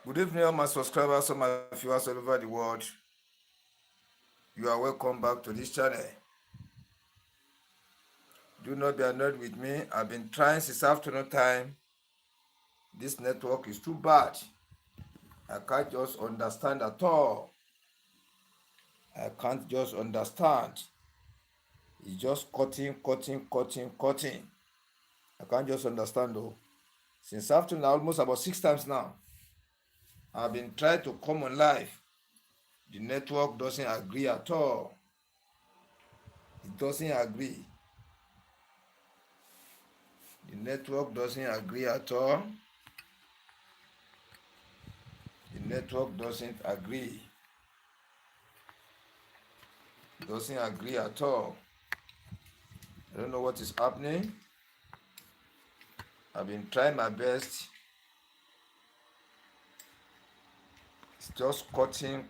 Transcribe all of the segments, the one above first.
Good evening, all my subscribers, all my viewers all over the world. You are welcome back to this channel. Do not be annoyed with me. I've been trying since afternoon time. This network is too bad. I can't just understand at all. I can't just understand. It's just cutting. I can't just understand though. Since afternoon, almost about 6 times now, I've been trying to come on live. The network doesn't agree at all. It doesn't agree. The network doesn't agree at all. The network doesn't agree. Doesn't agree at all. I don't know what is happening. I've been trying my best. It's just cutting.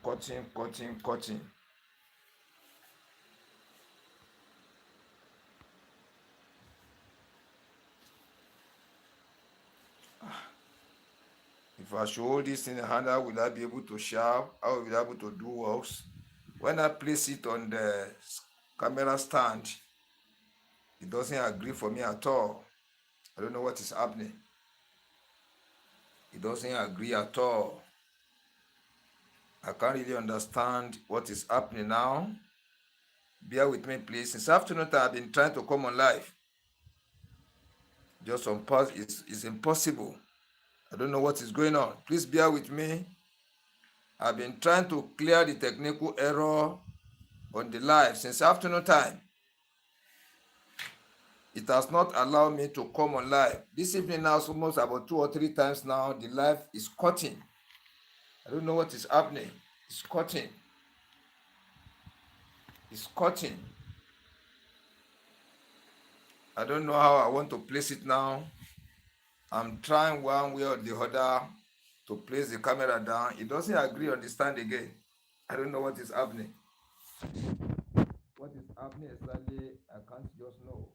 If I should hold this in the hand, how will I be able to sharp? How will I be able to do works? When I place it on the camera stand, it doesn't agree for me at all. I don't know what is happening. It doesn't agree at all. I can't really understand what is happening now. Bear with me, please. Since afternoon, I've been trying to come on live. Just on pause, it's impossible. I don't know what is going on. Please bear with me. I've been trying to clear the technical error on the live since afternoon time. It has not allowed me to come on live. This evening now, almost about 2 or 3 times now, the live is cutting. I don't know what is happening. It's cutting. It's cutting. I don't know how I want to place it now. I'm trying one way or the other to place the camera down. It doesn't agree on the stand again. I don't know what is happening. What is happening exactly, I can't just know.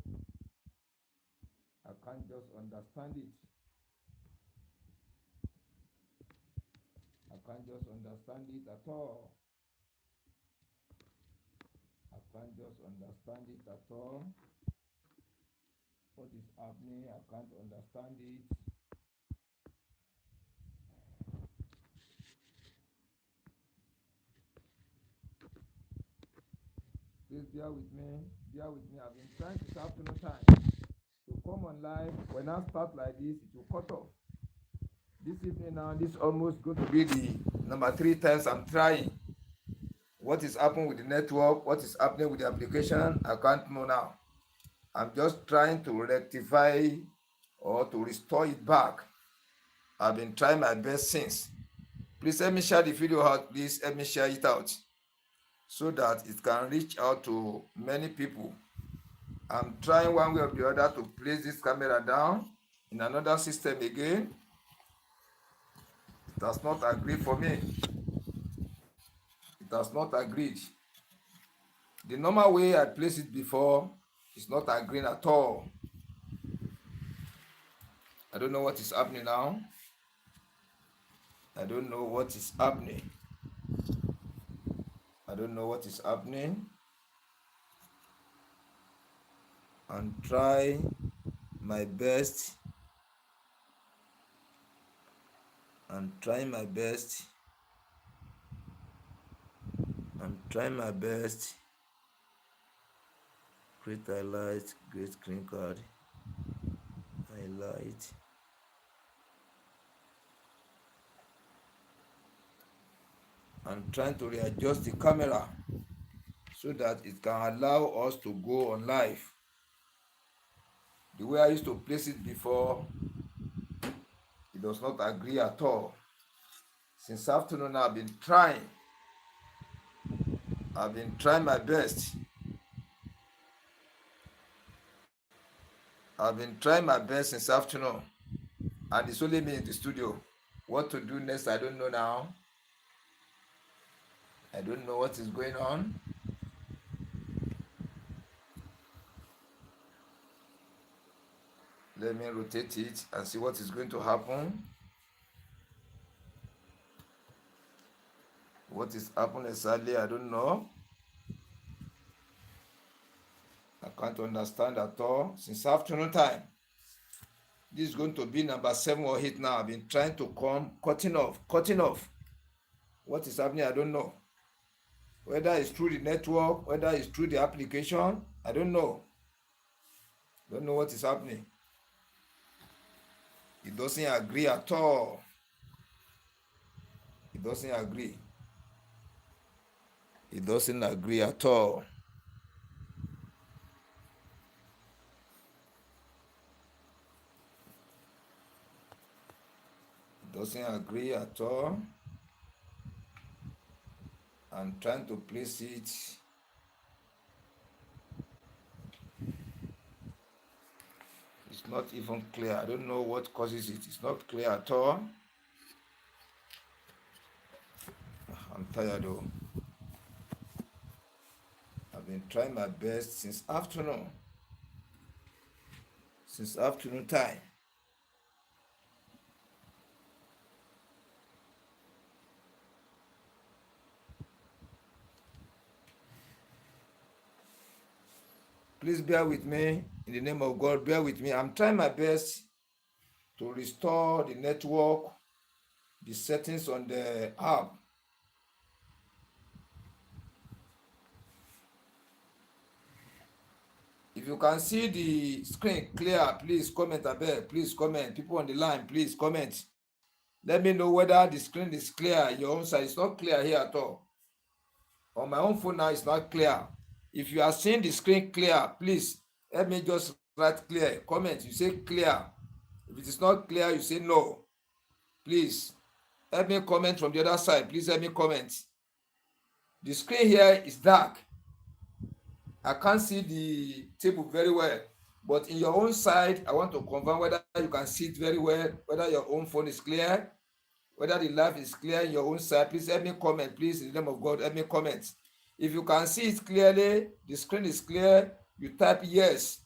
I can't just understand it. I can't just understand it at all. I can't just understand it at all. What is happening? I can't understand it. Please bear with me. Bear with me. I've been trying this afternoon time to come on live. When I start like this, it will cut off. This evening now, this is almost going to be the number 3 times I'm trying. What is happening with the network? What is happening with the application? I can't know now. I'm just trying to rectify or to restore it back. I've been trying my best since. Please help me share the video out. Please help me share it out so that it can reach out to many people. I'm trying one way or the other to place this camera down in another system again. It does not agree for me. It has not agreed. The normal way I placed it before is not agreeing at all. I don't know what is happening now. I don't know what is happening. I don't know what is happening. And try my best. I'm trying my best. I'm trying my best. Create highlight, great screen card, highlight. I'm trying to readjust the camera so that it can allow us to go on live. The way I used to place it before, it does not agree at all. Since afternoon, I've been trying my best. I've been trying my best since afternoon, and it's only me in the studio. What to do next, I don't know now. I don't know what is going on. Let me rotate it and see what is going to happen. What is happening exactly, I don't know. I can't understand at all. Since afternoon time. This is going to be number 7 or 8 now. I've been trying to come, cutting off. What is happening, I don't know. Whether it's through the network, whether it's through the application, I don't know. Don't know what is happening. It doesn't agree at all. It doesn't agree. It doesn't agree at all. It doesn't agree at all. I'm trying to place it. It's not even clear. I don't know what causes it. It's not clear at all. I'm tired though. I've been trying my best since afternoon. Since afternoon time. Please bear with me. In the name of God, bear with me. I'm trying my best to restore the network, the settings on the app. If you can see the screen clear, please comment above. Please comment. People on the line, please comment. Let me know whether the screen is clear. Your own side, it's not clear here at all. On my own phone now, it's not clear. If you are seeing the screen clear, please let me just write clear. Comment. You say clear. If it is not clear, you say no. Please help me comment from the other side. Please help me comment. The screen here is dark. I can't see the table very well. But in your own side, I want to confirm whether you can see it very well, whether your own phone is clear, whether the live is clear in your own side. Please help me comment. Please, in the name of God, help me comment. If you can see it clearly, the screen is clear, you type yes.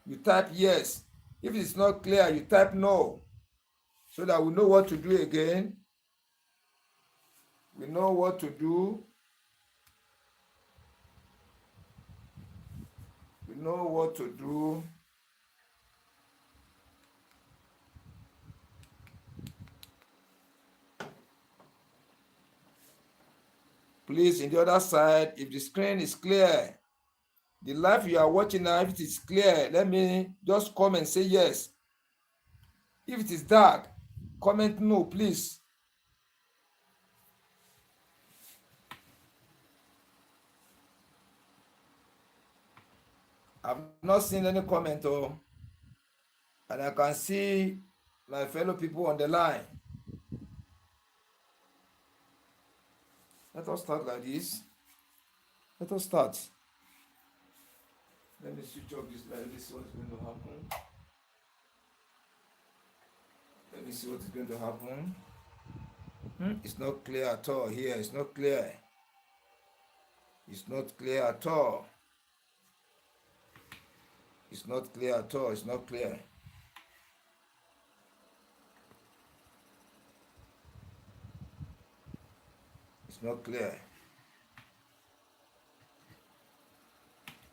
You type yes. If it's not clear, you type no. So that we know what to do again. We know what to do. We know what to do. Please, in the other side, if the screen is clear, the live you are watching now, if it is clear, let me just comment, say yes. If it is dark, comment no, please. I've not seen any comment, and I can see my fellow people on the line. Let us start like this. Let us start. Let me switch off this light. Let me see what's going to happen. Let me see what is going to happen. It's not clear at all here. It's not clear. It's not clear at all. It's not clear at all. It's not clear. It's not clear.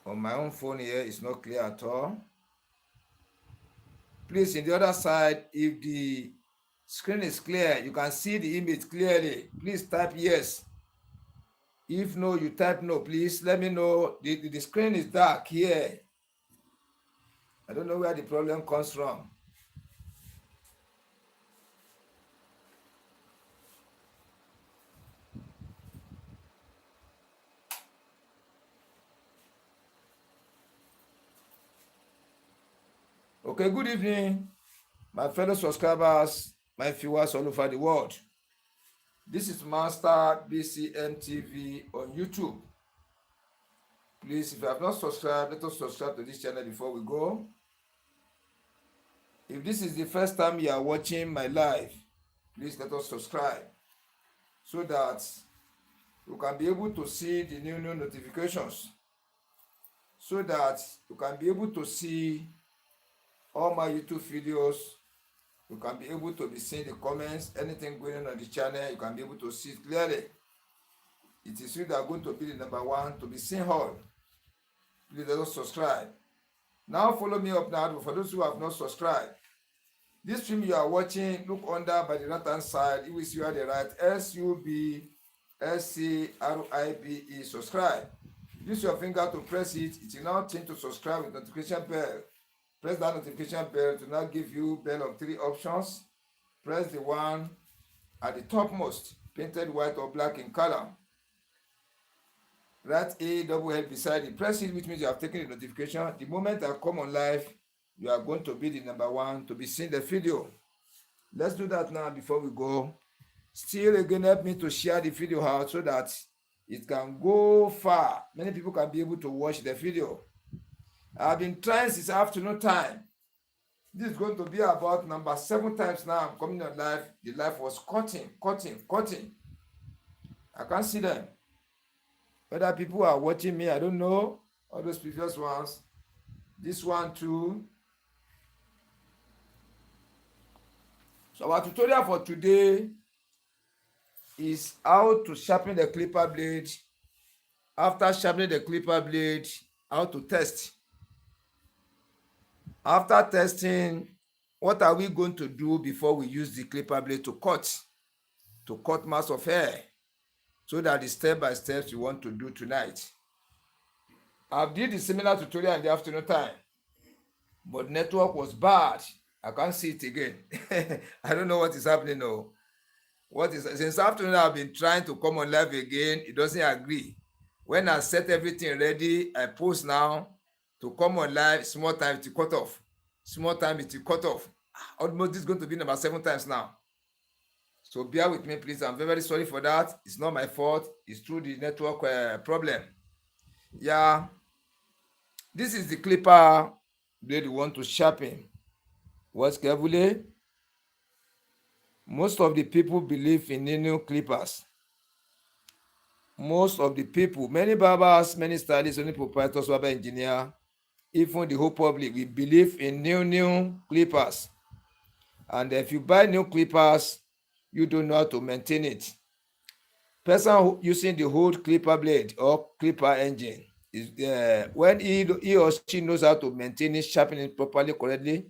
On my own phone here, it's not clear at all. Please, in the other side, if the screen is clear, you can see the image clearly. Please type yes. If no, you type no. Please let me know. The screen is dark here. I don't know where the problem comes from. Okay, good evening, my fellow subscribers, my viewers all over the world. This is Master BCM TV on YouTube. Please, if you have not subscribed, let us subscribe to this channel before we go. If this is the first time you are watching my live, please let us subscribe so that you can be able to see the new notifications, so that you can be able to see all my YouTube videos You can be able to be seeing the comments, anything going on the channel, you can be able to see it clearly. It is you that are going to be the number one to be seen all. Please let us subscribe. Now follow me up now. For those who have not subscribed, this stream you are watching, look under by the right hand side. You will see at the right SUBSCRIBE, subscribe. Use your finger to press it. It will now change to subscribe with notification bell. Press that notification bell to now give you bell of 3 options. Press the one at the topmost, painted white or black in color. Write A double L beside it. Press it, which means you have taken the notification. The moment I come on live, you are going to be the number one to be seeing the video. Let's do that now before we go. Still again, help me to share the video out so that it can go far. Many people can be able to watch the video. I've been trying since afternoon time. This is going to be about number 7 times now I'm coming on live. The live was cutting. I can't see them. Whether people are watching me, I don't know. All those previous ones. This one too. So our tutorial for today is how to sharpen the clipper blade. After sharpening the clipper blade, how to test. After testing, what are we going to do before we use the clipper blade to cut mass of hair, so that the step-by-steps you want to do tonight. I've did a similar tutorial in the afternoon time, but network was bad. I can't see it again. I don't know what is happening now. Since afternoon I've been trying to come on live again. It doesn't agree. When I set everything ready, I post now to come on live. Small time it cut off. Almost this is going to be number 7 times now. So bear with me, please. I'm very, very sorry for that. It's not my fault. It's through the network problem. Yeah. This is the clipper blade you want to sharpen. Watch carefully. Most of the people believe in new clippers. Most of the people, many barbers, many stylists, many proprietors, barber engineer, even the whole public, we believe in new clippers. And if you buy new clippers, you don't know how to maintain it. Person using the old clipper blade or clipper engine is when he or she knows how to maintain it, sharpen it properly, correctly,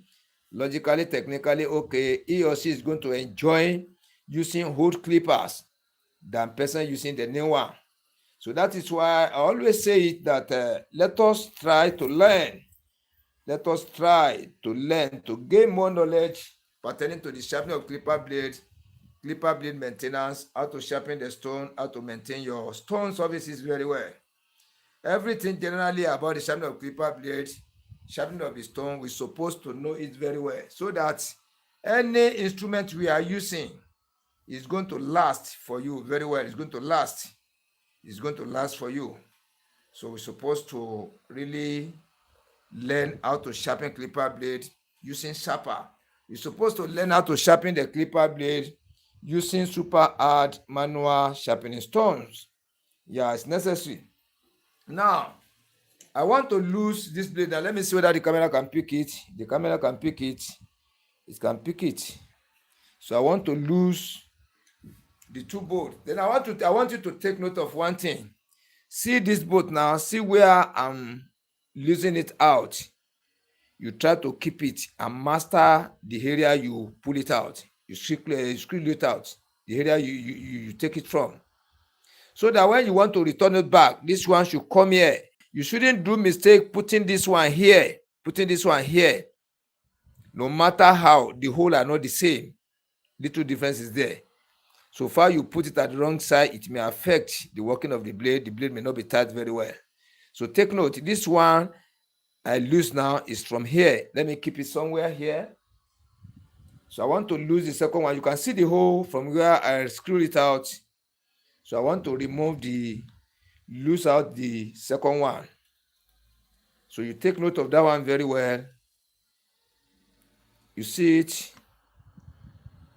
logically, technically, okay, he or she is going to enjoy using old clippers than person using the new one. So that is why I always say it that let us try to learn. Let us try to learn to gain more knowledge pertaining to the sharpening of clipper blade maintenance, how to sharpen the stone, how to maintain your stone surfaces very well. Everything generally about the sharpening of clipper blade, sharpening of the stone, we're supposed to know it very well, so that any instrument we are using is going to last for you very well. It's going to last for you. So we're supposed to really learn how to sharpen clipper blade using sharper. You're supposed to learn how to sharpen the clipper blade using super hard manual sharpening stones. Yeah, it's necessary. Now, I want to lose this blade. Now, let me see whether the camera can pick it. The camera can pick it. It can pick it. So I want to lose the 2 bolts. Then I want you to take note of one thing. See this bolt now. See where I'm losing it out. You try to keep it and master the area you pull it out. You screw it out. The area you take it from. So that when you want to return it back, this one should come here. You shouldn't do mistake putting this one here. No matter how, the hole are not the same. Little difference is there. So far you put it at the wrong side, it may affect the working of the blade. The blade may not be tight very well. So take note, this one I lose now is from here. Let me keep it somewhere here. So I want to lose the second one. You can see the hole from where I screwed it out. So I want to lose out the second one. So you take note of that one very well. You see it.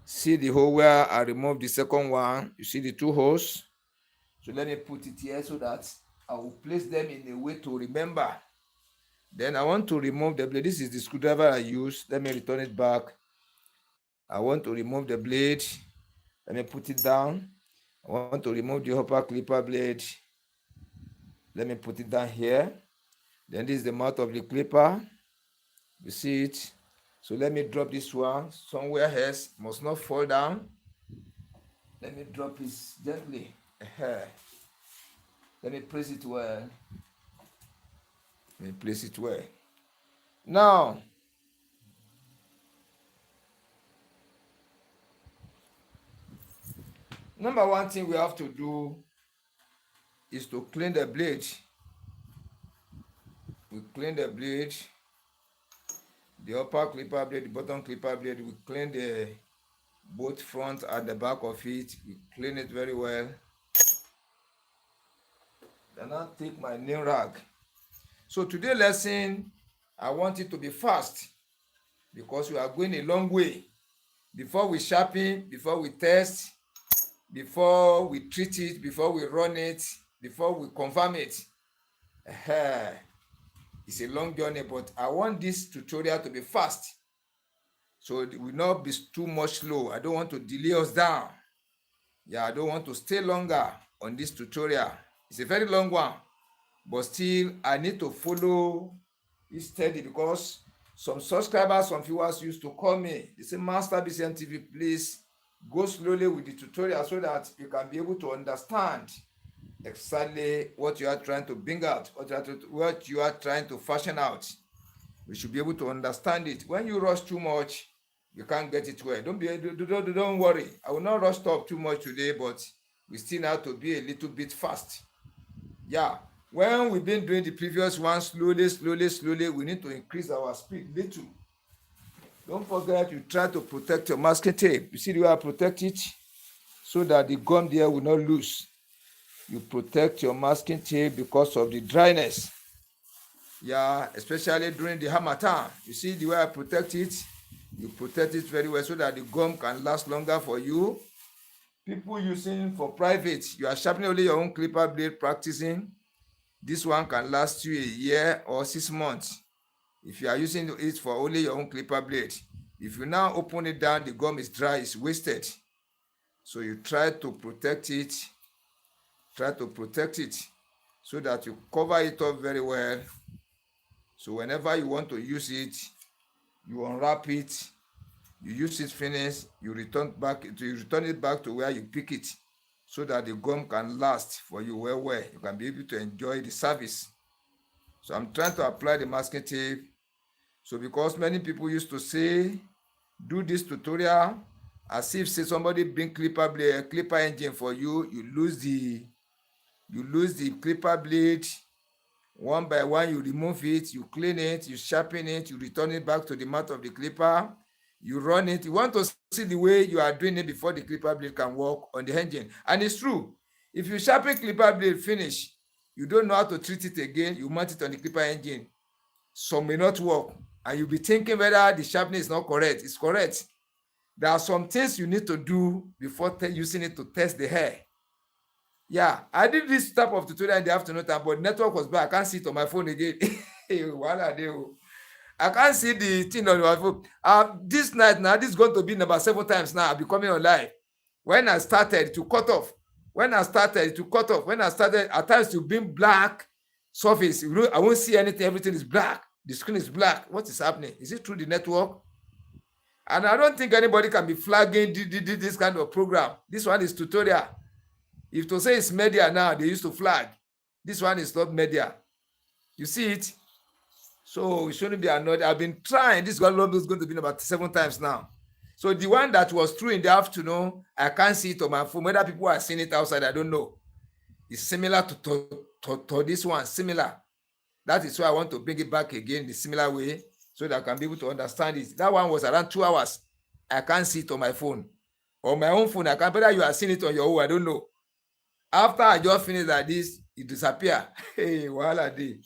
See the hole where I removed the second one. You see the 2 holes. So let me put it here so that I will place them in a way to remember. Then I want to remove the blade. This is the screwdriver I use. Let me return it back. I want to remove the blade. Let me put it down. I want to remove the upper clipper blade. Let me put it down here. Then this is the mouth of the clipper. You see it? So let me drop this one somewhere else. Must not fall down. Let me drop it gently. Let me place it well. Let me place it well. Now, number one thing we have to do is to clean the blade. We clean the blade, the upper clipper blade, the bottom clipper blade. We clean the both front and the back of it. We clean it very well. Then I'll take my nail rag. So today's lesson, I want it to be fast because we are going a long way. Before we sharpen, before we test, before we treat it, before we run it, before we confirm it. It's a long journey, but I want this tutorial to be fast. So it will not be too much slow. I don't want to delay us down. Yeah, I don't want to stay longer on this tutorial. It's a very long one, but still I need to follow it steady because some subscribers, some viewers used to call me. They say, Master BCN TV, please go slowly with the tutorial so that you can be able to understand exactly what you are trying to bring out, what you are trying to fashion out. We should be able to understand it. When you rush too much, you can't get it well. Don't worry. I will not rush up too much today, but we still have to be a little bit fast. Yeah. When we've been doing the previous one slowly, we need to increase our speed little. Don't forget, you try to protect your masking tape. You see the way I protect it? So that the gum there will not loose. You protect your masking tape because of the dryness. Yeah, especially during the hammer time. You see the way I protect it? You protect it very well so that the gum can last longer for you. People using for private, you are sharpening only your own clipper blade practicing. This one can last you a year or 6 months. If you are using it for only your own clipper blade, if you now open it down, the gum is dry, it's wasted. So you try to protect it. Try to protect it so that you cover it up very well. So whenever you want to use it, you unwrap it, you use it finished, you return it back to where you pick it so that the gum can last for you well. You can be able to enjoy the service. So I'm trying to apply the masking tape. So because many people used to say, do this tutorial as if say somebody bring clipper engine for you, you lose the clipper blade. One by one, you remove it, you clean it, you sharpen it, you return it back to the mouth of the clipper, you run it. You want to see the way you are doing it before the clipper blade can work on the engine. And it's true. If you sharpen clipper blade finish, you don't know how to treat it again, you mount it on the clipper engine. Some may not work, and you'll be thinking whether the sharpening is not correct. It's correct. There are some things you need to do before using it to test the hair. Yeah, I did this type of tutorial in the afternoon time, but network was bad. I can't see it on my phone again. I can't see the thing on my phone. This night now, this is going to be number 7 times now. I'll be coming on live. When I started to cut off, when I started, at times to bring black surface, I won't see anything. Everything is black. The screen is black. What is happening? Is it through the network? And I don't think anybody can be flagging this kind of program. This one is tutorial. If to say it's media now, they used to flag. This one is not media. You see it? So it shouldn't be annoyed. I've been trying. This is going to be about 7 times now. So the one that was through in the afternoon, I can't see it on my phone. Whether people are seeing it outside, I don't know. It's similar to this one, similar. That is why I want to bring it back again in a similar way so that I can be able to understand it. That one was around 2 hours. I can't see it on my phone. On my own phone, I can't. Whether you are seeing it on your own, I don't know. After I just finish like this, it disappear. Hey, voila day.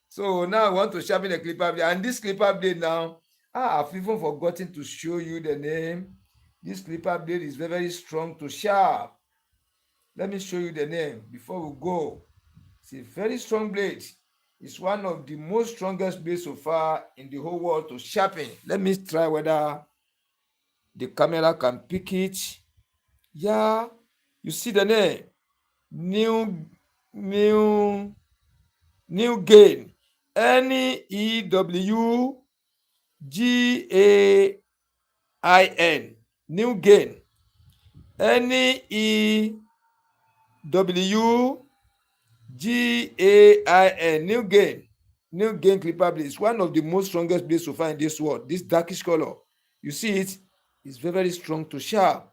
So now I want to sharpen the clipper blade. And this clipper blade now, I've even forgotten to show you the name. This clipper blade is very, very strong to sharp. Let me show you the name before we go. It's a very strong blade. It's one of the most strongest blades so far in the whole world to sharpen. Let me try whether The camera can pick it. Yeah, you see the name. New gain. NEWGAIN. New gain. NEWGAIN. New gain. New gain clipper blade is one of the most strongest blades to find in this world. This darkish color, you see it, is very, very strong to sharp.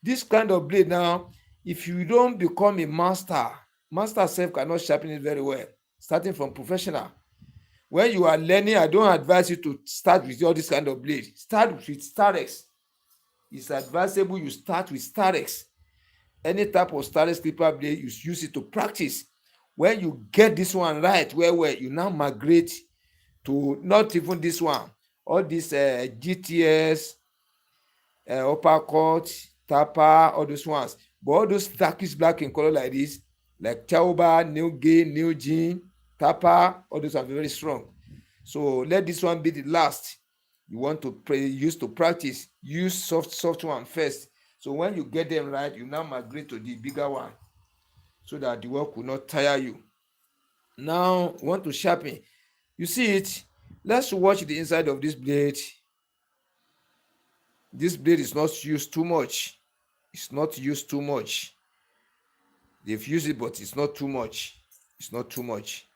This kind of blade now, if you don't become a master self cannot sharpen it very well, starting from professional. When you are learning, I don't advise you to start with all this kind of blade. Start with Starex. It's advisable you start with Starex. Any type of Starex clipper blade, you use it to practice. When you get this one right, well, you now migrate to not even this one, all these GTS, uppercut, tapper, all those ones. But all those darkish black in color like this, like Chauba, New Gain, New Jean, tapper, all those are very strong. So let this one be the last you want to use to practice. Use soft one first. So when you get them right, you now migrate to the bigger one, so that the work will not tire you. Now, want to sharpen. You see it? Let's watch the inside of this blade. This blade is not used too much. It's not used too much. They've used it, but it's not too much. It's not too much.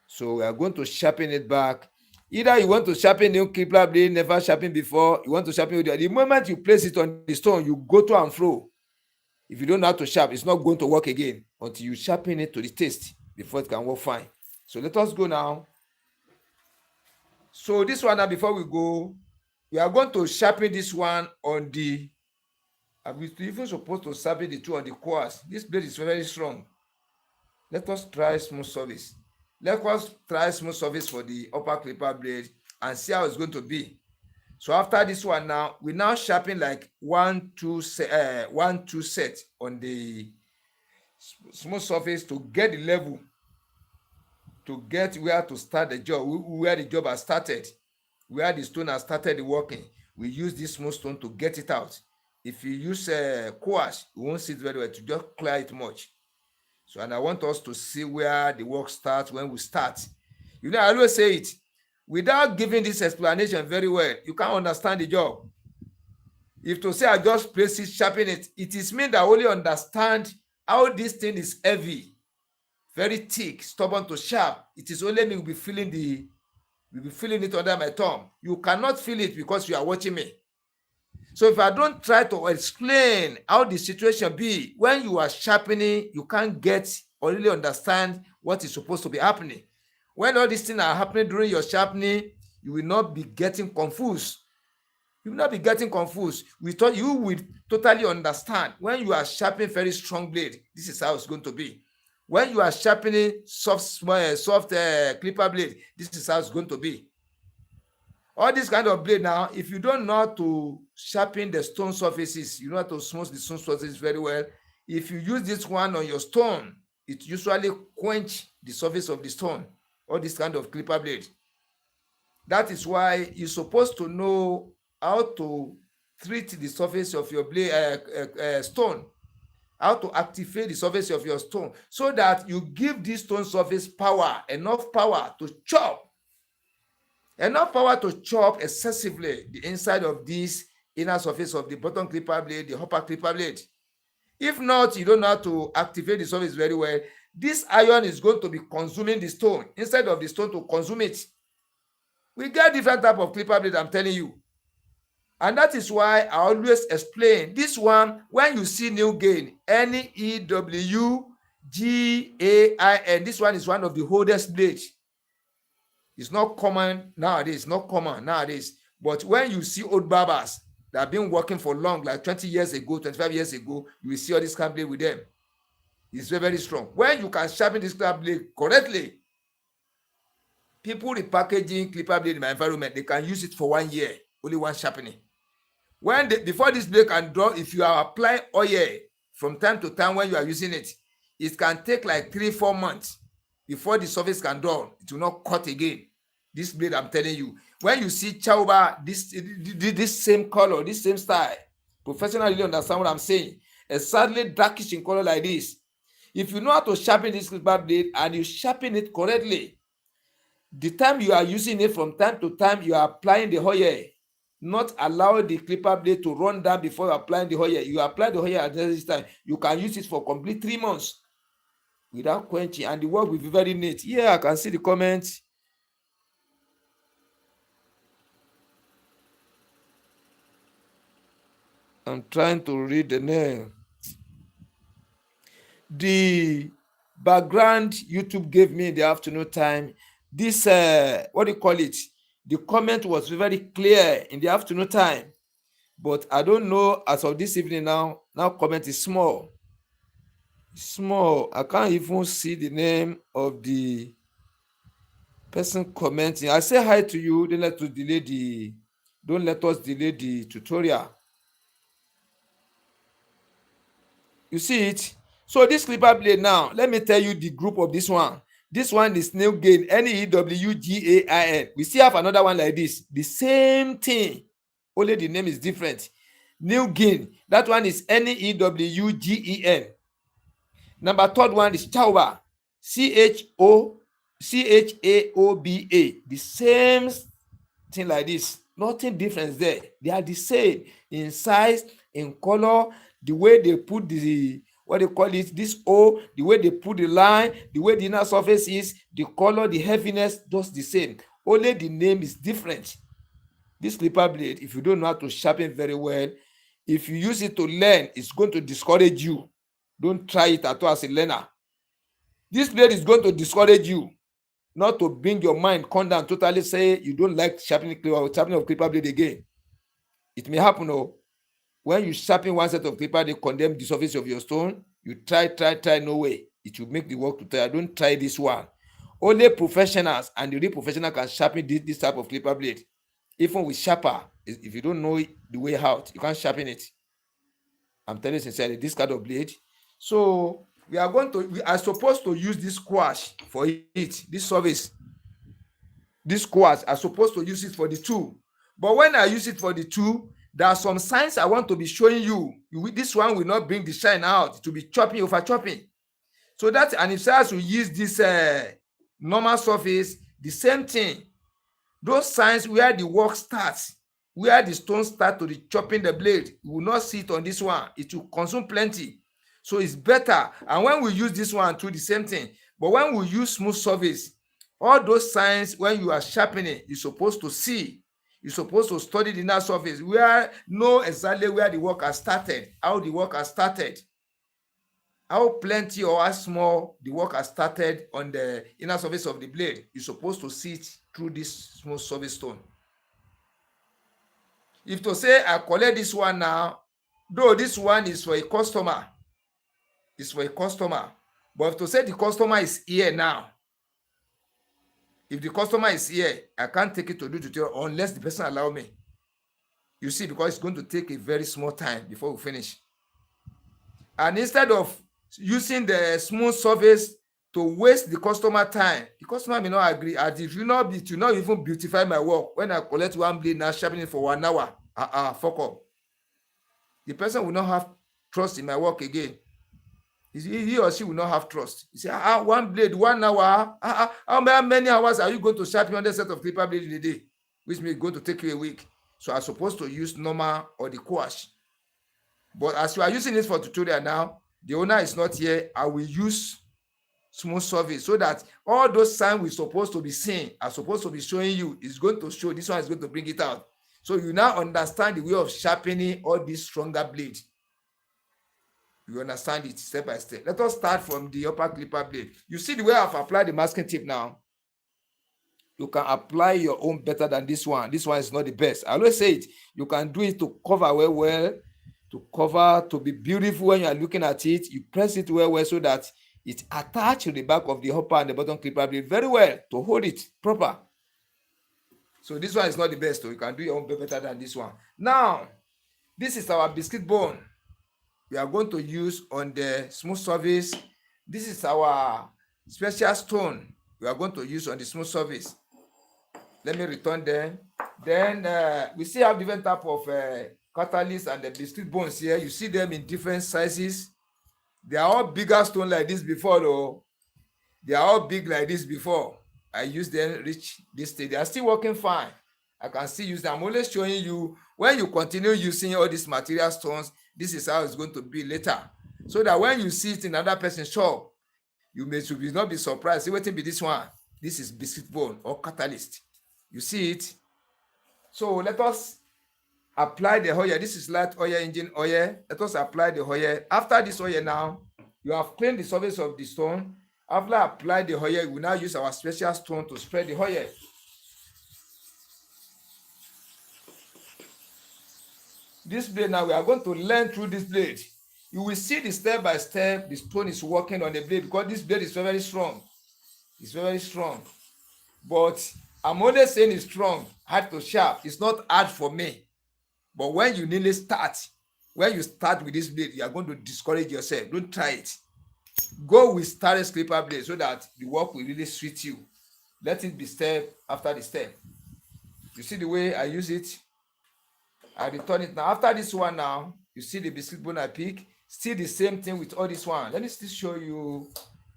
So we are going to sharpen it back. Either you want to sharpen new clipper blade, never sharpened before, you want to sharpen it. The moment you place it on the stone, you go to and fro. If you don't know how to sharpen, it's not going to work again until you sharpen it to the taste before it can work fine. So let us go now. So this one now, before we go, we are going to sharpen this one on the, we're even supposed to sharpen the two on the course. This blade is very strong. Let us try smooth surface. Let us try smooth surface for the upper clipper blade and see how it's going to be. So after this one now, we now sharpen like 1-2 set on the smooth surface to get the level, to get where to start the job, where the job has started, where the stone has started working. We use this smooth stone to get it out. If you use coarse, you won't see it very well, to just clear it much. So, and I want us to see where the work starts when we start. You know, I always say it, without giving this explanation very well, you can't understand the job. If to say I just place it, sharpen it, it is mean that I only understand how this thing is heavy, very thick, stubborn to sharp. It is only me will be feeling it under my thumb. You cannot feel it because you are watching me. So if I don't try to explain how the situation be, when you are sharpening, you can't get or really understand what is supposed to be happening. When all these things are happening during your sharpening, you will not be getting confused. You will not be getting confused. We thought you would totally understand. When you are sharpening very strong blade, this is how it's going to be. When you are sharpening soft clipper blade, this is how it's going to be. All this kind of blade now, if you don't know how to sharpen the stone surfaces, you know how to smooth the stone surfaces very well. If you use this one on your stone, it usually quench the surface of the stone. All this kind of clipper blade. That is why you're supposed to know how to treat the surface of your blade stone, how to activate the surface of your stone, so that you give this stone surface power, enough power to chop excessively the inside of this inner surface of the bottom clipper blade, the upper clipper blade. If not, you don't know how to activate the surface very well. This iron is going to be consuming the stone instead of the stone to consume it. We get different type of clipper blade, I'm telling you. And that is why I always explain this one. When you see new gain, NEWGAIN, this one is one of the oldest blades. It's not common nowadays, But when you see old barbers that have been working for long, like 20 years ago, 25 years ago, you will see all this clipper blade with them. It's very, very strong. When you can sharpen this clipper blade correctly, people repackaging clipper blade in my environment, they can use it for 1 year, only one sharpening. Before this blade can draw, if you are applying oil from time to time when you are using it, it can take like 3-4 months before the surface can draw. It will not cut again. This blade, I'm telling you, when you see chauba, this same color, this same style, professional really understand what I'm saying. Exactly darkish in color like this. If you know how to sharpen this clipper blade and you sharpen it correctly, the time you are using it, from time to time you are applying the oil, not allow the clipper blade to run down before applying the oil. You apply the oil at this time, you can use it for complete 3 months without quenching, and the work will be very neat. Yeah, I can see the comments. I'm trying to read the name. The background YouTube gave me in the afternoon time, this what do you call it, the comment was very clear in the afternoon time, but I don't know as of this evening. Now comment is small. I can't even see the name of the person commenting. I say hi to you. Don't let us delay the tutorial. You see it? So this clipper blade now, let me tell you the group of this one. This one is Neogain, Newgain. We still have another one like this, the same thing, only the name is different. Neogain, that one is Newgen. Number third one is Chauba, Chaoba, the same thing like this, nothing difference there. They are the same in size, in color, the way they put the, what they call it, this O, the way they put the line, the way the inner surface is, the color, the heaviness, just the same. Only the name is different. This clipper blade, if you don't know how to sharpen very well, if you use it to learn, it's going to discourage you. Don't try it at all as a learner. This blade is going to discourage you, not to bring your mind come down totally, say you don't like sharpening of clipper blade again. It may happen. When you sharpen one set of clipper, they condemn the surface of your stone. You try, no way. It will make the work to tire. Don't try this one. Only professionals and the real professional can sharpen this type of clipper blade. Even with sharper, if you don't know the way out, you can't sharpen it. I'm telling you sincerely, this kind of blade. So we are supposed to use this squash for it, this service. This squash, are supposed to use it for the tool. But when I use it for the tool, there are some signs I want to be showing you. This one will not bring the shine out. To be chopping, over chopping. So that, and if I will use this normal surface, the same thing. Those signs where the work starts, where the stones start to the chopping the blade, you will not see it on this one. It will consume plenty. So it's better. And when we use this one too, the same thing. But when we use smooth surface, all those signs when you are sharpening, you're supposed to see. You're supposed to study the inner surface, where know exactly where the work has started, how the work has started, how plenty or how small the work has started on the inner surface of the blade. You're supposed to see it through this smooth surface stone. If to say I collect this one now, though this one is for a customer, but if to say the customer is here now, if the customer is here, I can't take it to do tutorial unless the person allow me. You see, because it's going to take a very small time before we finish. And instead of using the smooth surface to waste the customer time, the customer may not agree. And it will not even beautify my work. When I collect one blade now, sharpening for 1 hour, fuck up. The person will not have trust in my work again. He or she will not have trust. You say, one blade, 1 hour. How many hours are you going to sharpen on the set of clipper blade in a day? Which may going to take you a week. So I'm supposed to use normal or the quash. But as you are using it for tutorial now, the owner is not here. I will use smooth surface so that all those signs we're supposed to be seeing are supposed to be showing you. Is going to show. This one is going to bring it out. So you now understand the way of sharpening all these stronger blades. You understand it step by step. Let us start from the upper clipper blade. You see the way I've applied the masking tape now. You can apply your own better than this one. This one is not the best. I always say it. You can do it to cover well, to be beautiful when you are looking at it. You press it well so that it attached to the back of the upper and the bottom clipper blade very well to hold it proper. So this one is not the best. So you can do your own better than this one. Now, this is our biscuit bone. We are going to use on the smooth surface. This is our special stone we are going to use on the smooth surface. Let me return them. Then we still have different type of catalysts and the biscuit bones here. You see them in different sizes. They are all bigger stone like this before though. They are all big like this before. I used them reach this stage. They are still working fine. I can still use them. I'm always showing you when you continue using all these material stones, this is how it's going to be later. So that when you see it in another person's shop, you may should not be surprised. See what be this one. This is biscuit bone or catalyst. You see it? So let us apply the oil. This is light oil, engine oil. Let us apply the oil. After this oil now, you have cleaned the surface of the stone. After apply the oil, we now use our special stone to spread the oil. This blade now, we are going to learn through this blade. You will see the step by step, the stone is working on the blade because this blade is very strong. It's very strong. But I'm only saying it's strong, hard to sharp. It's not hard for me. But when you nearly start, when you start with this blade, you are going to discourage yourself. Don't try it. Go with starless clipper blade so that the work will really suit you. Let it be step after the step. You see the way I use it? I return it now. After this one now, you see the biscuit bone I pick. Still the same thing with all this one. Let me still show you.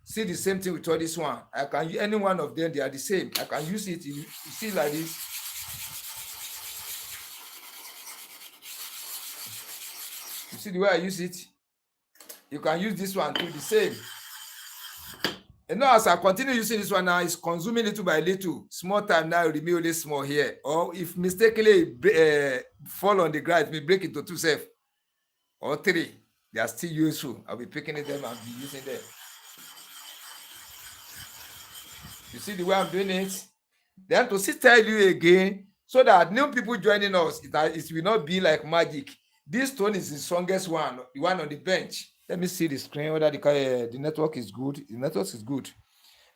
See the same thing with all this one. I can use any one of them. They are the same. I can use it. You see like this. You see the way I use it? You can use this one too, the same. And now as I continue using this one now, it's consuming little by little. Small time now, it remain only small here. Or if mistakenly fall on the ground, it may break into two self or three. They are still useful. I'll be picking them and be using them. You see the way I'm doing it? Then to still tell you again, so that new people joining us, it will not be like magic. This stone is the strongest one, the one on the bench. Let me see the screen, whether the network is good. The network is good.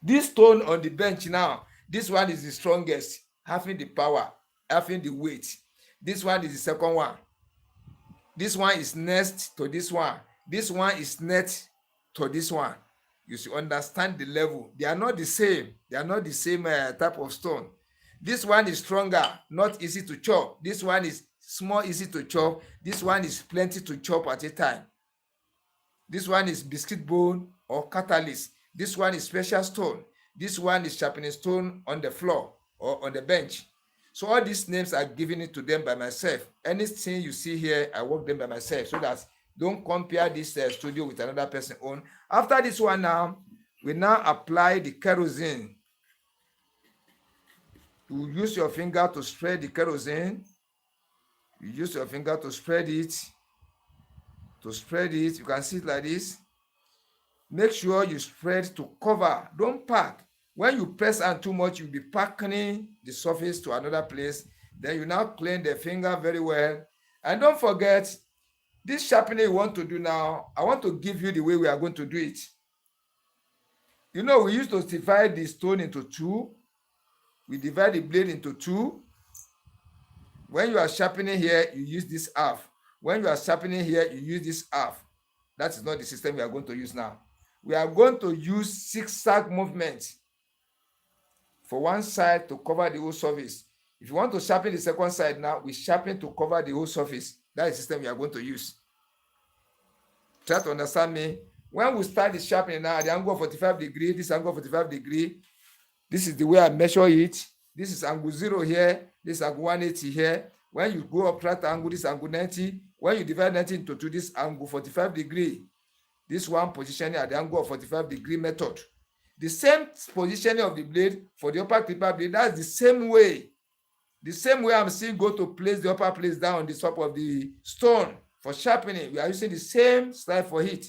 This stone on the bench now, this one is the strongest, having the power, having the weight. This one is the second one. This one is next to this one. This one is next to this one. You should understand the level. They are not the same. They are not the same type of stone. This one is stronger, not easy to chop. This one is small, easy to chop. This one is plenty to chop at a time. This one is biscuit bone or catalyst. This one is special stone. This one is sharpening stone on the floor or on the bench. So all these names are given it to them by myself. Anything you see here, I work them by myself so that don't compare this studio with another person's own. After this one now, we now apply the kerosene. You use your finger to spread the kerosene. You use your finger to spread it. You can see it like this. Make sure you spread to cover. Don't pack. When you press on too much, you'll be packing the surface to another place. Then you now clean the finger very well. And don't forget, this sharpening you want to do now, I want to give you the way we are going to do it. You know, we used to divide the stone into two. We divide the blade into two. When you are sharpening here, you use this half. When you are sharpening here, you use this half. That is not the system we are going to use now. We are going to use zigzag movement for one side to cover the whole surface. If you want to sharpen the second side now, we sharpen to cover the whole surface. That is the system we are going to use. Try to understand me. When we start the sharpening now, at the angle of 45 degrees, this angle of 45 degrees, this is the way I measure it. This is angle 0 here. This is angle 180 here. When you go up right angle, this angle 90. When you divide 90 into 2, this angle 45 degrees. This one positioning at the angle of 45 degree method. The same positioning of the blade for the upper clipper blade, that's the same way. The same way I'm seeing go to place the upper place down on the top of the stone for sharpening. We are using the same style for it.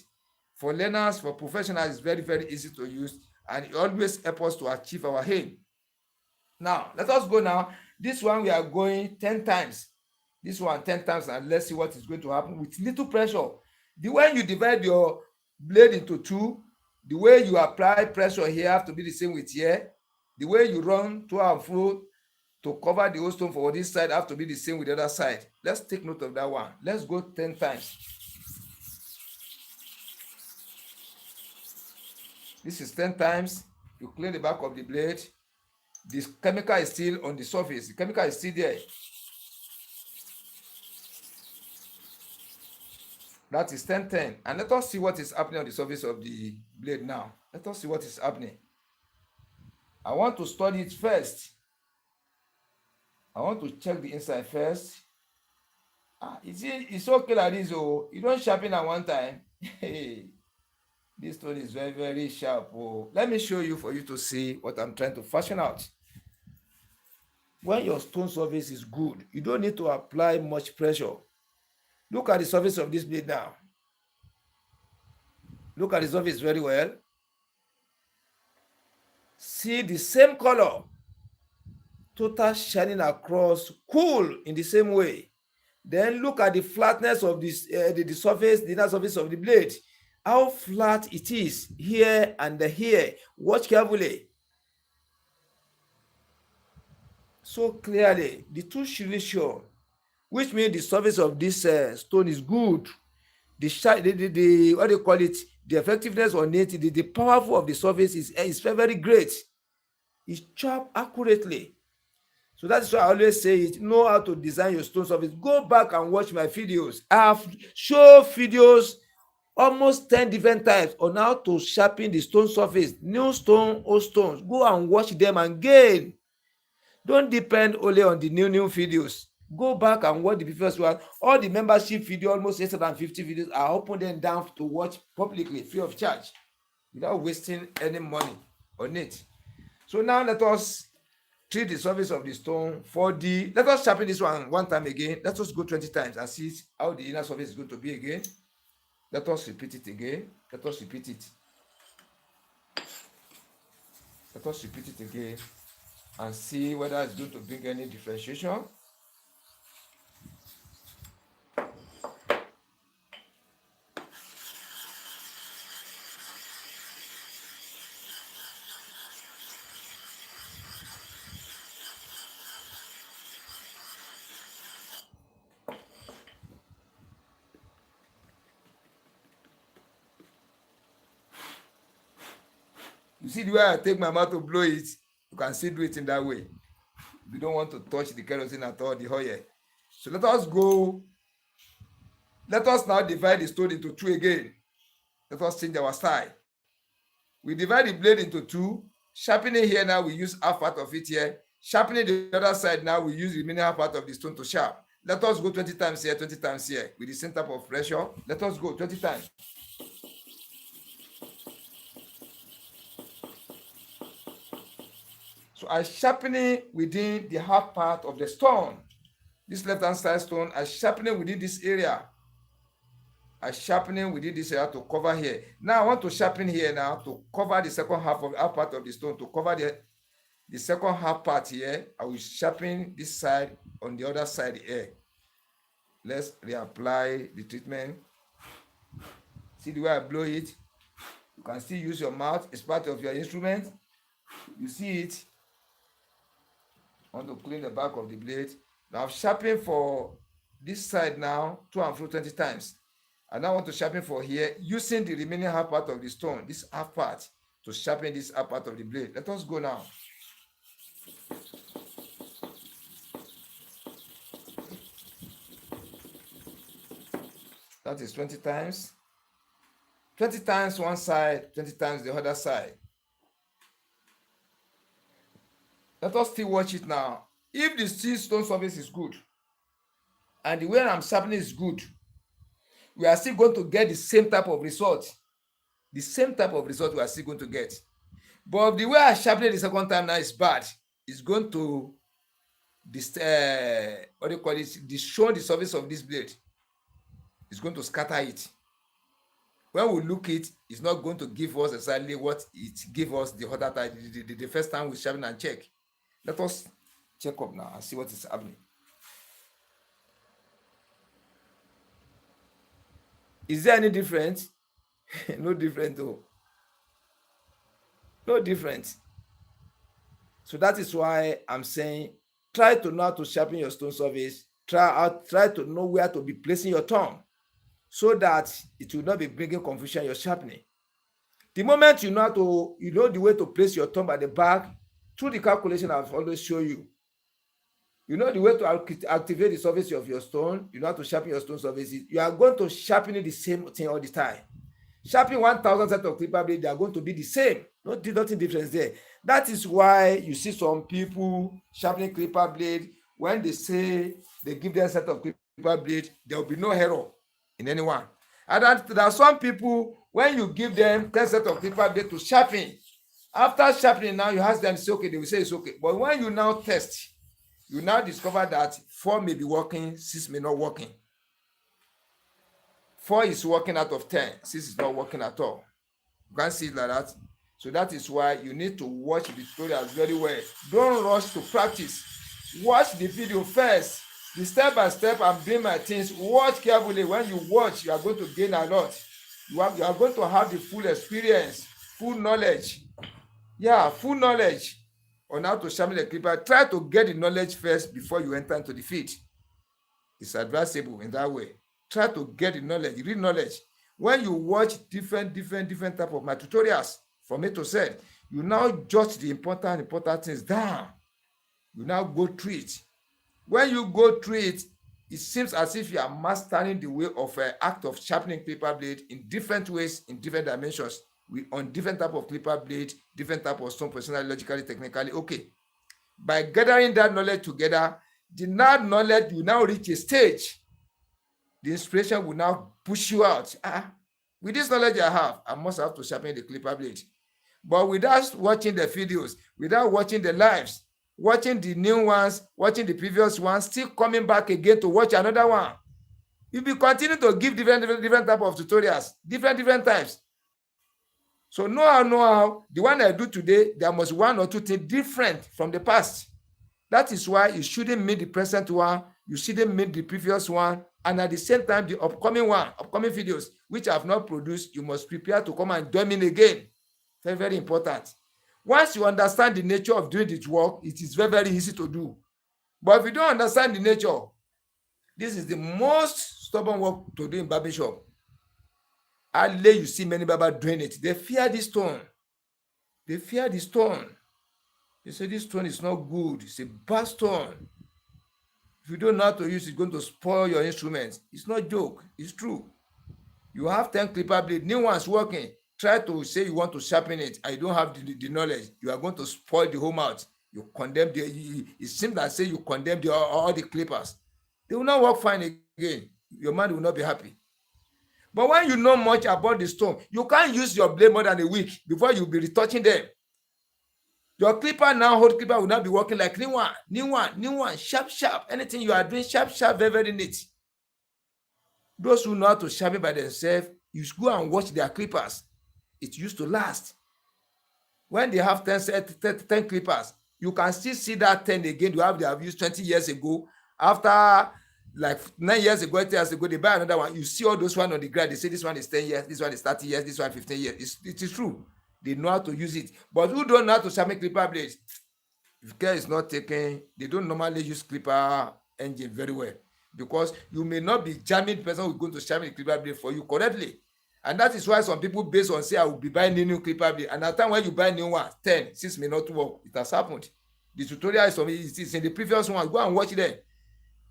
For learners, for professionals, it's very, very easy to use. And it always helps us to achieve our aim. Now, let us go now. This one we are going 10 times. This one 10 times, and let's see what is going to happen with little pressure. The way you divide your blade into two, the way you apply pressure here have to be the same with here. The way you run to and fro to cover the whole stone for this side have to be the same with the other side. Let's take note of that one. Let's go 10 times. This is 10 times. You clean the back of the blade. This chemical is still on the surface. The chemical is still there. That is 1010. And let us see what is happening on the surface of the blade now. Let us see what is happening. I want to study it first. I want to check the inside first. It's okay like this. Oh, you don't sharpen at one time. This stone is very, very sharp. Oh, let me show you for you to see what I'm trying to fashion out. When your stone surface is good, you don't need to apply much pressure. Look at the surface of this blade now. Look at the surface very well. See the same color, total shining across, cool in the same way. Then look at the flatness of this, the surface, the inner surface of the blade. How flat it is here and here. Watch carefully. So clearly, the two really show, which means the surface of this stone is good. The what do you call it? The effectiveness on it, the powerful of the surface is very great. It's chopped accurately. So that's why I always say it. Know how to design your stone surface. Go back and watch my videos. I have shown videos almost 10 different types on how to sharpen the stone surface. New stone, old stones. Go and watch them again. Don't depend only on the new videos. Go back and watch the previous one. All the membership video, almost 850 videos, I open them down to watch publicly, free of charge, without wasting any money on it. So now let us treat the surface of the stone for the, let us sharpen this one time again. Let us go 20 times and see how the inner surface is going to be again. Let us repeat it again. Let us repeat it. Let us repeat it again and see whether it's going to bring any differentiation. You see the way I take my mouth to blow it, you can still do it in that way. We don't want to touch the kerosene at all, the oil. So let us go. Let us now divide the stone into two again. Let us change our style. We divide the blade into two. Sharpening here now, we use half part of it here. Sharpening the other side now, we use the remaining half part of the stone to sharp. Let us go 20 times here, 20 times here with the same type of pressure. Let us go 20 times. So I sharpening within the half part of the stone. This left-hand side stone, I sharpening within this area. I sharpening within this area to cover here. Now I want to sharpen here now to cover the second half part of the stone, to cover the second half part here. I will sharpen this side on the other side here. Let's reapply the treatment. See the way I blow it? You can still use your mouth. It's part of your instrument. You see it? I want to clean the back of the blade. Now I've sharpened for this side now 2 and 20 times. And now I want to sharpen for here using the remaining half part of the stone, this half part, to sharpen this half part of the blade. Let us go now. That is 20 times. 20 times one side, 20 times the other side. Let us still watch it now. If the stone surface is good and the way I'm sharpening is good, we are still going to get the same type of result. The same type of result we are still going to get. But the way I sharpen it the second time now is bad. It's going to destroy the surface of this blade. It's going to scatter it. When we look it, it's not going to give us exactly what it gave us the other time, the first time we sharpen and check. Let us check up now and see what is happening. Is there any difference? No different though. No difference. So that is why I'm saying try to know how to sharpen your stone surface. Try to know where to be placing your thumb so that it will not be bringing confusion in your sharpening. The moment you know the way to place your thumb at the back through the calculation I've always shown you. You know the way to activate the surface of your stone. You know how to sharpen your stone surfaces. You are going to sharpen it the same thing all the time. Sharpening 1,000 set of clipper blade, they are going to be the same. Nothing difference there. That is why you see some people sharpening clipper blade. When they say they give them a set of clipper blade, there will be no error in anyone. And there are some people, when you give them 10 set of clipper blade to sharpen, after sharpening now, you ask them, it's okay, they will say it's okay. But when you now test, you now discover that 4 may be working, 6 may not working. 4 is working out of 10, 6 is not working at all. You can't see it like that. So that is why you need to watch the tutorials very well. Don't rush to practice. Watch the video first. The step by step I'm doing my things. Watch carefully. When you watch, you are going to gain a lot. You are going to have the full experience, full knowledge. Yeah, full knowledge on how to sharpen the clipper. Try to get the knowledge first before you enter into the field. It's advisable in that way. Try to get the knowledge, real knowledge. When you watch different type of my tutorials from A to Z, you now jot the important things down. You now go through it. When you go through it, it seems as if you are mastering the way of an act of sharpening clipper blade in different ways, in different dimensions, on different type of clipper blade, different type of stone, personally, logically, technically. Okay. By gathering that knowledge together, the knowledge will now reach a stage. The inspiration will now push you out. With this knowledge I have, I must have to sharpen the clipper blade. But without watching the videos, without watching the lives, watching the new ones, watching the previous ones, still coming back again to watch another one, you'll be continue to give different type of tutorials, different times. So know how, the one I do today, there must 1 or 2 things different from the past. That is why you shouldn't meet the present one, you shouldn't meet the previous one, and at the same time, the upcoming videos, which I have not produced, you must prepare to come and join me again. Very important. Once you understand the nature of doing this work, it is very easy to do. But if you don't understand the nature, this is the most stubborn work to do in barbershop. Hardly you see many barbers doing it. They fear this stone. They fear the stone. They say this stone is not good. It's a bad stone. If you don't know how to use it, it's going to spoil your instruments. It's not a joke. It's true. You have 10 clipper blades, new ones working. Try to say you want to sharpen it and you don't have the knowledge. You are going to spoil the whole mouth. You condemn it seems like say you condemn all the clippers. They will not work fine again. Your mind will not be happy. But when you know much about the stone, you can't use your blade more than a week before you'll be retouching them. Your clipper now, hold clipper will not be working like new one, sharp. Anything you are doing, sharp, very neat. Those who know how to sharpen by themselves, you should go and watch their clippers. It used to last. When they have 10 clippers, you can still see that 10 again. They have used 20 years ago. After like 9 years ago, 8 years ago, they buy another one. You see all those ones on the ground. They say this one is 10 years, this one is 30 years, this one 15 years. It is true. They know how to use it. But who don't know how to sharpen clipper blades? If care is not taken, they don't normally use clipper engine very well. Because you may not be jamming the person who is going to sharpen the clipper blade for you correctly. And that is why some people based on say I will be buying new clipper blade. And at the time when you buy new one, 10, 6 may not work. It has happened. The tutorial is in the previous one. Go and watch them.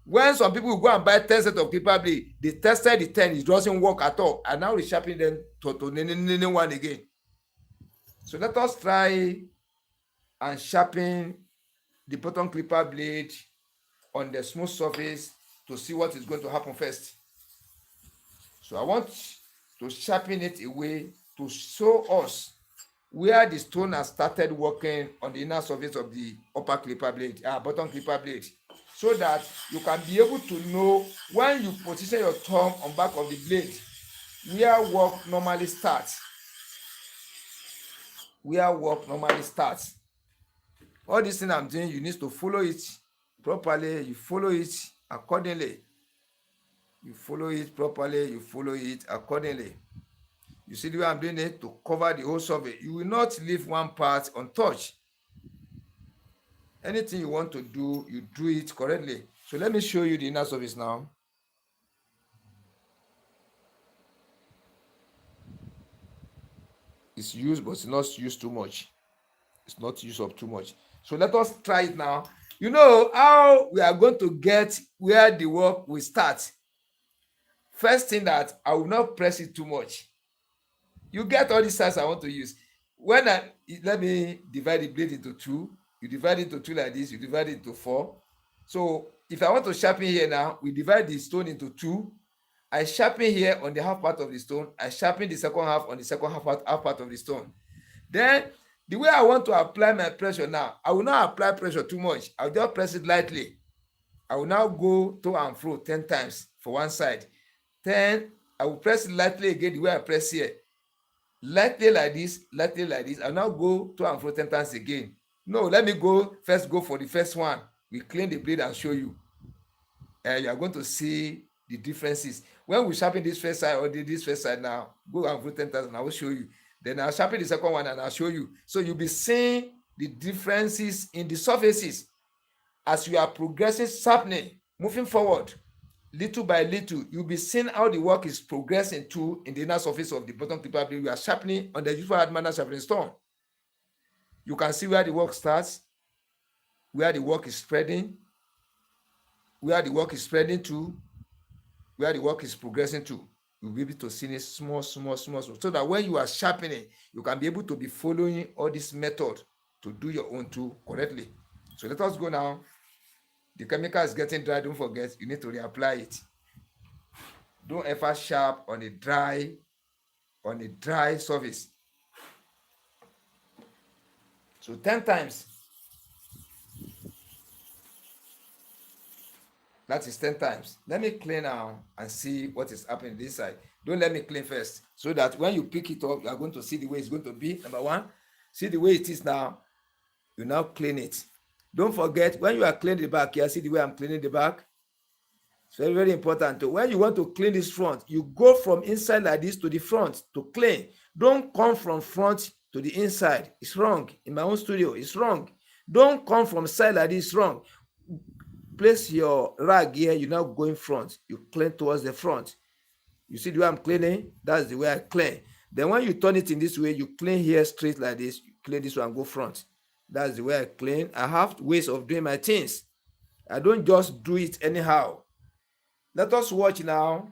When some people go and buy 10 sets of clipper blade, they tested the 10, it doesn't work at all. And now we're sharpening them to new one again. So let us try and sharpen the bottom clipper blade on the smooth surface to see what is going to happen first. So I want to sharpen it away to show us where the stone has started working on the inner surface of the upper clipper blade, bottom clipper blade, so that you can be able to know when you position your thumb on back of the blade where work normally starts. All this thing I'm doing, you need to follow it properly. You follow it accordingly. You follow it properly. You follow it accordingly. You see the way I'm doing it to cover the whole surface. You will not leave one part untouched. Anything you want to do, you do it correctly. So let me show you the inner surface now. It's used, but it's not used too much. It's not used up too much. So let us try it now. You know how we are going to get where the work will start. First thing, that I will not press it too much. You get all the size I want to use. Let me divide the blade into two. You divide it into two like this, you divide it into four. So if I want to sharpen here now, we divide the stone into two. I sharpen here on the half part of the stone. I sharpen the second half on the second half part of the stone. Then the way I want to apply my pressure now, I will not apply pressure too much. I'll just press it lightly. I will now go to and fro 10 times for one side. Then I will press it lightly again the way I press here. Lightly like this, lightly like this. I'll now go to and fro 10 times again. No, let me go for the first one. We clean the blade and show you. You are going to see the differences. When we sharpen this first side or this first side now, go and fro 10 times and I will show you. Then I'll sharpen the second one and I'll show you. So you'll be seeing the differences in the surfaces as you are progressing, sharpening, moving forward. Little by little, you'll be seeing how the work is progressing to in the inner surface of the bottom clipper blade. We are sharpening on the usual hard manner sharpening stone. You can see where the work starts, where the work is spreading, where the work is spreading to, where the work is progressing to. You'll be able to see it small, so that when you are sharpening, you can be able to be following all this method to do your own tool correctly. So let us go now. The chemical is getting dry. Don't forget, you need to reapply it. Don't ever sharp on a dry surface. So 10 times. That is 10 times. Let me clean now and see what is happening this side. Don't let me clean first, so that when you pick it up, you are going to see the way it's going to be. Number one, see the way it is now. You now clean it. Don't forget, when you are cleaning the back here, see the way I'm cleaning the back? It's very, very important. When you want to clean this front, you go from inside like this to the front to clean. Don't come from front to the inside. It's wrong. In my own studio, it's wrong. Don't come from side like this. It's wrong. Place your rag here. You're now going front. You clean towards the front. You see the way I'm cleaning? That's the way I clean. Then when you turn it in this way, you clean here straight like this. You clean this one and go front. That's the way I clean. I have ways of doing my things. I don't just do it anyhow. Let us watch now.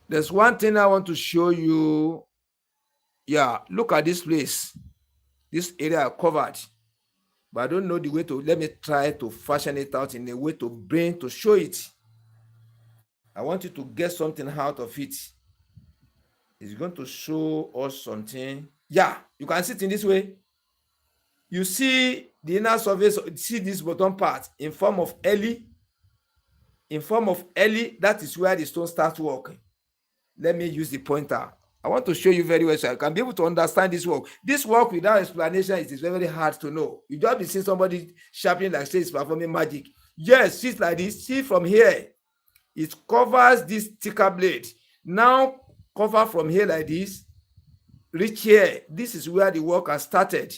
There's one thing I want to show you. Yeah, look at this place. This area covered. But I don't know the way to, let me try to fashion it out in a way to show it. I want you to get something out of it. It's going to show us something. Yeah, you can see it in this way. You see the inner surface, see this bottom part in form of L. In form of L, that is where the stone starts working. Let me use the pointer. I want to show you very well so I can be able to understand this work. This work without explanation, it is very, very hard to know. You just be seeing somebody sharpening like say it's performing magic. Yes, see it like this. See from here. It covers this thicker blade. Now cover from here like this. Reach here. This is where the work has started.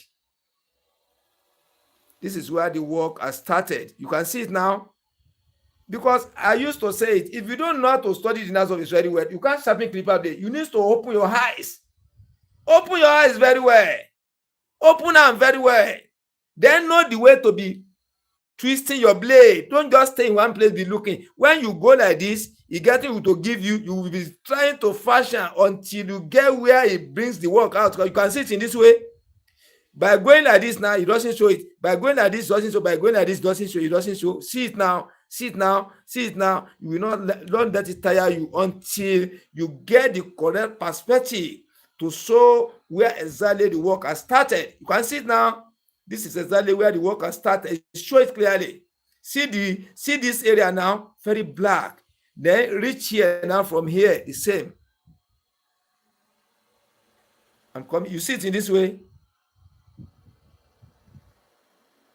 This is where the work has started. You can see it now. Because I used to say it, if you don't know how to study the inner surface very well, you can't sharpen clipper blade. You need to open your eyes. Open your eyes very well. Open them very well. Then know the way to be twisting your blade. Don't just stay in one place, be looking. When you go like this, it gets you to give you, you will be trying to fashion until you get where it brings the work out. You can see it in this way. By going like this now, it doesn't show it. By going like this, it doesn't show. By going like this, it doesn't show. It doesn't show. See it now. See it not You will not don't let it tire you until you get the correct perspective to show where exactly the work has started. You can see it now. This is exactly where the work has started. Show it clearly. See this area now, very black. Then reach here now, from here the same. I'm coming. You see it in this way.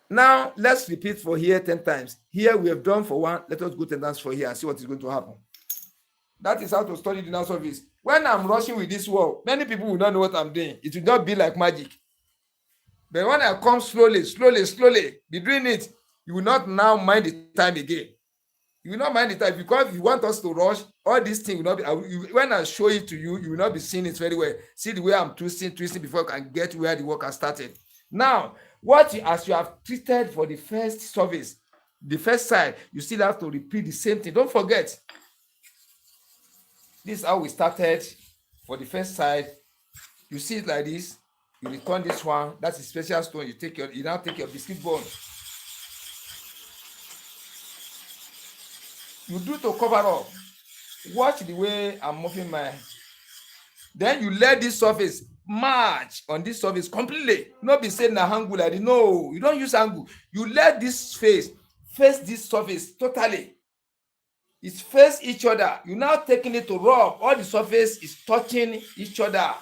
Now, let's repeat for here 10 times. Here we have done for one. Let us go 10 times for here and see what is going to happen. That is how to study the inner surface. When I'm rushing with this work, many people will not know what I'm doing. It will not be like magic. But when I come slowly, be doing it, you will not now mind the time again. You will not mind the time, because if you want us to rush, all these things will not be. When I show it to you, you will not be seeing it very well. See the way I'm twisting before I can get where the work has started. Now, as you have treated for the first surface, the first side, you still have to repeat the same thing. Don't forget, this is how we started for the first side. You see it like this. You return this one. That's a special stone. You now take your biscuit bone. You do to cover up. Watch the way I'm moving my. Then you let this surface march on this surface completely. Not be saying na angle like this. No, you don't use angle. You let this face this surface totally. It's face each other. You now taking it to rub. All the surface is touching each other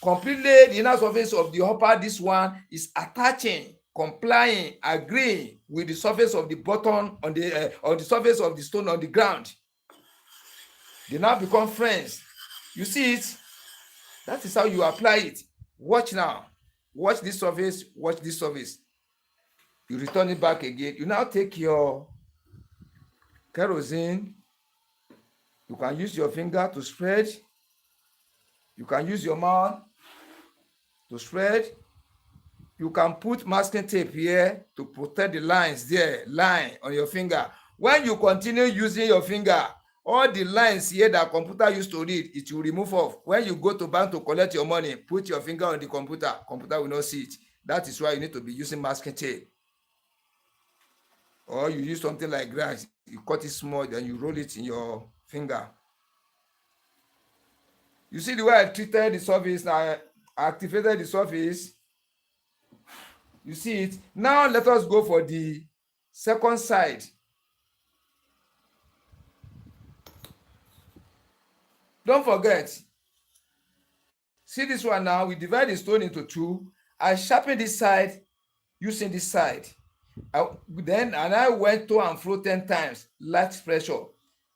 completely. The inner surface of the upper, this one is attaching, complying, agreeing with the surface of the bottom on the surface of the stone on the ground. They now become friends. You see it? That is how you apply it. Watch now. Watch this surface. Watch this surface. You return it back again. You now take your kerosene. You can use your finger to spread. You can use your mouth to spread. You can put masking tape here to protect the lines there, line on your finger. When you continue using your finger, all the lines here that computer used to read, it will remove off. When you go to bank to collect your money, put your finger on the computer will not see it. That is why you need to be using masking tape. Or you use something like grass, you cut it small, then you roll it in your finger. You see the way I treated the surface, I activated the surface. You see it? Now let us go for the second side. Don't forget. See this one now, we divide the stone into two. I sharpen this side using this side. And I went to and fro 10 times, light pressure.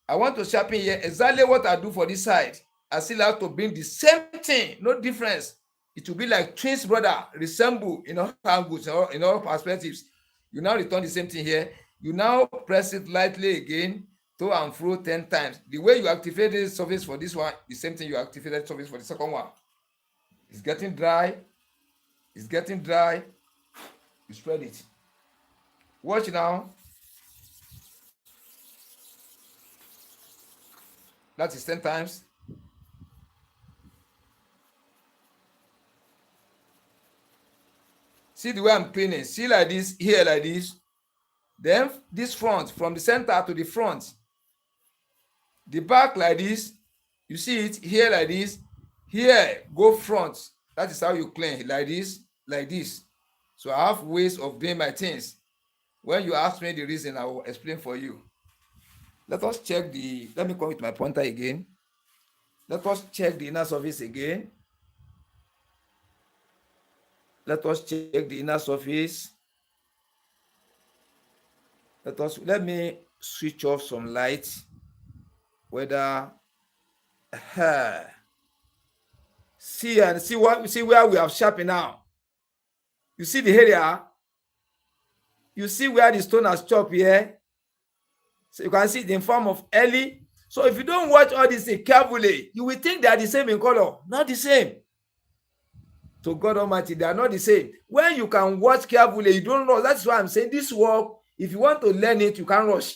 I want to sharpen here exactly what I do for this side. I still have to bring the same thing, no difference. It will be like twins brother, resemble in all angles, in all perspectives. You now return the same thing here. You now press it lightly again, to and fro 10 times. The way you activate the surface for this one, the same thing you activated the surface for the second one. It's getting dry. It's getting dry. You spread it. Watch now. That is 10 times. See the way I'm cleaning. See like this, here like this. Then this front, from the center to the front. The back like this. You see it here like this. Here, go front. That is how you clean, like this, like this. So I have ways of doing my things. When you ask me the reason, I will explain for you. Let us check let me come with my pointer again. Let us check the inner surface again. Let us check the inner surface. Let me switch off some light. Whether see where we have sharpened now. You see the area. You see where the stone has chopped here. So you can see it in form of L. So if you don't watch all this carefully, you will think they are the same in color. Not the same. To God Almighty, they are not the same. When you can watch carefully, you don't rush. That's why I'm saying this work, if you want to learn it, you can't rush.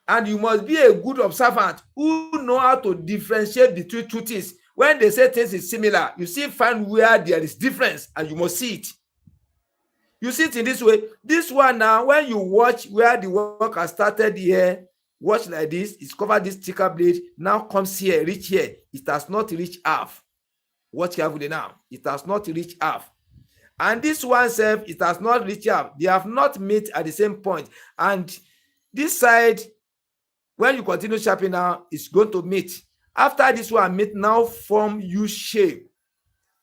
And you must be a good observant who know how to differentiate between two things. When they say things is similar, you see find where there is difference and you must see it. You see it in this way. This one now, when you watch where the work has started here, watch like this, it's covered this thicker blade, now comes here, reach here. It has not reached half. Watch carefully now. It has not reached half. And this one self, it has not reached half. They have not met at the same point. And this side, when you continue sharpening now, it's going to meet. After this one meet, now form U shape.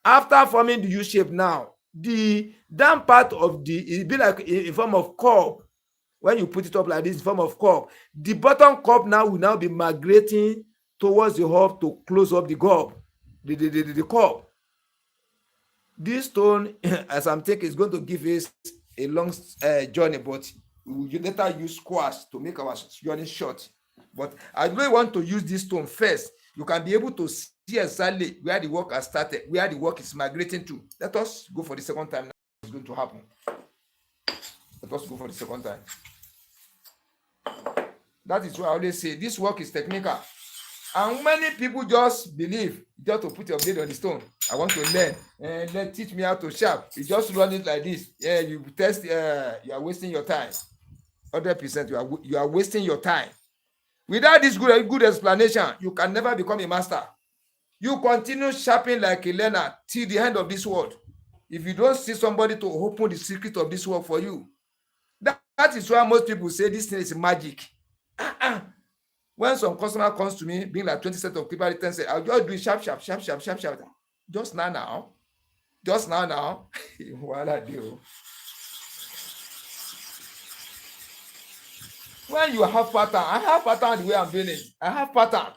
After forming the U shape now, the down part of it be like in form of curve. When you put it up like this, in form of curve, the bottom curve now will now be migrating towards the hub to close up the curve. The curve. This stone, as I'm taking, is going to give us a long journey, but We will later use squash to make our journey short. But I really want to use this stone first. You can be able to see exactly where the work has started, where the work is migrating to. Let us go for the second time now. It's going to happen. Let us go for the second time. That is why I always say this work is technical. And many people just believe just to put your blade on the stone. I want to learn. And teach me how to sharp. You just run it like this. Yeah, you test. You are wasting your time. 100%. You are wasting your time. Without this good explanation, you can never become a master. You continue sharpening like a learner till the end of this world. If you don't see somebody to open the secret of this world for you, that is why most people say this thing is magic. When some customer comes to me, being like 20 sets of clipper returns, say, I'll just do it sharp. Just now. What I do. When you have pattern, I have pattern the way I'm doing it. I have pattern.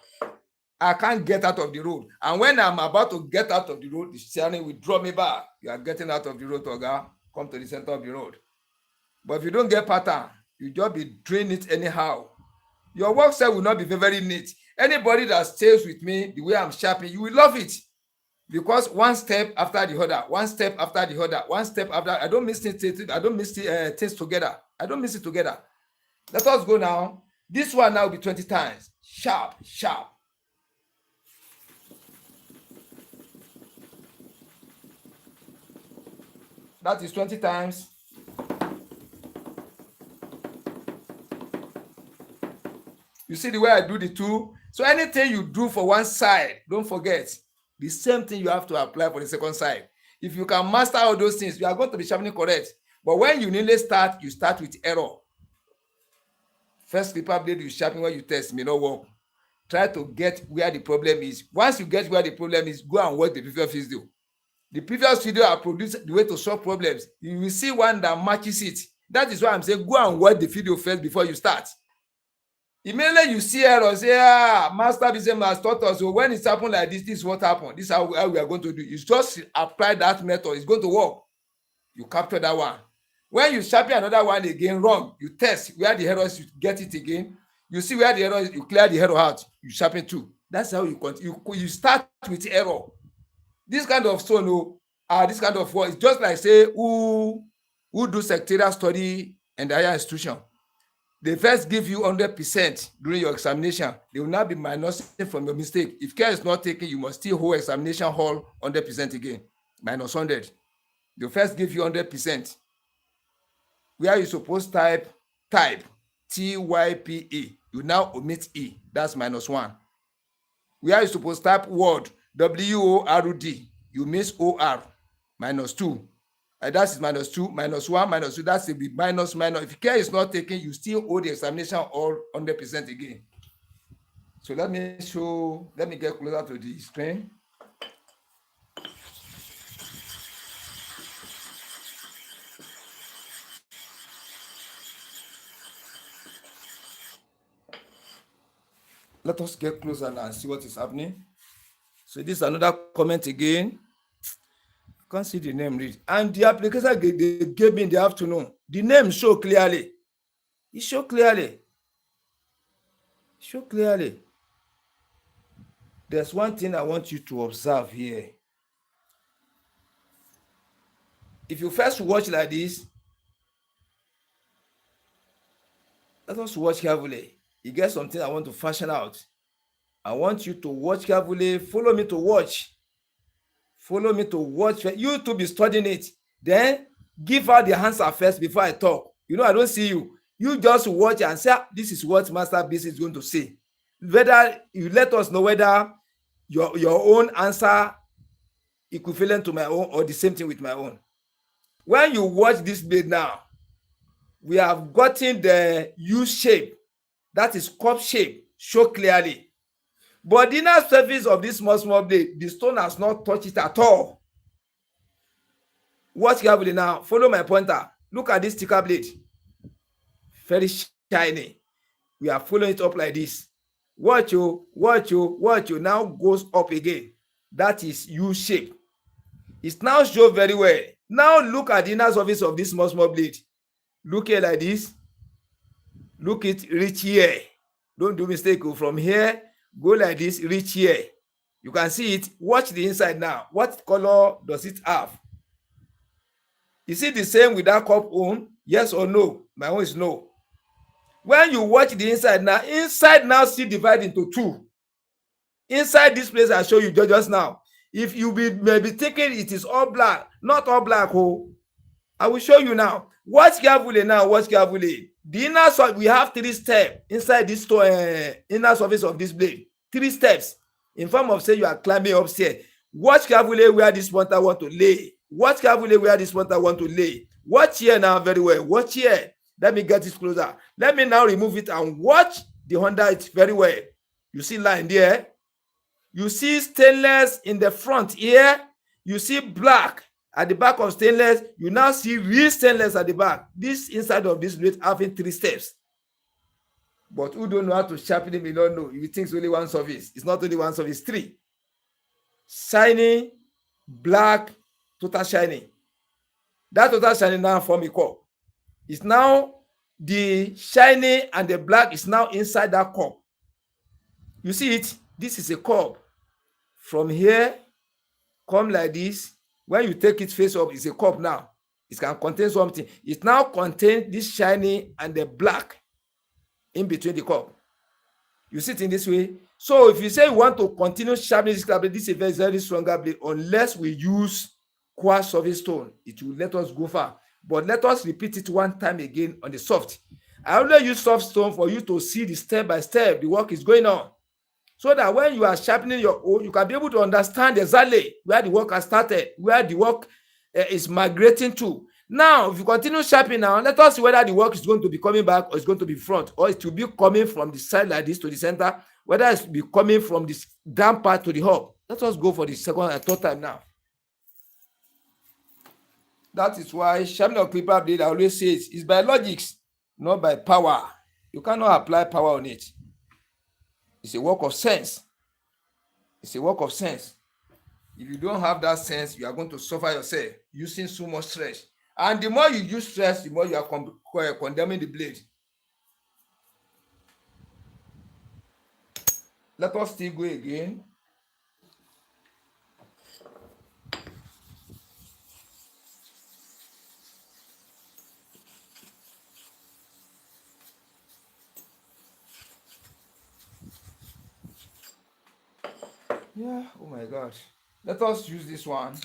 I can't get out of the road. And when I'm about to get out of the road, the steering will draw me back. You are getting out of the road, Toga. Come to the center of the road. But if you don't get pattern, you just be doing it anyhow. Your work set will not be very neat. Anybody that stays with me the way I'm sharpening, you will love it. Because one step after the other, I don't mix things together. I don't mix it together. Let us go now. This one now will be 20 times. Sharp. That is 20 times. You see the way I do the two? So anything you do for one side, don't forget, the same thing you have to apply for the second side. If you can master all those things, you are going to be sharpening correct. But when you nearly start, you start with error. First clipper blade you sharpen when you test may not work. Try to get where the problem is. Once you get where the problem is, go and watch the previous video. The previous video I produced the way to solve problems. You will see one that matches it. That is why I'm saying go and watch the video first before you start. Immediately you see error, say, Master Business has taught us. So when it's happened like this is what happened. This is how we are going to do it. You just apply that method. It's going to work. You capture that one. When you sharpen another one again wrong, you test where the error is, you get it again. You see where the error is, you clear the error out. You sharpen two. That's how you continue. You start with error. This kind of stone, this kind of work is just like say who do secretarial study in the higher institution. They first give you 100% during your examination. They will not be minusing from your mistake. If care is not taken, you must still hold examination hall 100% again. Minus 100. They first give you 100%. Where you supposed type TYPE. You now omit E. That's minus 1. Where you supposed type word WORD. You miss OR. Minus 2. That is minus 2, minus 1, minus 2. That's a bit minus. If care is not taken, you still hold the examination all 100% again. So let me get closer to the screen. Let us get closer now and see what is happening. So this is another comment again. Can't see the name read. And the application they gave me in the afternoon, the name show clearly. It show clearly. There's one thing I want you to observe here. If you first watch like this, let us watch carefully. You get something I want to fashion out. I want you to watch carefully. Follow me to watch. You to be studying it. Then give out the answer first before I talk. I don't see you. You just watch and say, this is what Master BC is going to say. Whether you let us know whether your own answer equivalent to my own or the same thing with my own. When you watch this blade now, we have gotten the U shape. That is cup shape. Show clearly. But the inner surface of this small blade, the stone has not touched it at all. Watch carefully now. Follow my pointer. Look at this thicker blade. Very shiny. We are following it up like this. Watch you. Now goes up again. That is U shape. It's now shown very well. Now look at the inner surface of this small blade. Look here like this. Look it, reach here. Don't do mistake. From here, go like this, reach here. You can see it. Watch the inside now. What color does it have? Is it the same with that cup own? Yes or no? My own is no. When you watch the inside now still divide into two. Inside this place I show you just now. If you may be thinking it is all black, not all black. Oh, I will show you now. Watch carefully now. Watch carefully. The inner side, we have 3 steps inside this inner surface of this blade. 3 steps. In form of say you are climbing upstairs. Watch carefully where this pointer want to lay. Watch carefully where this pointer want to lay. Watch here now very well. Watch here. Let me get it closer. Let me now remove it and watch the under it very well. You see line there. You see stainless in the front here. You see black at the back of stainless. You now see real stainless at the back. This inside of this blade having 3 steps. But who don't know how to sharpen it, you don't know. You think it's only one surface. It's not only one surface, 3. Shiny, black, total shiny. That total shiny now form a cup. It's now the shiny and the black is now inside that cup. You see it? This is a cup. From here, come like this. When you take it face up, it's a cup now. It can contain something. It now contains this shiny and the black in between the cup. You see it in this way. So if you say you want to continue sharpening this blade, this is a very, very stronger blade. Unless we use quartz surface stone, it will let us go far. But let us repeat it one time again on the soft. I only use soft stone for you to see the step by step the work is going on. So that when you are sharpening your own, you can be able to understand exactly where the work has started, where the work is migrating to. Now, if you continue sharpening now, let us see whether the work is going to be coming back or it's going to be front, or it will be coming from the side like this to the center, whether it's be coming from this down part to the hub. Let us go for the second and third time now. That is why sharpening of clipper blade, I always say it's by logics, not by power. You cannot apply power on it. It's a work of sense. It's a work of sense. If you don't have that sense, you are going to suffer yourself using so much stress. And the more you use stress, the more you are condemning the blade. Let us still go again. Yeah, oh my gosh. Let us use this one.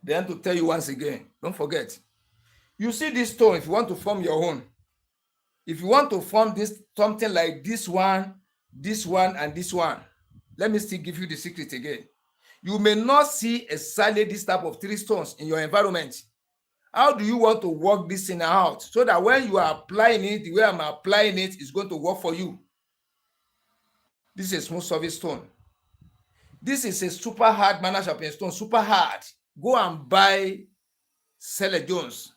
Then to tell you once again, don't forget. You see this stone, if you want to form your own. If you want to form this something like this one, and this one. Let me still give you the secret again. You may not see exactly this type of 3 stones in your environment. How do you want to work this thing out so that when you are applying it, the way I'm applying it is going to work for you? This is a smooth surface stone. This is a super hard manner sharpening stone, super hard. Go and buy Celes Jones,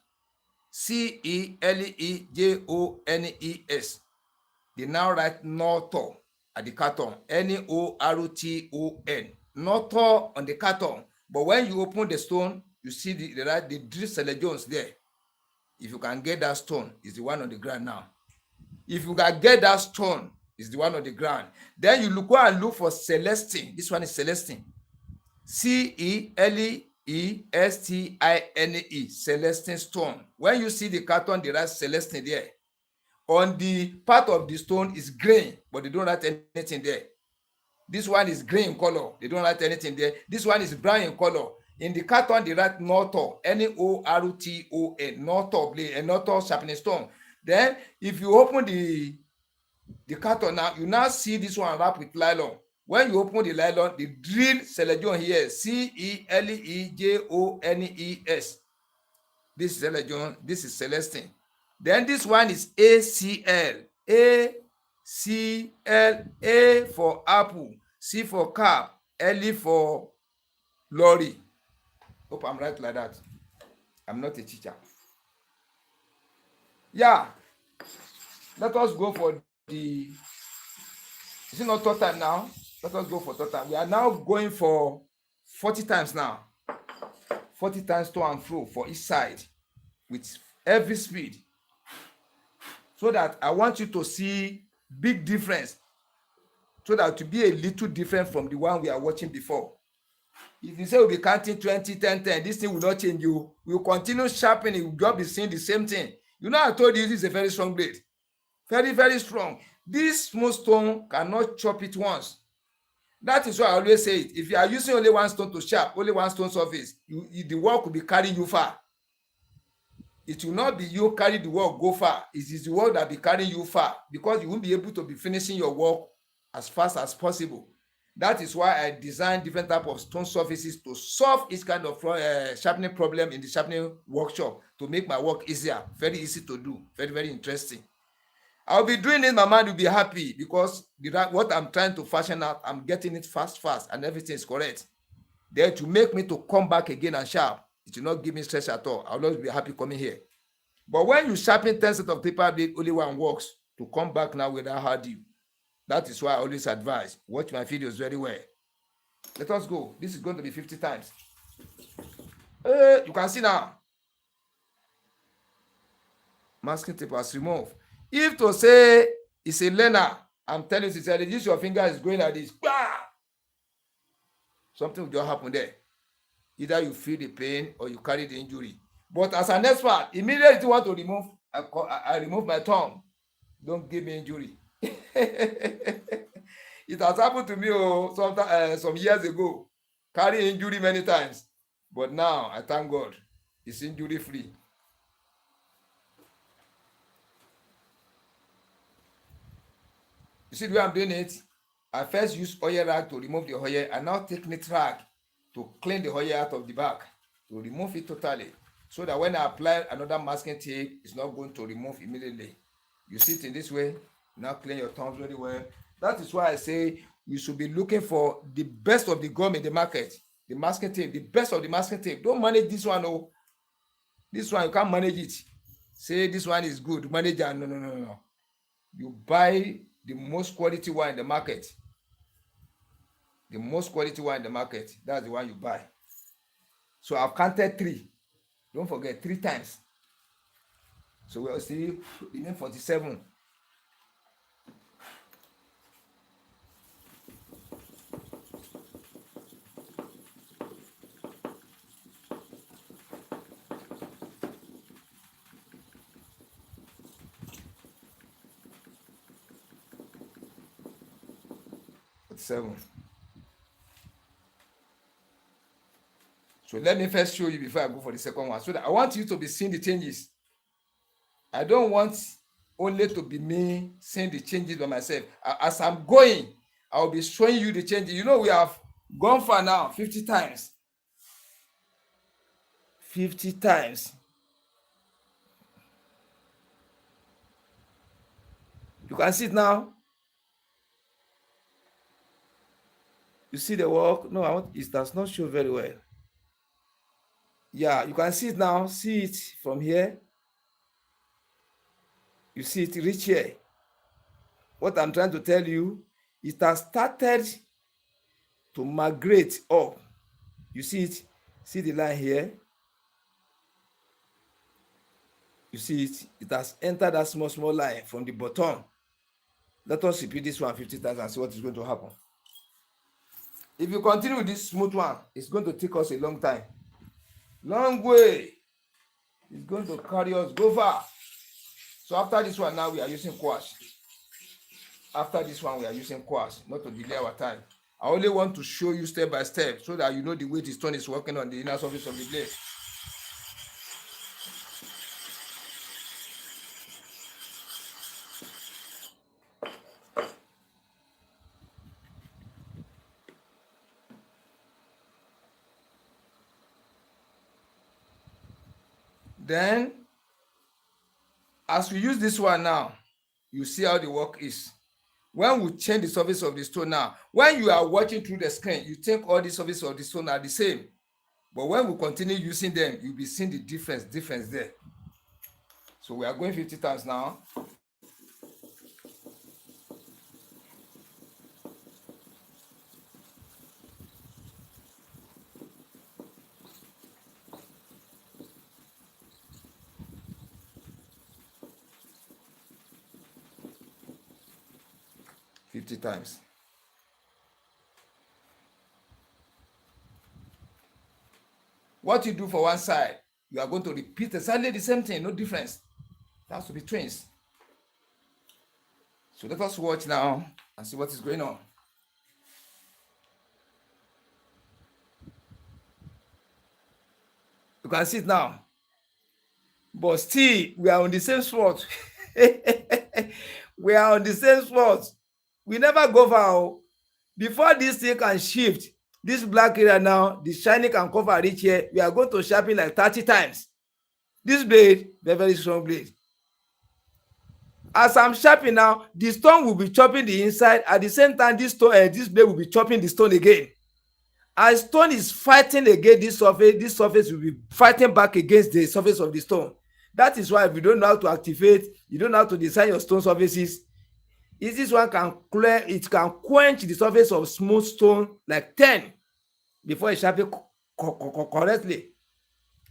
CELEJONES. They now write Norton at the carton, NORTON, Norton on the carton. But when you open the stone, you see the drill Celes Jones there. If you can get that stone, it's the one on the ground now. If you can get that stone, it's the one on the ground. Then you go and look for Celestine. This one is Celestine. CELESTINE, Celestine stone. When you see the carton, they write Celestine there. On the part of the stone is green, but they don't write anything there. This one is green in color. They don't write anything there. This one is brown in color. In the carton, they write Norton, NORTON, Norton blade, and Norton sharpening stone. Then, if you open the carton now, you now see this one wrapped with nylon. When you open the nylon, the drill Celes Jones here, CELEJONES. This is Celes Jones, this is Celestine. Then this one is ACL. ACL, A for apple, C for cap, L for lorry. Hope I'm right like that. I'm not a teacher. Yeah. Let us go for the... Is it not third time now? Let us go for third time. We are now going for 40 times now. 40 times to and fro for each side with every speed, so that I want you to see big difference, so that to be a little different from the one we are watching before. If you say we'll be counting 20, 10, 10, this thing will not change. You will continue sharpening, you will just be seeing the same thing. You know, I told you this is a very strong blade. Very, very strong. This small stone cannot chop it once. That is why I always say it. If you are using only one stone to sharp, only one stone surface, the work will be carrying you far. It will not be you carry the work go far. It is the work that will be carrying you far, because you won't be able to be finishing your work as fast as possible. That is why I designed different type of stone surfaces to solve each kind of sharpening problem in the sharpening workshop, to make my work easier, very easy to do, very, very interesting. I'll be doing it, my mind will be happy, because what I'm trying to fashion out, I'm getting it fast, and everything is correct. Then to make me to come back again and sharp, it will not give me stress at all. I'll always be happy coming here. But when you sharpen 10 sets of paper blade, only one works. To come back now without hard you. That is why I always advise, watch my videos very well. Let us go. This is going to be 50 times. You can see now. Masking tape was removed. If to say it's a learner, I'm telling you, this your finger is going like this. Bah! Something will just happen there. Either you feel the pain or you carry the injury. But as an expert, immediately you want to remove, I remove my thumb. Don't give me injury. It has happened to me some years ago. Carry injury many times. But now, I thank God, it's injury free. You see the way I'm doing it? I first use oil rag to remove the oil, and now take neat rag to clean the oil out of the back, to remove it totally, so that when I apply another masking tape, it's not going to remove immediately. You see it in this way. Now clean your thumbs very well. That is why I say you should be looking for the best of the gum in the market. The masking tape, the best of the masking tape. Don't manage this one. Oh, this one you can't manage it. Say this one is good. Manage it. No. You buy the most quality one in the market. The most quality one in the market. That's the one you buy. So I've counted 3. Don't forget, 3 times. So we'll see remain 47. So let me first show you before I go for the second one, so that I want you to be seeing the changes. I don't want only to be me seeing the changes by myself. As I'm going, I'll be showing you the changes. You know, we have gone far now, 50 times. 50 times. You can see it now. You see the work? No, it does not show very well. Yeah, you can see it now. See it from here. You see it reach here. What I'm trying to tell you, it has started to migrate up. You see it? See the line here? You see it? It has entered that small line from the bottom. Let us repeat this one 50 times and see what is going to happen. If you continue with this smooth one, it's going to take us a long time. Long way. It's going to carry us, go far. So after this one, now we are using quartz. After this one, we are using quartz, not to delay our time. I only want to show you step by step, so that you know the way the stone is working on the inner surface of the blade. Then, as we use this one now, you see how the work is. When we change the surface of the stone now, when you are watching through the screen, you think all the surfaces of the stone are the same. But when we continue using them, you'll be seeing the difference there. So we are going 50 times now. 50 times. What you do for one side, you are going to repeat exactly the same thing, no difference. It has to be twins. So let us watch now and see what is going on. You can see it now. But still, we are on the same spot. We are on the same spot. We never go far. Before this thing can shift, this black area now, the shining can cover reach here. We are going to sharpen like 30 times. This blade, very, very strong blade. As I'm sharpening now, the stone will be chopping the inside. At the same time, this blade will be chopping the stone again. As stone is fighting against this surface will be fighting back against the surface of the stone. That is why if you don't know how to activate, you don't know how to design your stone surfaces, this one can clear, it can quench the surface of smooth stone like 10 before it sharpen correctly.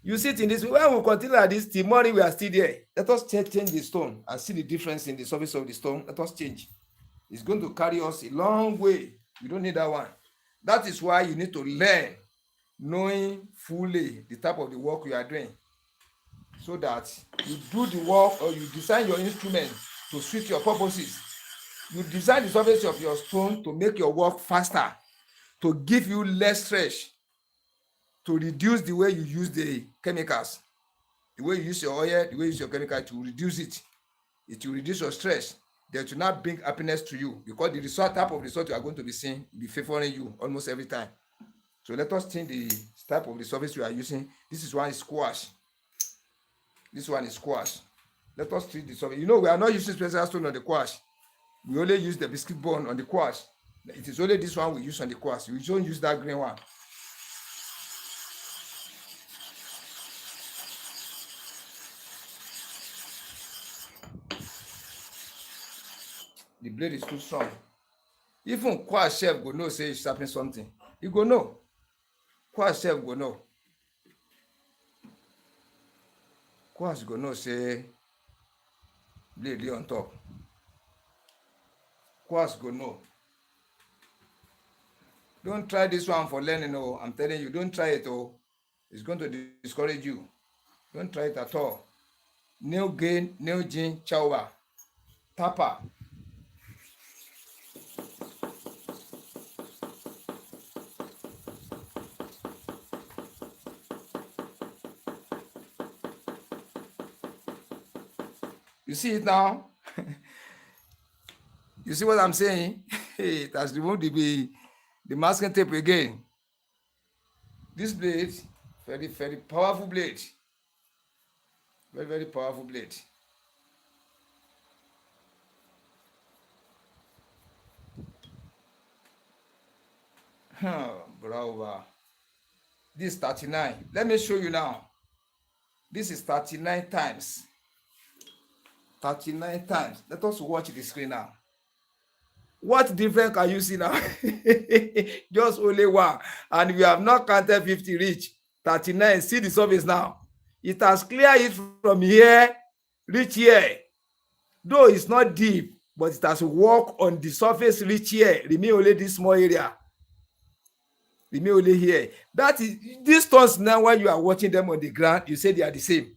You see it in this way. When we continue like this till morning, we are still there. Let us change the stone and see the difference in the surface of the stone. Let us change. It's going to carry us a long way. We don't need that one. That is why you need to learn, knowing fully the type of the work you are doing, so that you do the work or you design your instrument to suit your purposes. You design the surface of your stone to make your work faster, to give you less stress, to reduce the way you use the chemicals, the way you use your oil, the way you use your chemical, to reduce it. It will reduce your stress. That will not bring happiness to you, because the type of result you are going to be seeing will be favoring you almost every time. So let us change the type of the surface you are using. This is one is squash. This one is squash. Let us treat the surface. You know, we are not using special stone on the squash. We only use the biscuit bone on the squash. It is only this one we use on the squash. We don't use that green one. The blade is too strong. Even squash chef go know say he's sharpening something. He go know. Squash chef go know. Squash go know say blade dey on top. Squash go know. Don't try this one for learning. Oh, I'm telling you, don't try it. Oh, it's going to discourage you. Don't try it at all. Nail gain, nail gin, chowa, tapa. You see it now? You see what I'm saying? It has removed the masking tape again. This blade, very, very powerful blade. Very, very powerful blade. Bravo. This is 39. Let me show you now. This is 39 times. 39 times. Let us watch the screen now. What difference can you see now? Just only one. And we have not counted 50 reach. 39. See the surface now. It has cleared it from here, reach here. Though it's not deep, but it has worked on the surface, reach here. Remain only this small area. Remain only here. That is, these stones now, when you are watching them on the ground, you say they are the same.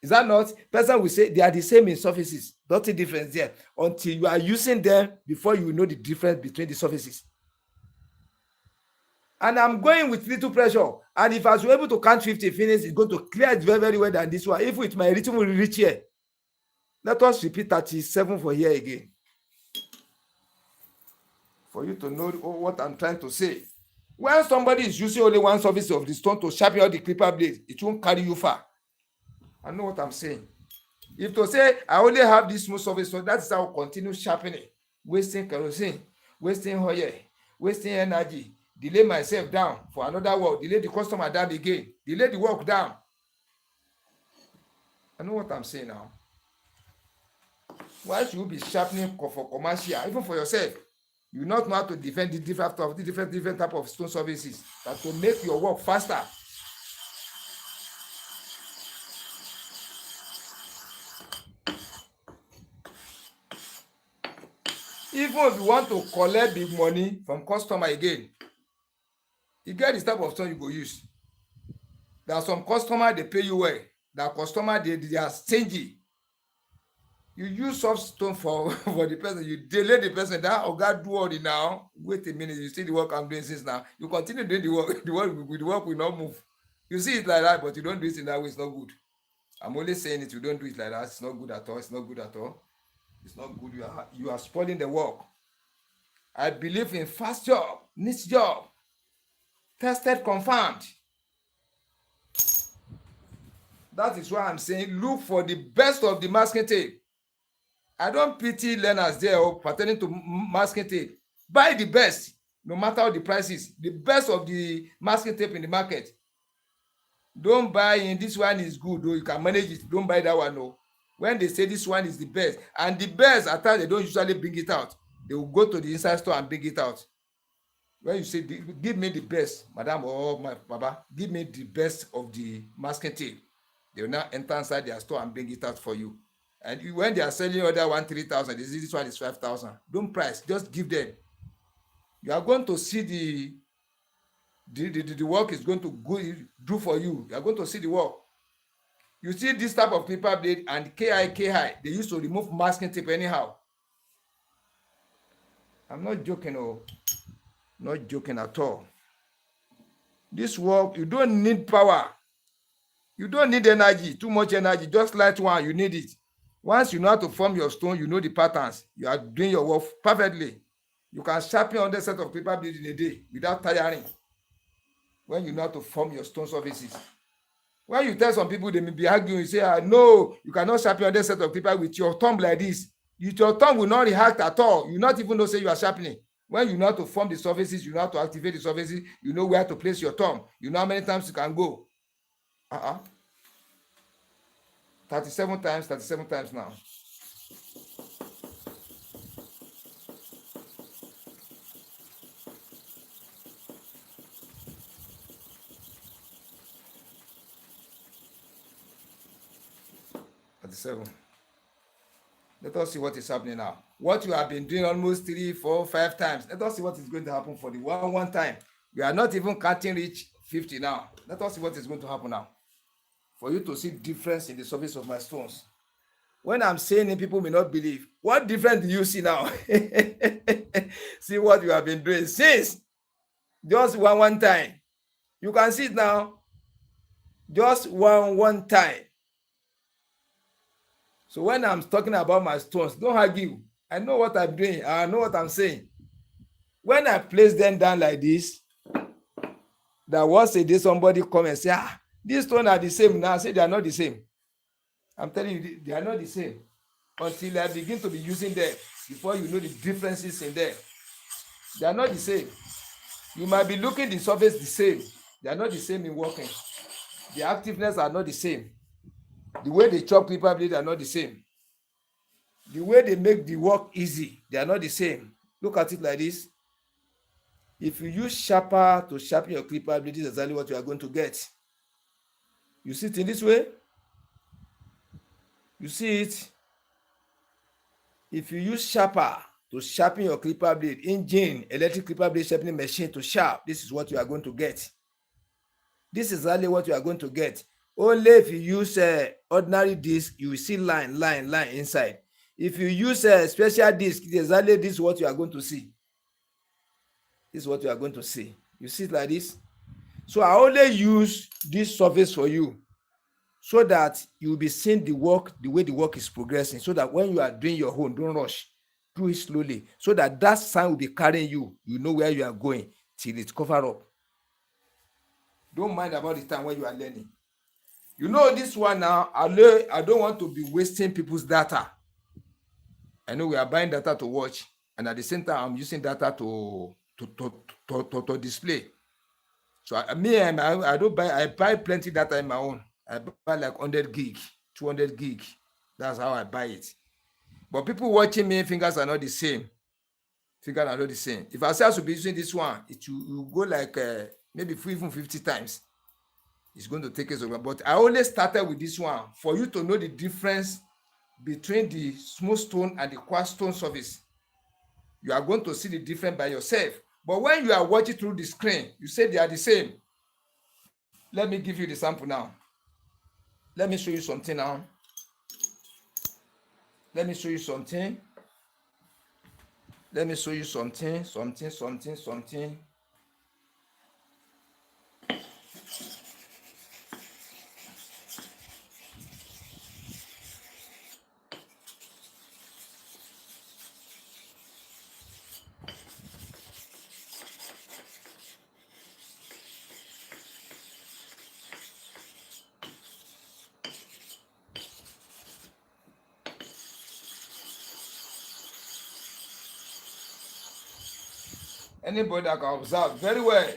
Is that not? Person will say they are the same in surfaces. Nothing difference there until you are using them before you know the difference between the surfaces. And I'm going with little pressure. And if I was able to count 50 finish, it's going to clear it very, very well than this one. If with my rhythm will reach here. Let us repeat 37 for here again. For you to know what I'm trying to say. When somebody is using only one surface of the stone to sharpen all the clipper blades, it won't carry you far. I know what I'm saying. If to say I only have this smooth surface, so that's how I continue sharpening, wasting kerosene, wasting oil, wasting energy, delay myself down for another work, delay the customer down again, delay the work down. I know what I'm saying now. Why should you be sharpening for commercial, even for yourself? You not know how to defend the different type of stone surfaces that will make your work faster. Even if you want to collect big money from customer again, you get this type of stone you go use. There are some customer they pay you well. That customer they are stingy. You use soft stone for for the person, you delay the person. That oga do all the now. Wait a minute, you see the work I'm doing since now. You continue doing the work, the work will not move. You see it like that, but you don't do it in that way. It's not good. I'm only saying it. You don't do it like that. It's not good at all. It's not good at all. It's not good. You are spoiling the work. I believe in fast job, niche job, tested, confirmed. That is why I'm saying look for the best of the masking tape. I don't pity learners there pertaining to masking tape. Buy the best, no matter what the price is. The best of the masking tape in the market. Don't buy in this one is good, though you can manage it. Don't buy that one, no. When they say this one is the best, and the best at times they don't usually bring it out. They will go to the inside store and bring it out. When you say give me the best, madam or my baba, give me the best of the masking tape, they will now enter inside their store and bring it out for you. And when they are selling other one 3,000, they say this one is 5,000. Don't price, just give them. You are going to see the work is going to go do for you. You are going to see the work. You see this type of clipper blade and KI, they used to remove masking tape anyhow. I'm not joking, oh, not joking at all. This work, you don't need power. You don't need energy, too much energy, just light one, you need it. Once you know how to form your stone, you know the patterns, you are doing your work perfectly. You can sharpen 100 set of clipper blade in a day without tiring. When you know how to form your stone surfaces. When you tell some people, they may be arguing, you say, no, you cannot sharpen 100 set of clipper with your thumb like this. Your thumb will not react at all. You not even know say you are sharpening. When you know how to form the surfaces, you know how to activate the surfaces, you know where to place your thumb. You know how many times you can go. 37 times now. Let us see what is happening now. What you have been doing almost 3, 4, 5 times. Let us see what is going to happen for the one time. We are not even counting reach 50 now. Let us see what is going to happen now. For you to see difference in the surface of my stones. When I'm saying it, people may not believe. What difference do you see now? See what you have been doing since. Just one time. You can see it now. Just one time. So when I'm talking about my stones, don't argue. I know what I'm doing. I know what I'm saying. When I place them down like this, that once a day somebody come and say, these stones are the same. Now I say they are not the same. I'm telling you, they are not the same. Until I begin to be using them, before you know the differences in them. They are not the same. You might be looking the surface the same. They are not the same in working. The activeness are not the same. The way they chop clipper blade are not the same. The way they make the work easy, they are not the same. Look at it like this. If you use sharper to sharpen your clipper blade, this is exactly what you are going to get. You see it in this way? You see it? If you use sharper to sharpen your clipper blade, engine, electric clipper blade sharpening machine to sharp, this is what you are going to get. This is exactly what you are going to get. Only if you use ordinary disc, you will see line inside. If you use a special disc, exactly this is what you are going to see. This is what you are going to see. You see it like this? So I only use this surface for you so that you will be seeing the work, the way the work is progressing, so that when you are doing your own, don't rush. Do it slowly, so that that sign will be carrying you. You know where you are going till it's covered up. Don't mind about the time when you are learning. You know this one now, I don't want to be wasting people's data. I know we are buying data to watch, and at the same time, I'm using data to display. So I don't buy, I buy plenty data in my own. I buy like 100 gig, 200 gig. That's how I buy it. But people watching me, fingers are not the same. Fingers are not the same. If I say I should be using this one, it will go like maybe even 50 times. It's going to take us over. But I only started with this one for you to know the difference between the smooth stone and the quartz stone surface. You are going to see the difference by yourself. But when you are watching through the screen, you say they are the same. Let me give you the sample now. Let me show you something now. Let me show you something. Let me show you something. Anybody that can observe very well,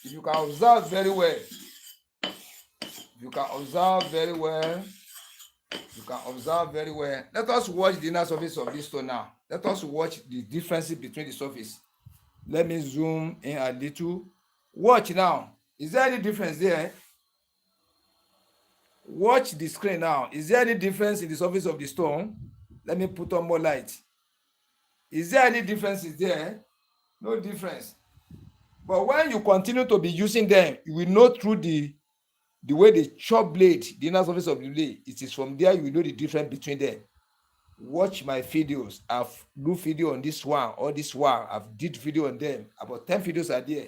if you can observe very well, let us watch the inner surface of this stone now. Let us watch the differences between the surface. Let me zoom in a little. Watch now. Is there any difference there? Watch the screen now. Is there any difference in the surface of the stone? Let me put on more light. Is there any differences there? No difference. But when you continue to be using them, you will know through the way they chop blade, the inner surface of the blade. It is from there you will know the difference between them. Watch my videos. I've do video on this one or this one. I've did video on them. About 10 videos are there.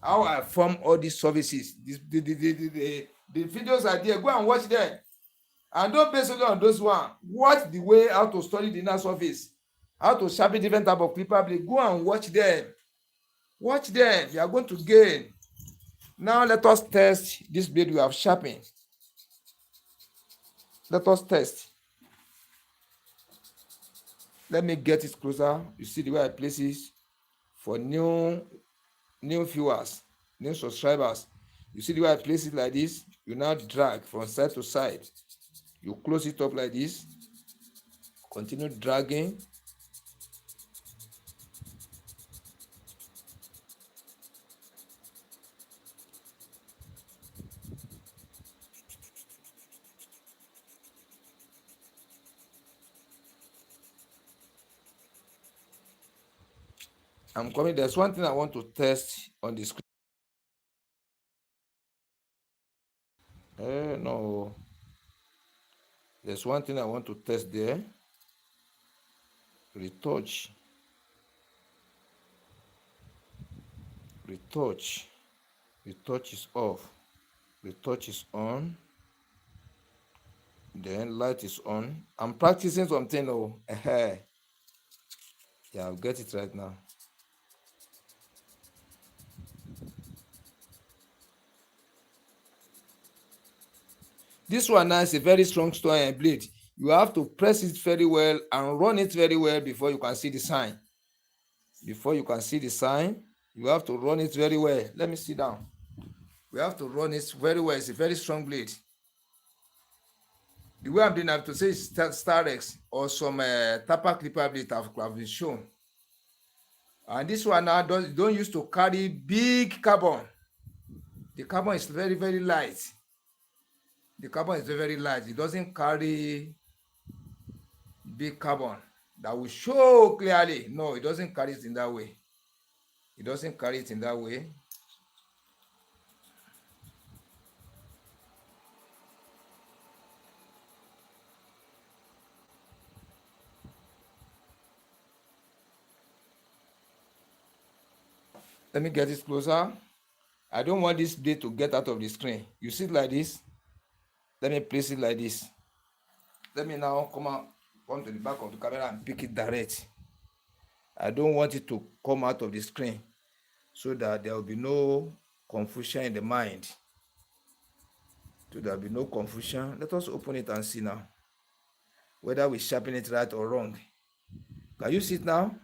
How I form all these surfaces. The videos are there. Go and watch them. And don't base only on those one. Watch the way how to study the inner surface. How to sharpen different type of clipper blade. Go and watch them. Watch them. You are going to gain. Now let us test this blade we have sharpened. Let us test. Let me get it closer. You see the way I place it for new viewers, new subscribers. You see the way I place it like this. You now drag from side to side. You close it up like this. Continue dragging. I'm coming. There's one thing I want to test on the screen. No. There's one thing I want to test there. Retouch. Retouch. Retouch is off. Retouch is on. Then light is on. I'm practicing something. Oh, yeah, I'll get it right now. This one now is a very strong stone and blade. You have to press it very well and run it very well before you can see the sign. Before you can see the sign, you have to run it very well. Let me sit down. We have to run it very well. It's a very strong blade. The way I'm doing, I have to say Starex or some tapper clipper blade have been shown. And this one now don't use to carry big carbon. The carbon is very, very light. The carbon is very, very light. It doesn't carry big carbon that will show clearly. No, it doesn't carry it in that way. It doesn't carry it in that way. Let me get it closer. I don't want this blade to get out of the screen. You see it like this. Let me place it like this. Let me now come to the back of the camera and pick it direct. I don't want it to come out of the screen so that there will be no confusion in the mind. So there will be no confusion. Let us open it and see now whether we sharpen it right or wrong. Can you see it now?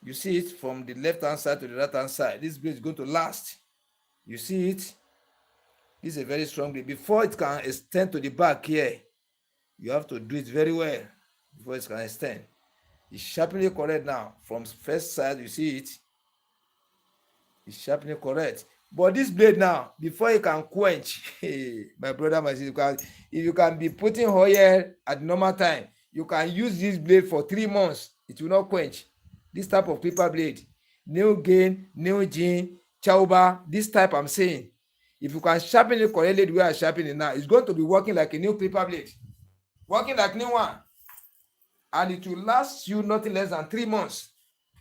You see it from the left-hand side to the right-hand side. This blade is going to last. You see it? This is a very strong blade. Before it can extend to the back here, you have to do it very well before it can extend. It's sharply correct now. From first side, you see it. It's sharply correct. But this blade now, before it can quench, my brother, my sister, if you can be putting oil at normal time, you can use this blade for 3 months It will not quench. This type of clipper blade, New Gain, New Gene, Chauba, this type I'm saying, if you can sharpen it correctly the way I sharpen it now, it's going to be working like a new clipper blade, working like new one, and it will last you nothing less than 3 months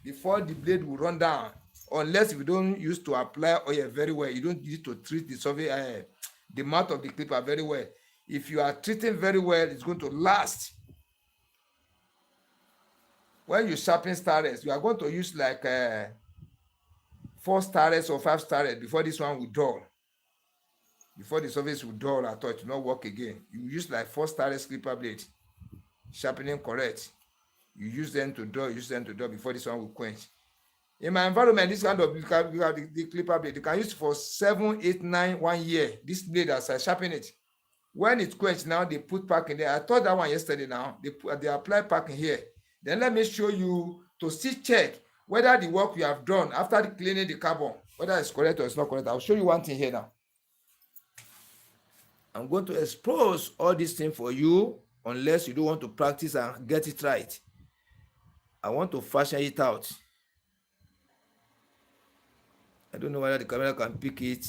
before the blade will run down, unless if you don't use to apply oil very well. You don't need to treat the mouth of the clipper very well. If you are treating very well, it's going to last. When you sharpen starless, you are going to use like 4 starless or 5 starless before this one will dull. Before the surface will dull at all, it will not work again. You use like 4 starless clipper blade, sharpening correct. You use them to dull, before this one will quench. In my environment, this kind of the clipper blade, you can use for 7, 8, 9, 1 year. This blade, as I sharpen it, when it quench now, they put pack in there. I taught that one yesterday. Now they apply pack in here. Then let me show you to still check whether the work you have done after cleaning the carbon, whether it's correct or it's not correct. I'll show you one thing here now. I'm going to expose all these things for you, unless you don't want to practice and get it right. I want to fashion it out. I don't know whether the camera can pick it.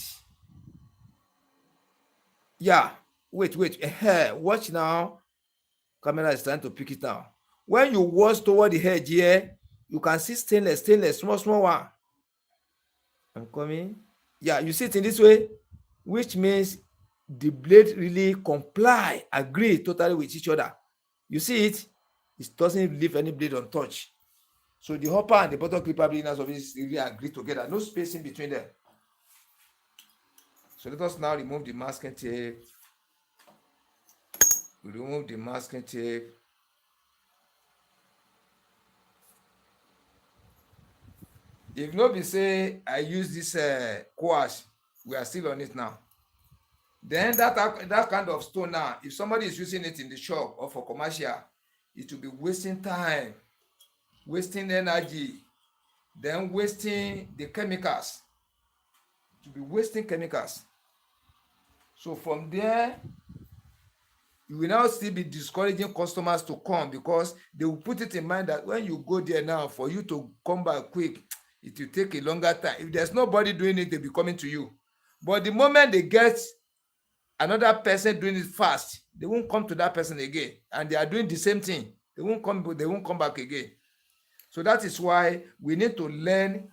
Yeah, wait. Watch now. Camera is trying to pick it now. When you watch toward the edge here, you can see stainless, small one. I'm coming. Yeah, you see it in this way, which means the blade really agree totally with each other. You see it? It doesn't leave any blade untouched. So the upper and the bottom clipper blade really agree together. No spacing between them. So let us now remove the masking tape. We remove the masking tape. If nobody say I use this coash, we are still on it now. Then that kind of stone now, if somebody is using it in the shop or for commercial, it will be wasting time, wasting energy, then wasting the chemicals. It will be wasting chemicals. So from there, you will now still be discouraging customers to come, because they will put it in mind that when you go there now, for you to come back quick, it will take a longer time. If there's nobody doing it, they'll be coming to you. But the moment they get another person doing it fast, they won't come to that person again. And they are doing the same thing. They won't come back again. So that is why we need to learn.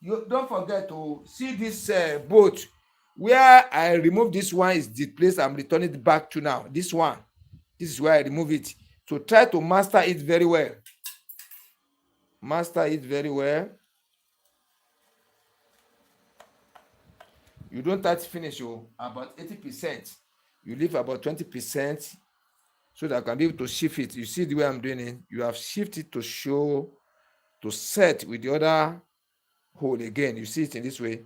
You don't forget to see this boat. Where I remove this one is the place I'm returning it back to now. This one. This is where I remove it. So try to master it very well. Master it very well. You don't touch finish about 80%. You leave about 20% so that I can be able to shift it. You see the way I'm doing it? You have shifted to set with the other hole again. You see it in this way.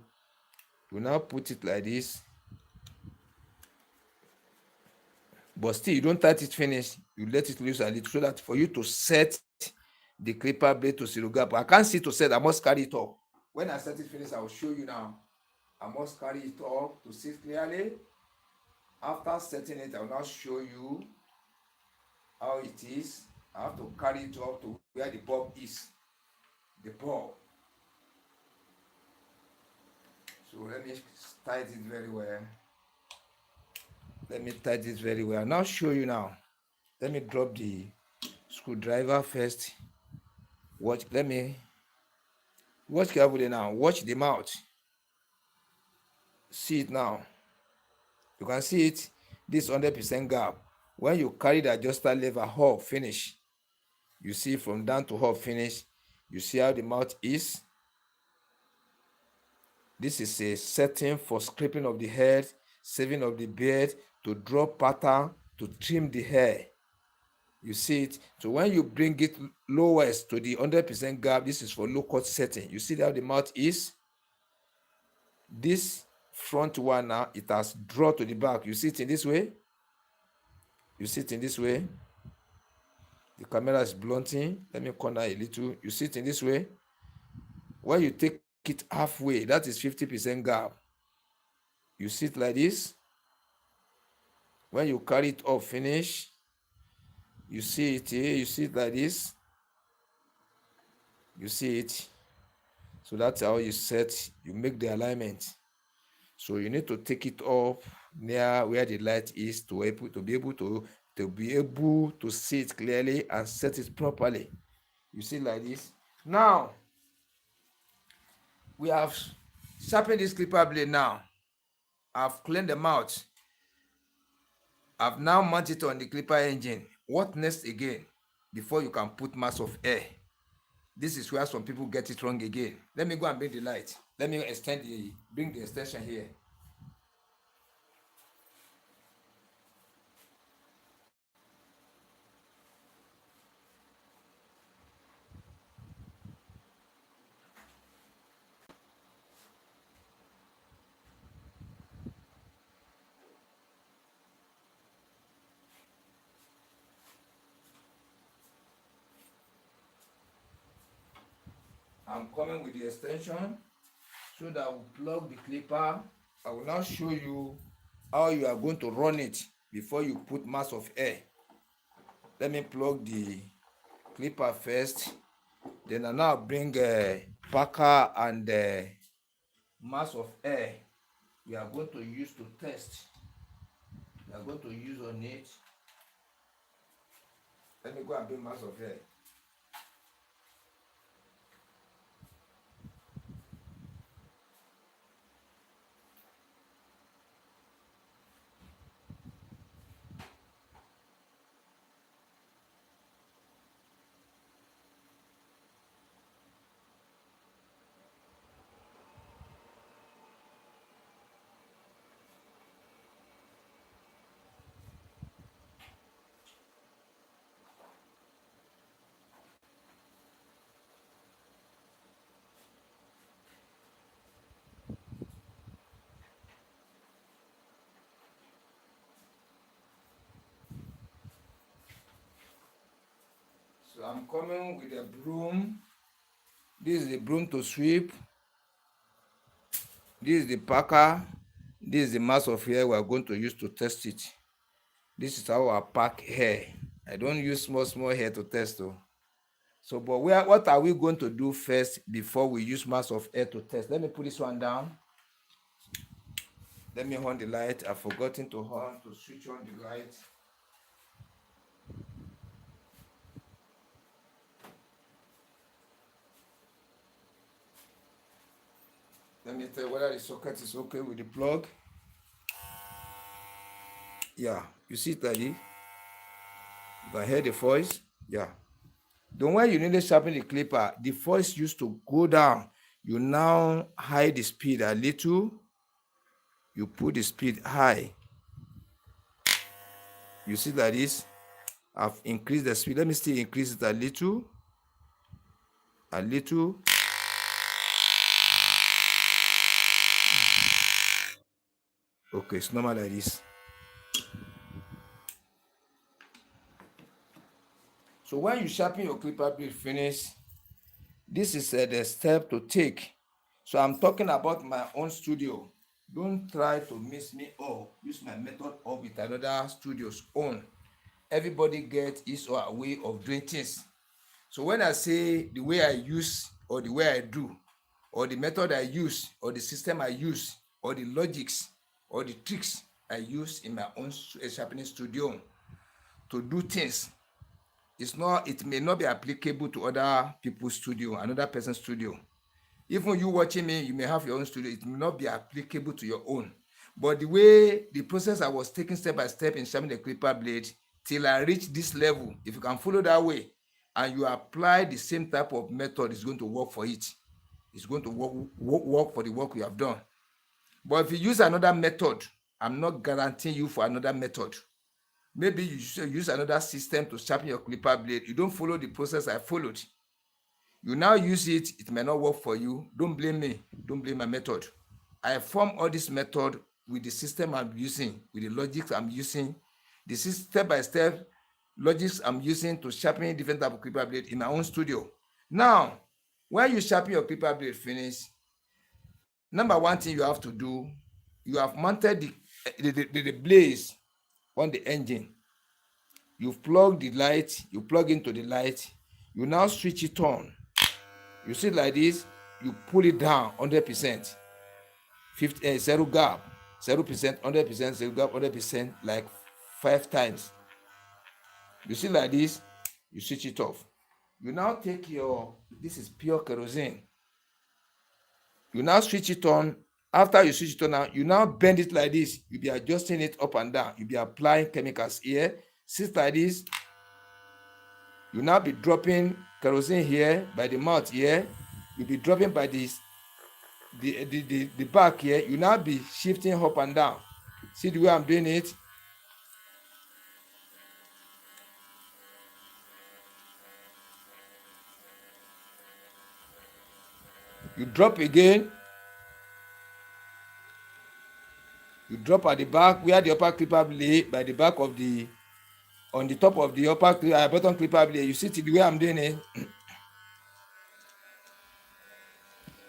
You now put it like this. But still, you don't touch it finish. You let it loose a little so that for you to set the clipper blade to zero gap. I can't see to set. I must carry it up. When I set it finish, I will show you now. I must carry it up to see it clearly. After setting it, I will now show you how it is. I have to carry it up to where the bulb is. The bulb. So let me tight it very well. I'll now show you now. Let me drop the screwdriver first. Watch carefully now. Watch the mouth. See it now. You can see it. This 100% gap. When you carry the adjuster lever up, finish. You see from down to up, finish. You see how the mouth is. This is a setting for scraping of the head, saving of the beard, to draw pattern, to trim the hair. You see it. So when you bring it lowest to the 100% gap, this is for low cut setting. You see how the mouth is. This front one now, it has drawn to the back. You see it in this way. The camera is blunting. Let me corner a little. You see it in this way. When you take it halfway, that is 50% gap. You see it like this. When you carry it up, finish. You see it here. You see it like this. You see it? So that's how you make the alignment. So you need to take it up near where the light is to be able to see it clearly and set it properly. You see like this. Now we have sharpened this clipper blade. Now I've cleaned them out. I've now mounted it on the clipper engine. What next again before you can put mass of air? This is where some people get it wrong again. Let me go and bring the light. Let me bring the extension here. I'm coming with the extension so that we'll plug the clipper. I will now show you how you are going to run it before you put mass of air. Let me plug the clipper first. Then I now bring packer and mass of air we are going to use to test. We are going to use on it. Let me go and bring mass of air. So I'm coming with a broom. This is the broom to sweep. This is the packer. This is the mass of hair we are going to use to test it. This is how I pack hair. I don't use small hair to test though. So, but what are we going to do first before we use mass of air to test? Let me put this one down. Let me on the light. I've forgotten to switch on the light. Let me tell you whether the socket is okay with the plug. Yeah, you see it, Daddy? You can hear the voice. Yeah. Then when you need to sharpen the clipper, the voice used to go down. You now hide the speed a little. You put the speed high. You see that this? I've increased the speed. Let me still increase it a little. A little. Okay, it's normal like this. So when you sharpen your clipper blade finish, this is the step to take. So I'm talking about my own studio. Don't try to mix me up. Use my method up with another studio's own. Everybody gets his or her way of doing things. So when I say the way I use or the way I do, or the method I use, or the system I use, or the logics, or the tricks I use in my own sharpening studio to do things, it may not be applicable to other people's studio, another person's studio. Even you watching me, you may have your own studio, it may not be applicable to your own. But the process I was taking step by step in sharpening the clipper blade till I reach this level, if you can follow that way and you apply the same type of method, it's going to work for it. It's going to work for the work you have done. But if you use another method, I'm not guaranteeing you for another method. Maybe you should use another system to sharpen your clipper blade. You don't follow the process I followed. You now use it, it may not work for you. Don't blame me. Don't blame my method. I form all this method with the system I'm using, with the logics I'm using, the step-by-step logics I'm using to sharpen different type of clipper blade in my own studio. Now, when you sharpen your clipper blade finish, number one thing you have to do, you have mounted the blades on the engine. You've plugged the light, you plug into the light, you now switch it on. You see like this, you pull it down 100%. 0 gap, 0%, 100%, 0 gap, 100%, like 5 times. You see like this, you switch it off. You now take your, this is pure kerosene. You now switch it on. After you switch it on now, you now bend it like this. You'll be adjusting it up and down. You'll be applying chemicals here. Sit like this. You now be dropping kerosene here by the mouth here. You'll be dropping by this the back here. You now be shifting up and down. See the way I'm doing it? You drop again. You drop at the back where the upper clipper lay, by the back of the, on the top of the upper bottom clipper blade. You see the way I'm doing it?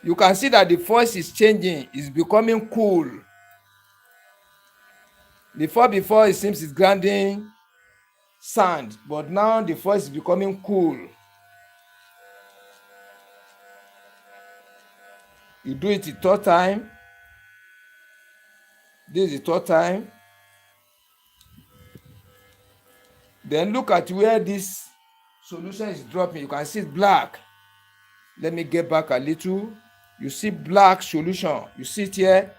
You can see that the voice is changing. It's becoming cool. Before it seems it's grinding sand, but now the voice is becoming cool. You do it the third time. This is the third time. Then look at where this solution is dropping. You can see it's black. Let me get back a little. You see black solution. You see it here.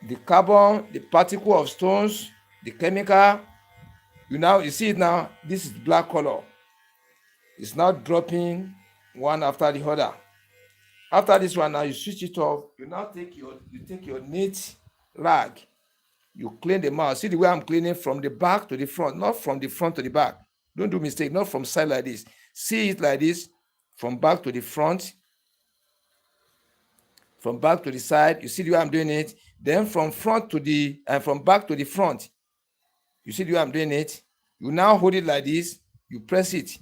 The carbon, the particle of stones, the chemical. You see it now. This is black color. It's now dropping one after the other. After this one now, you switch it off. You now take your neat rag. You clean the mouth. See the way I'm cleaning from the back to the front, not from the front to the back. Don't do mistake, not from side like this. See it like this, from back to the front, from back to the side. You see the way I'm doing it. Then from front to the, and from back to the front. You see the way I'm doing it. You now hold it like this. You press it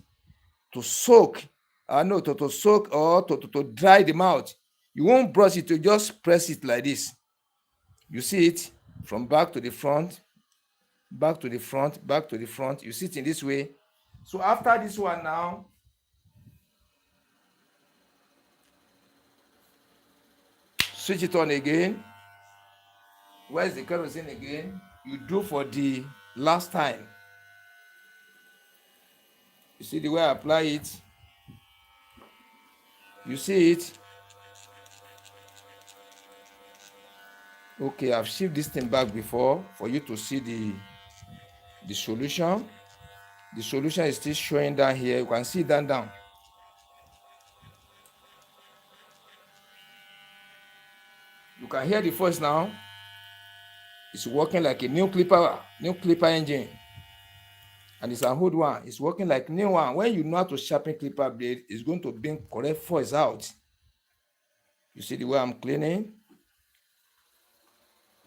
to soak. To soak or to dry the mouth. You won't brush it, you just press it like this. You see it from back to the front, back to the front, back to the front. You see it in this way. So after this one now, switch it on again. Where's the kerosene again? You do for the last time. You see the way I apply it? You see it? Okay, I've shifted this thing back before for you to see the solution. The solution is still showing down here. You can see it down. You can hear the voice now. It's working like a new clipper engine. And it's an old one. It's working like new one. When you know how to sharpen clipper blade, it's going to bring correct voice out. You see the way I'm cleaning?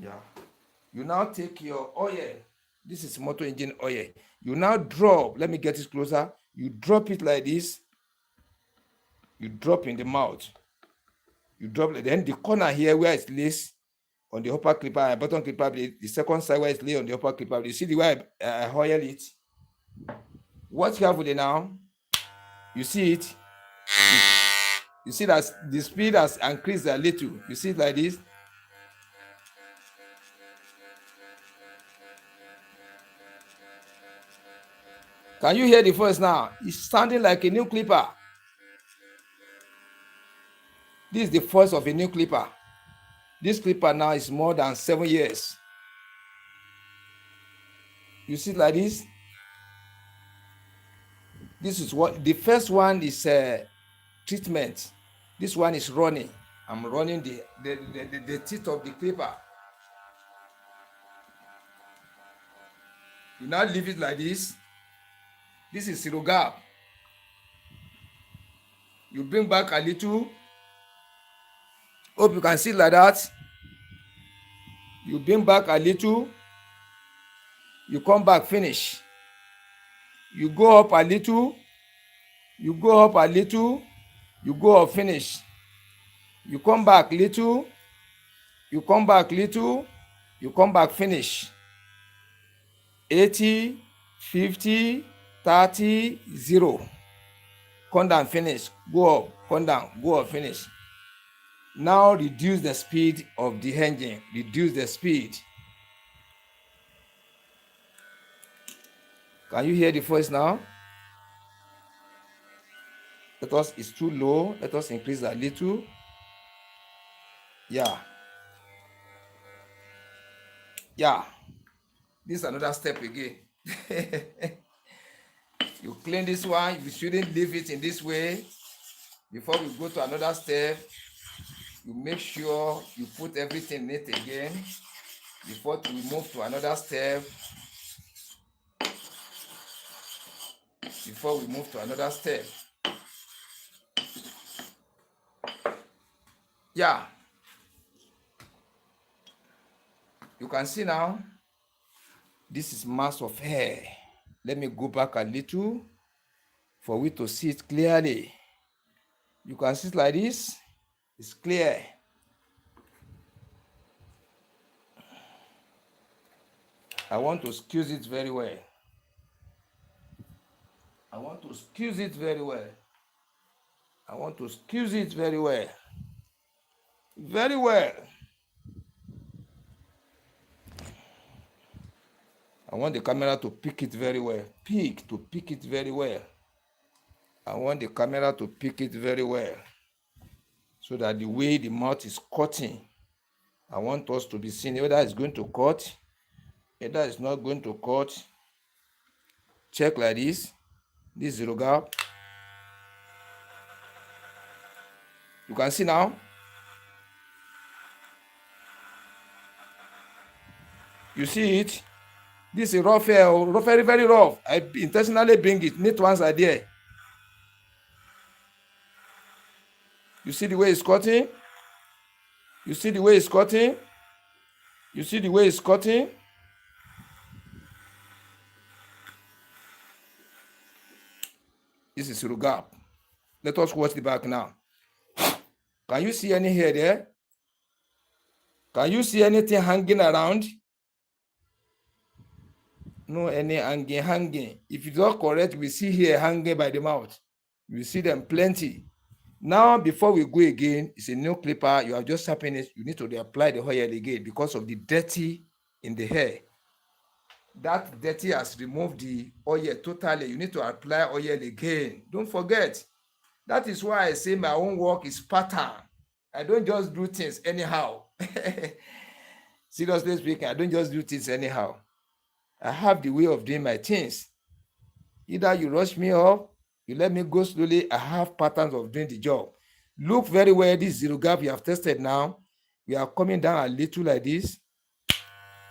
Yeah. You now take your oil. This is motor engine oil. You now drop. Let me get it closer. You drop it like this. You drop in the mouth. You drop it. Then the corner here where it's lace on the upper clipper and bottom clipper blade, the second side where it's laid on the upper clipper blade. You see the way I oil it? What you have with it now? You see it? You see that the speed has increased a little. You see it like this? Can you hear the voice now? It's sounding like a new clipper. This is the voice of a new clipper. This clipper now is more than 7 years. You see it like this? This is what the first one is treatment. This one is running. I'm running the teeth of the clipper. You now leave it like this. This is 0 gap. You bring back a little. Hope you can see it like that. You bring back a little. You come back, finish. You go up a little. You go up a little. You go up, finish. You come back little. You come back little. You come back, finish. 80, 50, 30, 0. come down, finish, go up, come down, go up, finish. Now reduce the speed of the engine. Reduce the speed. Can you hear the voice now? Let us, it's too low. Let us increase a little. Yeah. Yeah. This is another step again. You clean this one. You shouldn't leave it in this way. Before we go to another step, you make sure you put everything in it again before we move to another step. Before we move to another step. Yeah. You can see now, this is mass of hair. Let me go back a little for we to see it clearly. You can see it like this. It's clear. I want to squeeze it very well. I want to squeeze it very well. I want to squeeze it very well. Very well. I want the camera to pick it very well. Pick it very well. I want the camera to pick it very well. So that the way the mouth is cutting, I want us to be seen whether it's going to cut, whether it's not going to cut. Check like this. This zero gap. You can see now. You see it? This is rough hair, very, very rough. I intentionally bring it. Neat ones are there. You see the way it's cutting? You see the way it's cutting? You see the way it's cutting? This is zero gap. Let us watch the back now. Can you see any hair there? Can you see anything hanging around? No, any hanging. If it's not correct, we see here hanging by the mouth. We see them plenty. Now, before we go again, it's a new clipper. You have just sharpened it. You need to reapply the oil again because of the dirty in the hair. That dirty has removed the oil totally. You need to apply oil again. Don't forget. That is why I say my own work is pattern. I don't just do things anyhow. Seriously speaking, I don't just do things anyhow. I have the way of doing my things. Either you rush me up, you let me go slowly. I have patterns of doing the job. Look very well. This zero gap you have tested now. We are coming down a little like this.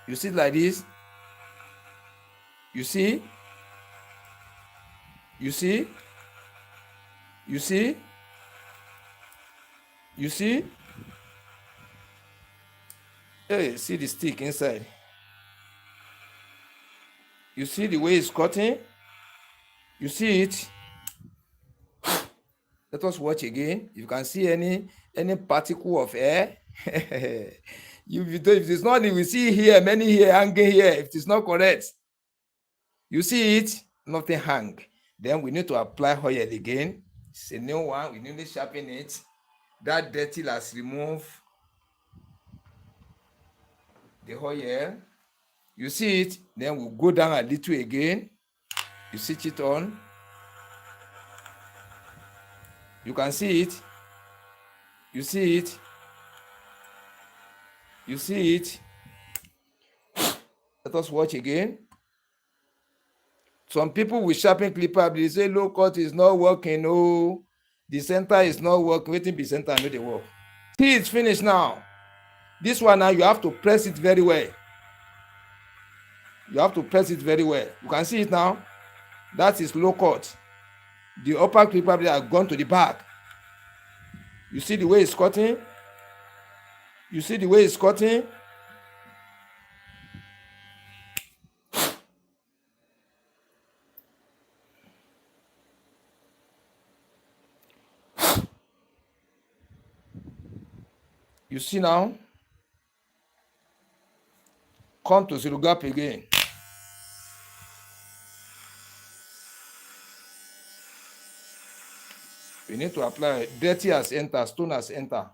You see it like this. You see? You see? You see? You see? Hey, see the stick inside. You see the way it's cutting? You see it? Let us watch again. If you can see any particle of air, if it's not, we see here, many here hanging here. If it's not correct, you see it, nothing hang. Then we need to apply oil again. It's a new one. We need to sharpen it. That dirty has removed the oil. You see it, then we'll go down a little again. You switch it on. You can see it. You see it. You see it. Let us watch again. Some people will sharpen clipper, they say low cut is not working. Oh, the center is not working. Waiting, the center no dey work. See, it's finished now. This one now, you have to press it very well. You have to press it very well. You can see it now. That is low cut. The upper clipper has gone to the back. You see the way it's cutting? You see the way it's cutting? You see now? Come to zero gap again. We need to apply. Dirty has entered, stone has entered.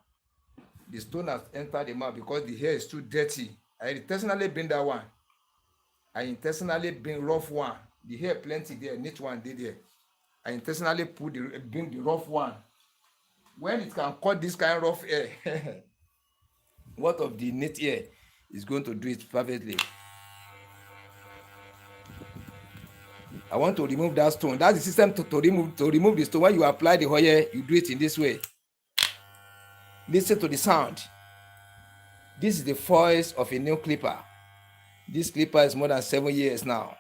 The stone has entered the mouth because the hair is too dirty. I intentionally bring that one. I intentionally bring rough one. The hair plenty there, neat one did there. I intentionally bring the rough one. When it can cut this kind of rough hair, what of the neat hair is going to do it perfectly? I want to remove that stone. That's the system to remove the stone. When you apply the oil, you do it in this way. Listen to the sound. This is the voice of a new clipper. This clipper is more than 7 years now.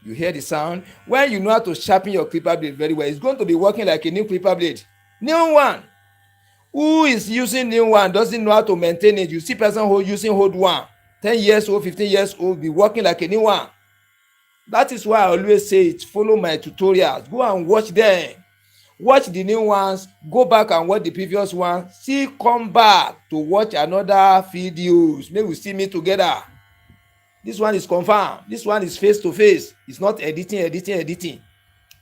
You hear the sound? When you know how to sharpen your clipper blade very well, it's going to be working like a new clipper blade. New one. Who is using new one doesn't know how to maintain it. You see person who using old one, 10 years old, 15 years old, be working like a new one. That is why I always say it. Follow my tutorials. Go and watch them. Watch the new ones. Go back and watch the previous one. See, come back to watch another videos. Maybe we see me together. This one is confirmed. This one is face to face. It's not editing.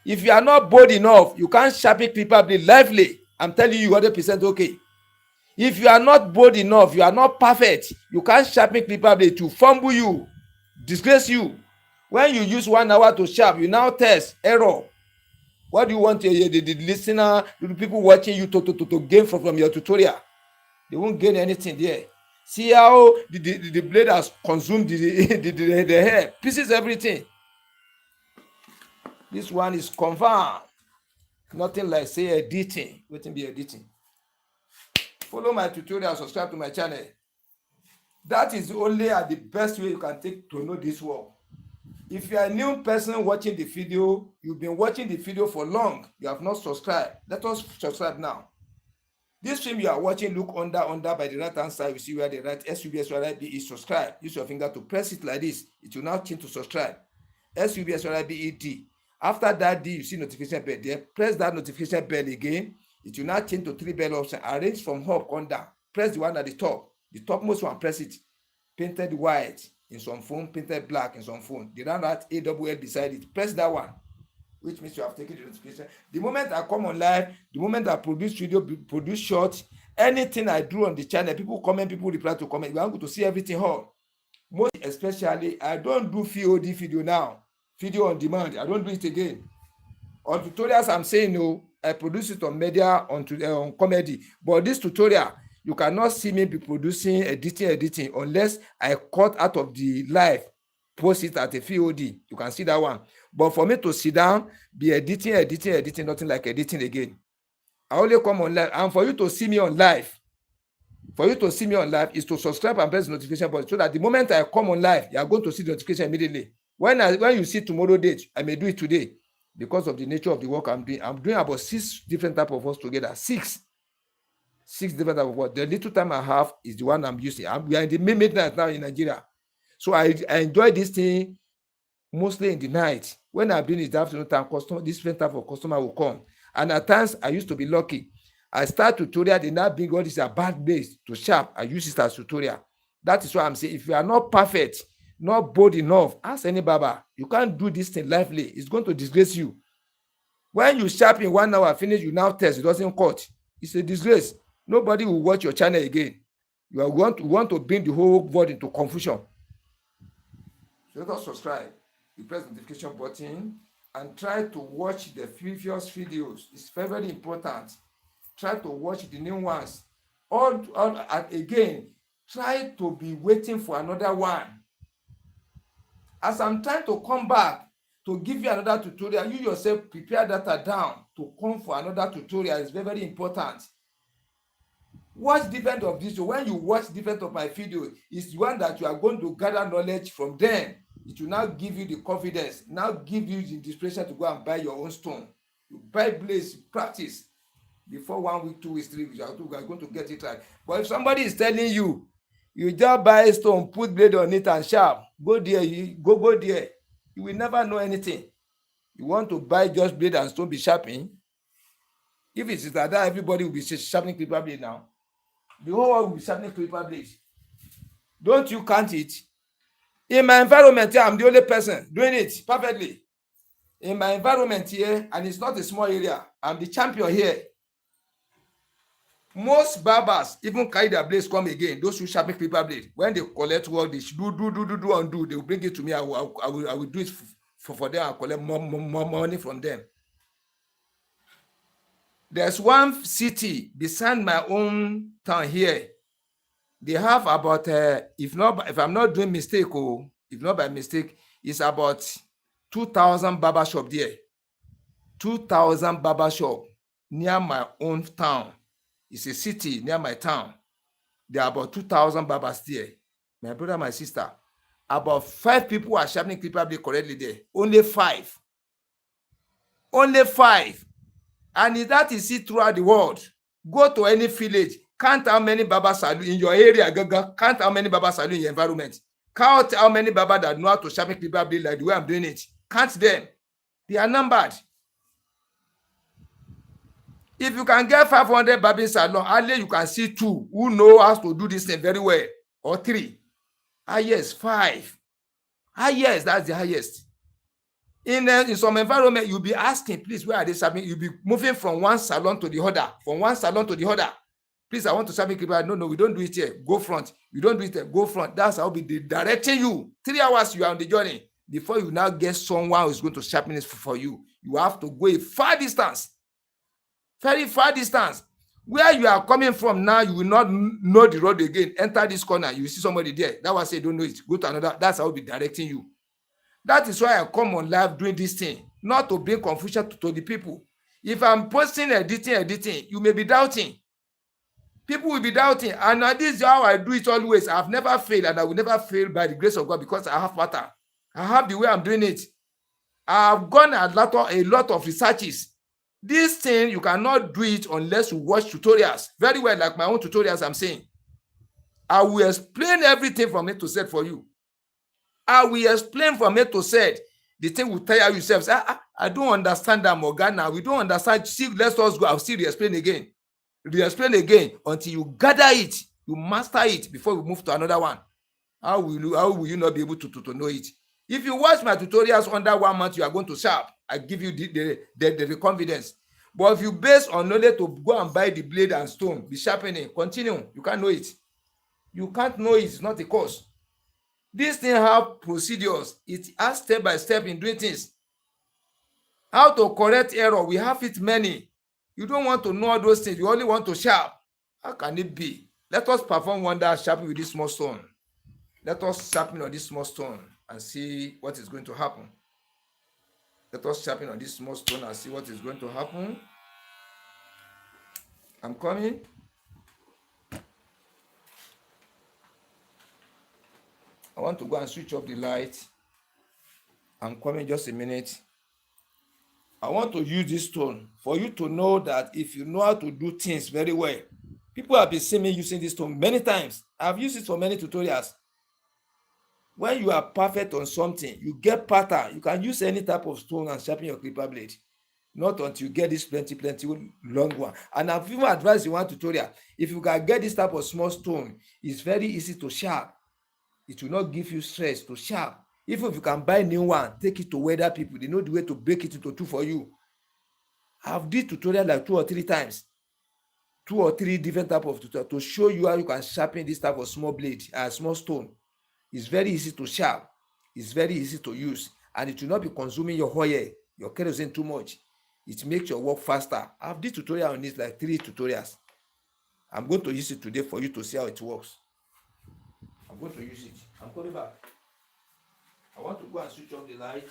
If you are not bold enough, you can't sharpen clipper blade lively. I'm telling you 100% okay. If you are not bold enough, you are not perfect, you can't sharpen clipper blade to fumble you, disgrace you. When you use 1 hour to sharp, you now test error. What do you want the listener, the people watching you to gain from your tutorial? They won't gain anything there. See how the blade has consumed the hair, pieces everything. This one is confirmed. Nothing like say editing. Wetin be editing? Follow my tutorial, subscribe to my channel. That is only the best way you can take to know this work. If you are a new person watching the video, you've been watching the video for long, you have not subscribed. Let us subscribe now. This film you are watching, look under by the right hand side. You see where the right SUBSYB is subscribe. Use your finger to press it like this. It will now change to subscribe. SUBSYBED. After that D, you see notification bell there. Press that notification bell again. It will now change to 3 bell options. Arrange from up on down. Press the one at the top. The topmost one, press it. Painted white in some phone, painted black in some phone. The round at AWL beside it. Press that one, which means you have taken the notification. The moment I come on live, the moment I produce video, produce short, anything I do on the channel, people comment, people reply to comment. You are going to see everything all. Most especially, I don't do VOD video now. Video on demand. I don't do it again. On tutorials, I'm saying no. I produce it on media, on comedy. But this tutorial, you cannot see me be producing, editing, unless I cut out of the live, post it at a VOD. You can see that one. But for me to sit down, be editing, nothing like editing again. I only come on live. And for you to see me on live, is to subscribe and press the notification button so that the moment I come on live, you are going to see the notification immediately. When you see tomorrow date, I may do it today because of the nature of the work I'm doing. I'm doing about 6 different types of work together. 6 different types of work. The little time I have is the one I'm using. We are in the midnight now in Nigeria. So I enjoy this thing mostly in the night. When I'm doing it in the afternoon time, different type of customer will come. And at times, I used to be lucky. I start tutorial, they now bring all this a bad base to sharp. I use it as tutorial. That is why I'm saying, if you are not perfect, not bold enough, ask any barber. You can't do this thing lively. It's going to disgrace you. When you sharp in 1 hour, finish, you now test, it doesn't cut. It's a disgrace. Nobody will watch your channel again. You are want to bring the whole world into confusion. So let us subscribe. You press the notification button and try to watch the previous videos. It's very, very important. Try to watch the new ones. And again, try to be waiting for another one. As I'm trying to come back to give you another tutorial, you yourself prepare data down to come for another tutorial. It's very, very important. Watch different of this. So when you watch different of my video, it's one that you are going to gather knowledge from them. It will now give you the confidence, now give you the inspiration to go and buy your own stone. You buy blades, practice. Before 1 week, 2 weeks, 3 weeks, you are going to get it right. But if somebody is telling you, you just buy a stone, put blade on it and sharp, go there, go there. You will never know anything. You want to buy just blade and stone, be sharpening. If it is like that, everybody will be sharpening clipper blade now. The whole world will be sharpening clipper blades. Don't you count it? In my environment, I'm the only person doing it perfectly. in my environment here, and it's not a small area, I'm the champion here. Most barbers even carry their blades come again. Those who sharpen clipper blade, when they collect work, they should do undo. They will bring it to me. I will do it for them and collect more money from them. There's one city beside my own town here. They have about if I'm not doing mistake, if not by mistake, it's about 2,000 barber shop there. 2,000 barber shop near my own town. It's a city near my town. There are about 2,000 barbers there. My brother, my sister. About 5 people are sharpening clipper blade correctly there. Only 5. Only 5. And that is it throughout the world. Go to any village. Count how many barbers are in your area. Count how many barbers are in your environment. Count how many barbers that know how to sharpen clipper blade like the way I'm doing it. Count them. They are numbered. If you can get 500 barbing salon, only you can see 2 who know how to do this thing very well, or 3. Highest 5. Highest, that's the highest. In some environment, you'll be asking, please, where are they sharpening? You'll be moving from one salon to the other, from one salon to the other. Please, I want to sharpen clipper. No, we don't do it here. Go front. You don't do it here. Go front. That's how we'll be directing you. 3 hours you are on the journey. Before you now get someone who's going to sharpen it for you, you have to go a far distance. Very far distance. Where you are coming from now, you will not know the road again. Enter this corner, you will see somebody there. That was say, don't know it. Go to another. That's how I'll be directing you. That is why I come on live doing this thing, not to bring confusion to the people. If I'm posting, editing, you may be doubting. People will be doubting. And this is how I do it always. I've never failed, and I will never fail by the grace of God, because I have pattern. I have the way I'm doing it. I've gone a lot of researches. This thing, you cannot do it unless you watch tutorials very well, like my own tutorials I'm saying. I will explain everything from A to Z for you. I will explain from A to Z. The thing will tire yourself. I don't understand that, Morgana. We don't understand. See, let us go. I'll still re-explain again. Re-explain again until you gather it. You master it before we move to another one. How will you not be able to know it? If you watch my tutorials under 1 month, you are going to sharp. I give you the confidence. But if you base on knowledge to go and buy the blade and stone, be sharpening, continue. You can't know it. You can't know it. It's not a course. This thing have procedures. It has step by step in doing things. How to correct error. We have it many. You don't want to know all those things. You only want to sharp. How can it be? Let us perform wonder sharpening with this small stone. Let us sharpen on this small stone and see what is going to happen. Let us sharpen on this small stone and see what is going to happen. I'm coming. I want to go and switch off the light. I'm coming, just a minute. I want to use this stone for you to know that if you know how to do things very well. People have been seeing me using this stone many times. I've used it for many tutorials. When you are perfect on something, you get pattern. You can use any type of stone and sharpen your clipper blade. Not until you get this plenty long one. And I've even advised in one tutorial, if you can get this type of small stone, it's very easy to sharp. It will not give you stress to sharp. Even if you can buy a new one, take it to weather people. They know the way to break it into 2 for you. I've did tutorial like 2 or 3 times. 2 or 3 different type of tutorial to show you how you can sharpen this type of small blade, small stone. It's very easy to sharp. It's very easy to use. And it will not be consuming your oil, your kerosene too much. It makes your work faster. I've did tutorial on this, like 3 tutorials. I'm going to use it today for you to see how it works. I'm going to use it. I'm coming back. I want to go and switch off the light.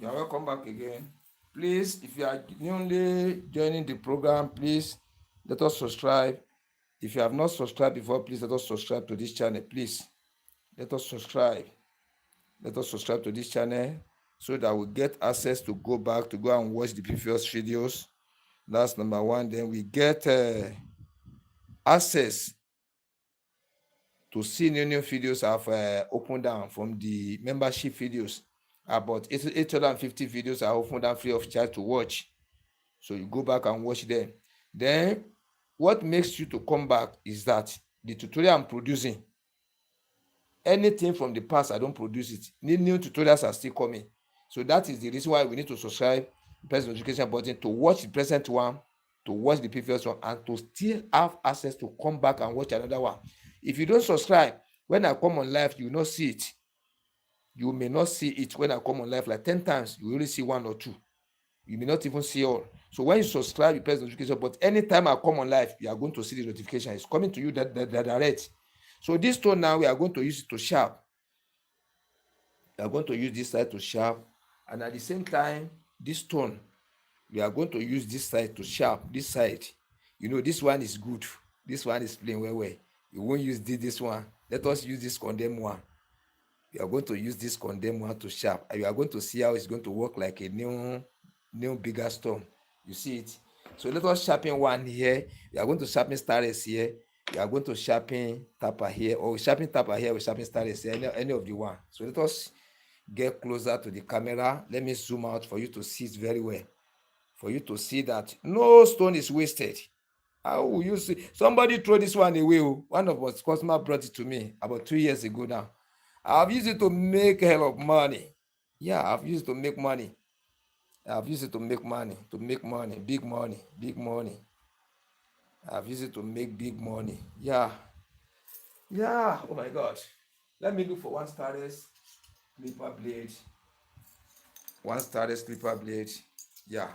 You're welcome back again. Please, if you are newly joining the program, please let us subscribe. If you have not subscribed before, please let us subscribe to this channel. Please let us subscribe. Let us subscribe to this channel so that we get access to go back to go and watch the previous videos. That's number one. Then we get access to see new videos I've opened down from the membership videos. About 850 videos are opened down free of charge to watch. So you go back and watch them. Then what makes you to come back is that the tutorial I'm producing, anything from the past, I don't produce it. New tutorials are still coming. So that is the reason why we need to subscribe, press the notification button to watch the present one, to watch the previous one, and to still have access to come back and watch another one. If you don't subscribe, when I come on live, you will not see it. You may not see it when I come on live like 10 times. You only see 1 or 2. You may not even see all. So when you subscribe, you press the notification. But anytime I come on live, you are going to see the notification. It's coming to you that direct. So this stone now, we are going to use it to sharp. We are going to use this side to sharp. And at the same time, this stone, we are going to use this side to sharp. This side. You know, this one is good. This one is plain well. You won't use this one. Let us use this condemned one. We are going to use this condemned one to sharp. And you are going to see how it's going to work like a new bigger stone. You see it? So let us sharpen one here. We are going to sharpen stars here. We are going to sharpen tapper here, or sharpen tapper here, we sharpen stars here, any of the one. So let us get closer to the camera. Let me zoom out for you to see it very well. For you to see that no stone is wasted. How will you see? Somebody throw this one away. One of us customer brought it to me about 2 years ago now. I've used it to make a hell of money. Yeah, I've used it to make money. I've used it to make money, big money. I've used it to make big money. Yeah. Oh my God. Let me look for one starless clipper blade. Yeah,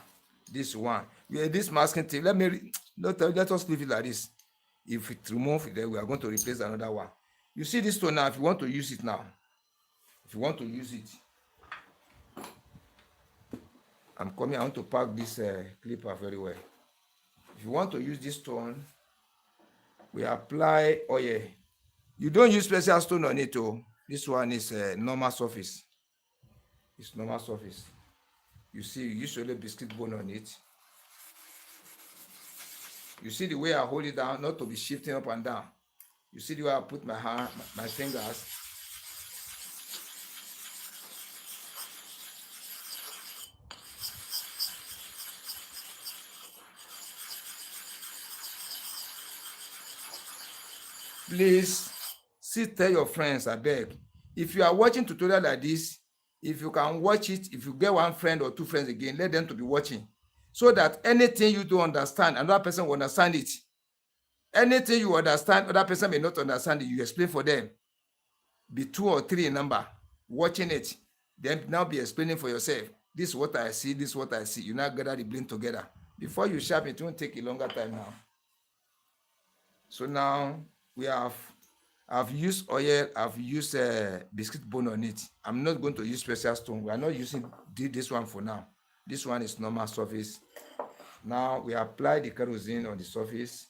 this one. This masking tape. Let us leave it like this. If it removes, then we are going to replace another one. You see this stone now. If you want to use it now, I'm coming. I want to pack this clipper very well. If you want to use this stone, we apply oil. You don't use special stone on it. This one is normal surface. It's normal surface. You see, you usually biscuit bone on it. You see the way I hold it down, not to be shifting up and down. You see the way I put my hand, my fingers. Please, tell your friends, I beg. If you are watching tutorial like this, if you can watch it, if you get one friend or two friends again, let them to be watching. So that anything you don't understand, another person will understand it. Anything you understand, other person may not understand it, you explain for them. Be 2 or 3 in number, watching it. Then now be explaining for yourself. This is what I see, this is what I see. You now gather the blend together. Before you sharpen, it won't take a longer time now. So now I've used oil, I've used biscuit bone on it. I'm not going to use special stone. We are not using this one for now. This one is normal surface. Now we apply the kerosene on the surface.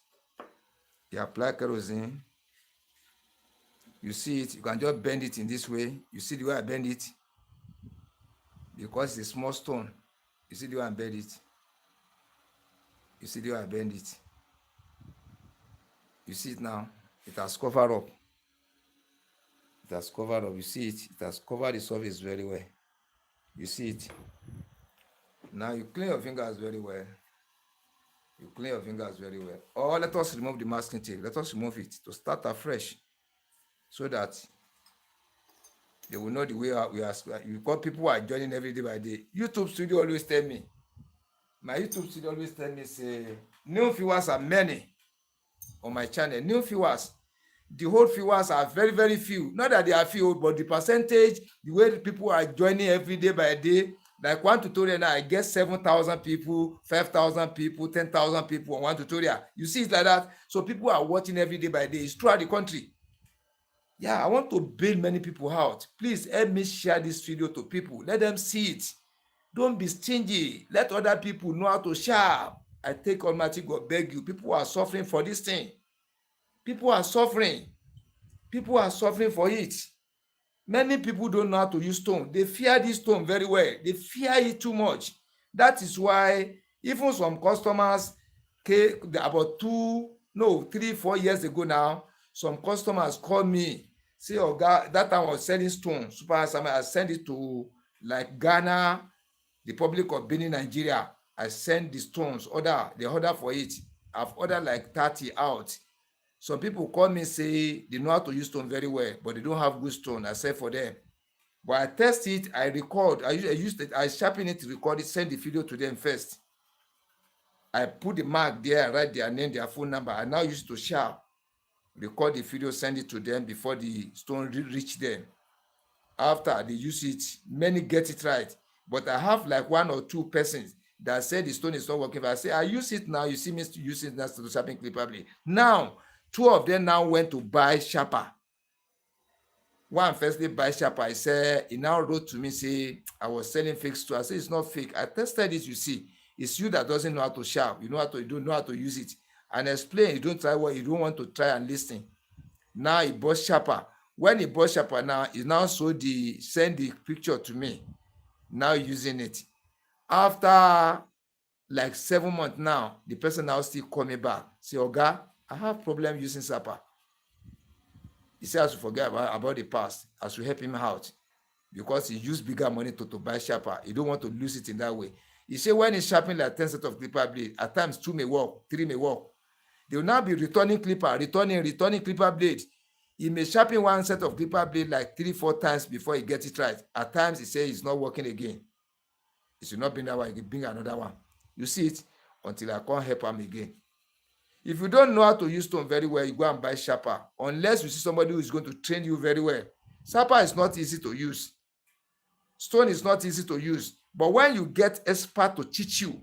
You apply kerosene. You see it, you can just bend it in this way. You see the way I bend it? Because it's a small stone. You see the way I bend it? You see the way I bend it? You see it now? It has covered up. It has covered up. You see it? It has covered the surface very well. You see it? Now you clean your fingers very well. Or let us remove the masking tape. Let us remove it to start afresh. So that they will know the way we are. Because people are joining every day by day. YouTube studio always tell me. My YouTube studio always tell me, say, new viewers are many on my channel. New viewers. The whole viewers are very, very few. Not that they are few, but the percentage, the way people are joining every day by day, like one tutorial now, I get 7,000 people, 5,000 people, 10,000 people on one tutorial. You see it like that? So people are watching every day by day. It's throughout the country. Yeah, I want to build many people out. Please help me share this video to people. Let them see it. Don't be stingy. Let other people know how to sharp. I take Almighty God beg you. People are suffering for this thing. People are suffering. People are suffering for it. Many people don't know how to use stone. They fear this stone very well. They fear it too much. That is why even some customers came about 3, 4 years ago now. Some customers call me, say, "Oh God, that time I was selling stone. Super, I sent it to like Ghana, the Republic of Benin, Nigeria. I sent the stones, they order for it. I've ordered like 30 out. Some people call me, say they know how to use stone very well, but they don't have good stone. I sell for them. But I test it, I record, I sharpen it, record it, send the video to them first. I put the mark there, I write their name, their phone number. I now use it to sharp, record the video, send it to them before the stone reach them. After they use it, many get it right. But I have like 1 or 2 persons that said the stone is not working. But I say, I use it now. You see me use it now to sharpen clipper blade. Now, 2 of them now went to buy sharper. One firstly buy sharper. I said, he now wrote to me, say, I was selling fake stone. I said, it's not fake. I tested it, you see. It's you that doesn't know how to sharp. You don't know how to use it. And explain, you don't want to try and listen. Now he bought sharper. When he bought sharper now, he now send the picture to me. Now using it. After like 7 months now, the person now still call me back. Say, Oga, I have problem using sharper. He said I should forget about the past. I should help him out. Because he used bigger money to buy sharper. He don't want to lose it in that way. He said when he's sharpening like 10 sets of clipper blade, at times 2 may work, 3 may work. They will now be returning clipper blade. He may sharpen 1 set of clipper blade like 3, 4 times before he gets it right. At times he says it's not working again. It should not be that one, he can bring another one. You see it until I can't help him again. If you don't know how to use stone very well, you go and buy sharper. Unless you see somebody who is going to train you very well. Sharper is not easy to use. Stone is not easy to use. But when you get expert to teach you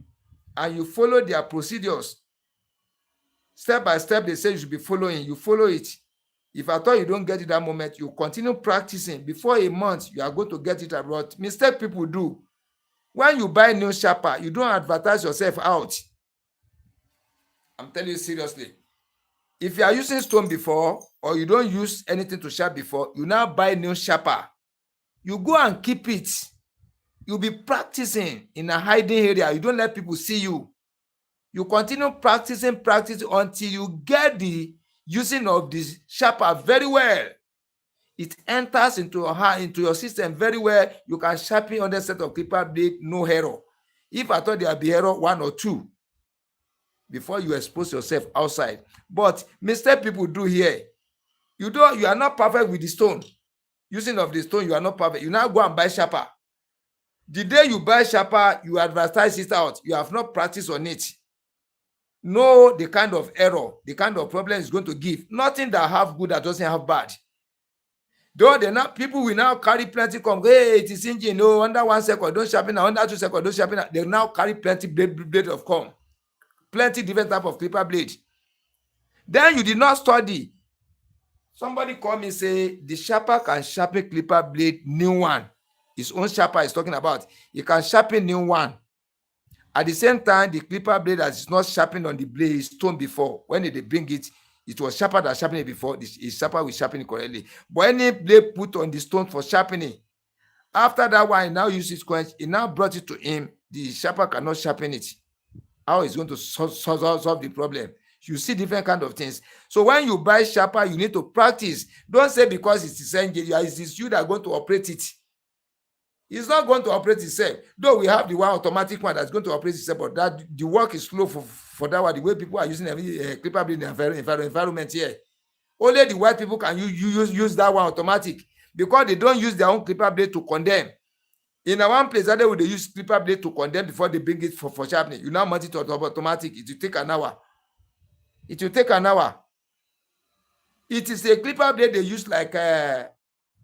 and you follow their procedures, step by step they say you should be following, you follow it. If I thought you don't get it that moment, you continue practicing. Before a month, you are going to get it abroad. Mistake people do. When you buy new sharper, you don't advertise yourself out. I'm telling you seriously. If you are using stone before, or you don't use anything to sharp before, you now buy new sharper. You go and keep it. You'll be practicing in a hiding area. You don't let people see you. You continue practicing until you get the using of this sharper very well. It enters into your system very well. You can sharpen on the set of clipper blade, no error. If I thought there would be error, 1 or 2 before you expose yourself outside. But mistake people do here. You are not perfect with the stone. Using of the stone, you are not perfect. You now go and buy sharper. The day you buy sharper, you advertise it out. You have not practiced on it. Know the kind of error, the kind of problem it's going to give. Nothing that have good that doesn't have bad. Though people will now carry plenty come. Hey, it is engine. No, under 1 second, don't sharpen. Under 2 seconds, don't sharpen. They now carry plenty blade of come. Plenty different type of clipper blade. Then you did not study. Somebody call me, say the sharper can sharpen clipper blade new one. His own sharper is talking about. He can sharpen new one. At the same time, the clipper blade that is not sharpened on the blade is stone before. When they bring it, it was sharper than sharpening it before. The sharper will sharpen it correctly. But any blade put on the stone for sharpening, after that one, he now uses his quench. He now brought it to him. The sharper cannot sharpen it. How is going to solve the problem? You see different kind of things. So when you buy sharper, you need to practice. Don't say because it's you that are going to operate it. It's not going to operate itself. Though we have the one automatic one that's going to operate itself, but that the work is slow for that one. The way people are using clipper blade in the environment here. Only the white people can use that one automatic because they don't use their own clipper blade to condemn. In one place, that they would use clipper blade to condemn before they bring it for sharpening. You now mount it automatic. It will take an hour. It will take an hour. It is a clipper blade they use like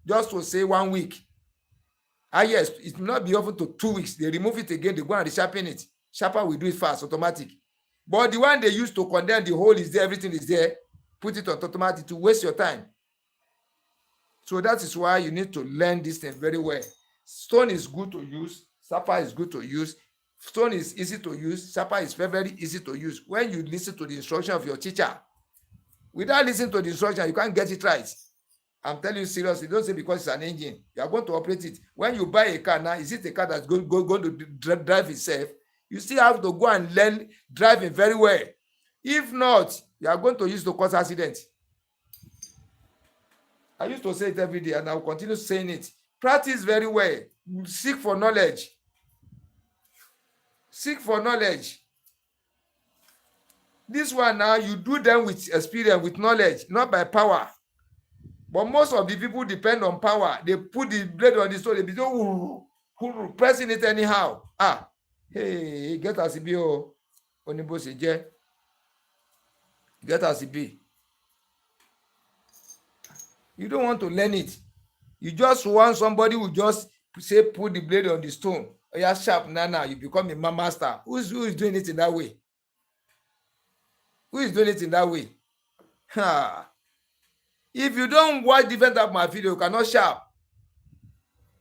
just to say 1 week. Yes, it will not be often to 2 weeks. They remove it again, they go and resharpen it. Sharper will do it fast, automatic. But the one they use to condemn, the hole is there, everything is there. Put it on automatic to waste your time. So that is why you need to learn this thing very well. Stone is good to use. Sharper is good to use. Stone is easy to use. Sharper is very, very easy to use when you listen to the instruction of your teacher. Without listening to the instruction, you can't get it right. I'm telling you seriously, don't say because it's an engine. You are going to operate it. When you buy a car now, is it a car that's going to drive itself? You still have to go and learn driving very well. If not, you are going to use to cause accident. I used to say it every day and I will continue saying it. Practice very well. Seek for knowledge. Seek for knowledge. This one now, you do them with experience, with knowledge, not by power. But most of the people depend on power. They put the blade on the stone, they be so pressing it anyhow. Hey, get as it be, oh, Onibo Seje. Get as it be. You don't want to learn it. You just want somebody who just say put the blade on the stone. Oh, you're sharp now. You become a master. Who is doing it in that way? Who is doing it in that way? If you don't watch different type of my video, you cannot sharp.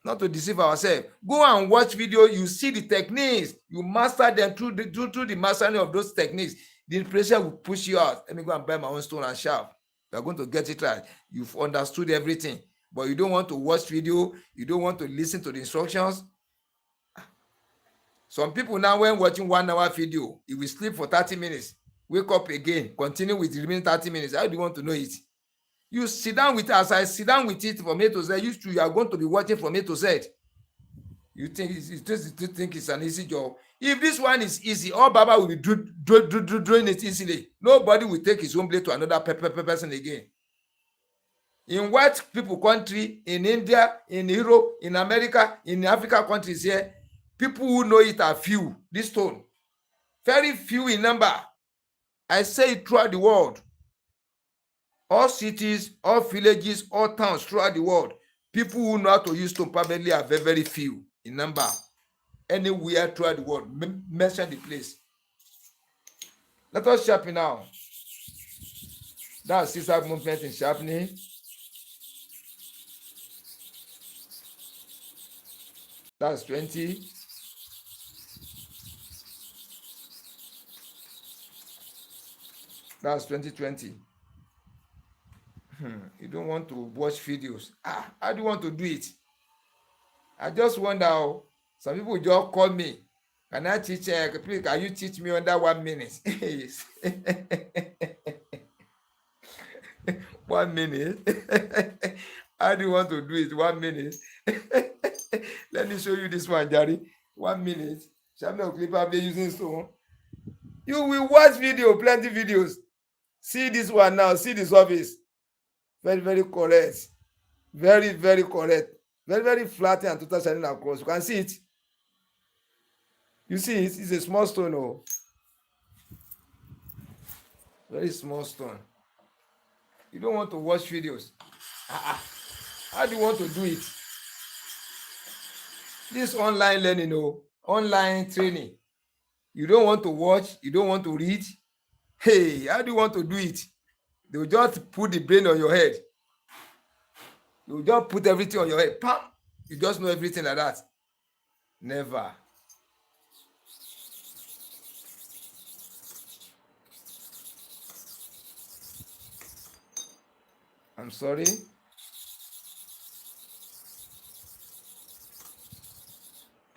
Not to deceive ourselves. Go and watch video. You see the techniques. You master them through the mastering of those techniques. The inspiration will push you out. Let me go and buy my own stone and sharp. You are going to get it right. You've understood everything. But you don't want to watch video. You don't want to listen to the instructions. Some people now, when watching 1 hour video, you will sleep for 30 minutes. Wake up again. Continue with the remaining 30 minutes. How do you want to know it? You sit down with, as I sit down with it from A to Z, you are going to be watching from A to Z. You think it's an easy job. If this one is easy, all Baba will be doing it easily. Nobody will take his own blade to another person again. In white people country, in India, in Europe, in America, in Africa countries here, people who know it are few. This stone, very few in number. I say it throughout the world. All cities, all villages, all towns throughout the world, people who know how to use stone permanently are very, very few in number. Anywhere throughout the world, mention the place. Let us sharpen now. That's scissor movement in sharpening. That's 20. That's 2020. You don't want to watch videos. How do you want to do it? I just wonder how some people just call me. Can I teach? Please, can you teach me under 1 minute? 1 minute. How do you want to do it? 1 minute. Let me show you this one, Jerry. 1 minute. Sharpening clipper I've been using stone. You will watch video, plenty videos. See this one now. See the surface. Very, very correct. Very, very correct. Very, very flat and total shining across. You can see it. You see it? It's a small stone. Oh. Very small stone. You don't want to watch videos. How do you want to do it? This online learning, online training. You don't want to watch. You don't want to read. Hey, how do you want to do it? They will just put the brain on your head. You will just put everything on your head. Pam! You just know everything like that. Never. I'm sorry.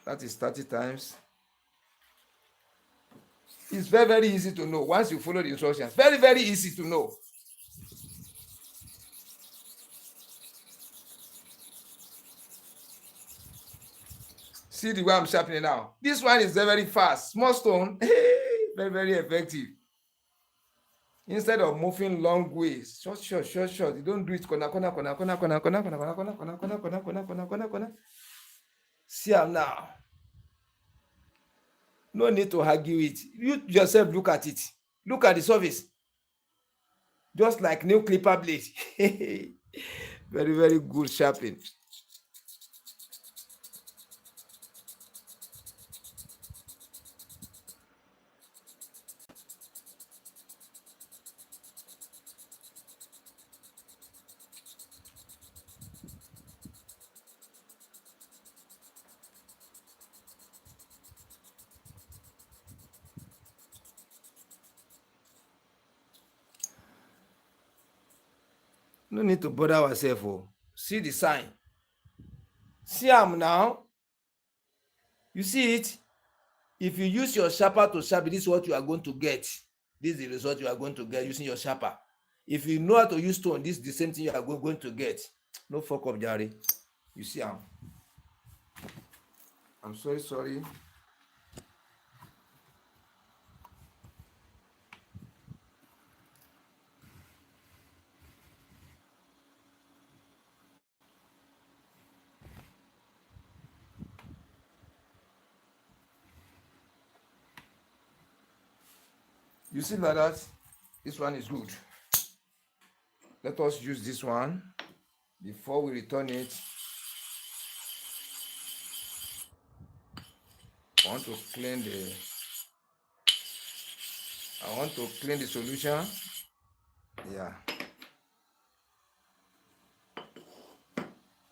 That is 30 times. It's very, very easy to know once you follow the instructions. Very, very easy to know. See the way I'm sharpening now. This one is very, very fast. Small stone. Very, very effective. Instead of moving long ways. Short. You don't do it corner. See them now. No need to argue it. You yourself look at it. Look at the surface. Just like new clipper blade. Very, very good sharpening. No need to bother ourselves. Oh. See the sign. See am now. You see it? If you use your sharper to sharpen, this is what you are going to get. This is the result you are going to get using your sharper. If you know how to use stone, this is the same thing you are going to get. No fuck up, Jerry. You see am. I'm sorry. You see like that? This one is good. Let us use this one before we return it. I want to clean the solution. Yeah.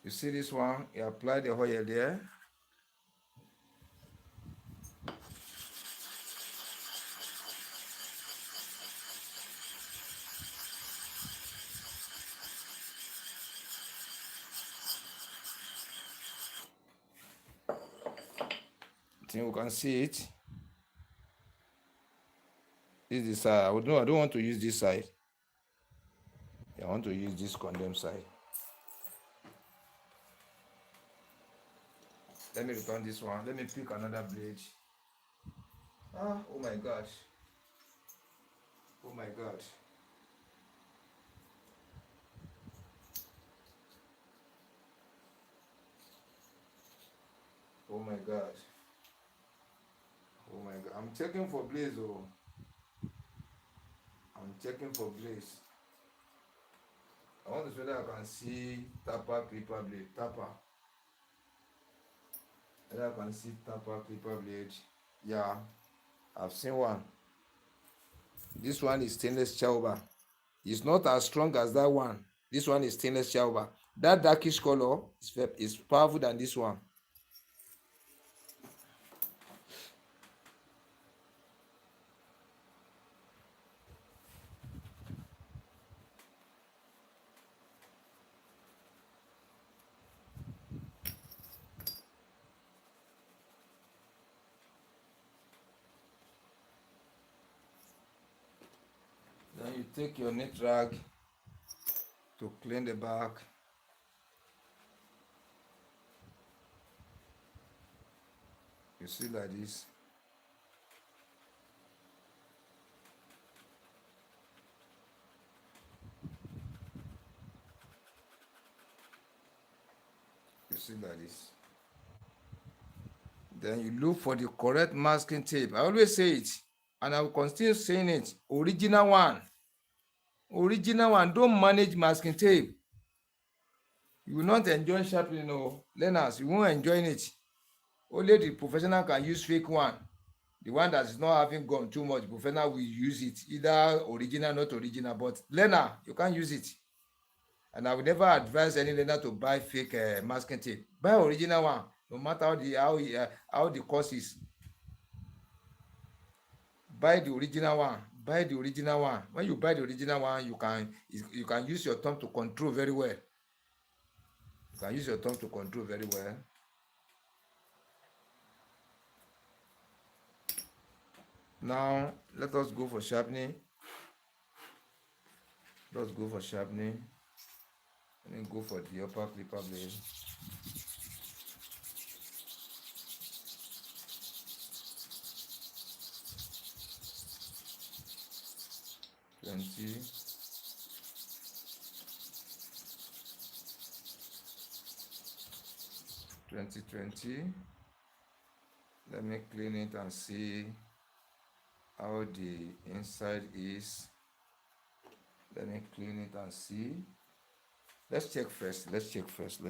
You see this one? You apply the oil there. I think you can see it. This is the side. I don't want to use this side. I want to use this condemned side. Let me return this one. Let me pick another blade. Oh my gosh. Oh my God. Oh my God. Oh my God. I'm checking for blades. Oh. I'm checking for blades. I want to see whether I can see tapper, clipper blade. Tapper. Whether I can see tapper, clipper blade. Yeah. I've seen one. This one is stainless chauber. It's not as strong as that one. This one is stainless chauber. That darkish color is powerful than this one. Then you take your knit rag to clean the back. You see like this. You see like this. Then you look for the correct masking tape. I always say it, and I will continue saying it. Original one. Original one. Don't manage masking tape. You will not enjoy sharpening. No, learners, you won't enjoy it. Only the professional can use fake one. The one that is not having gum too much, professional will use it. Either original, not original. But learner, you can't use it. And I would never advise any learner to buy fake masking tape. Buy original one, no matter how the cost is. Buy the original one. Buy the original one. When you buy the original one, you can use your thumb to control very well. You can use your thumb to control very well. Now let us go for sharpening. Let's go for sharpening. And then go for the upper clipper blade. $20. $20. Let me clean it and see how the inside is. Let me clean it and see. Let's check first. Let's check first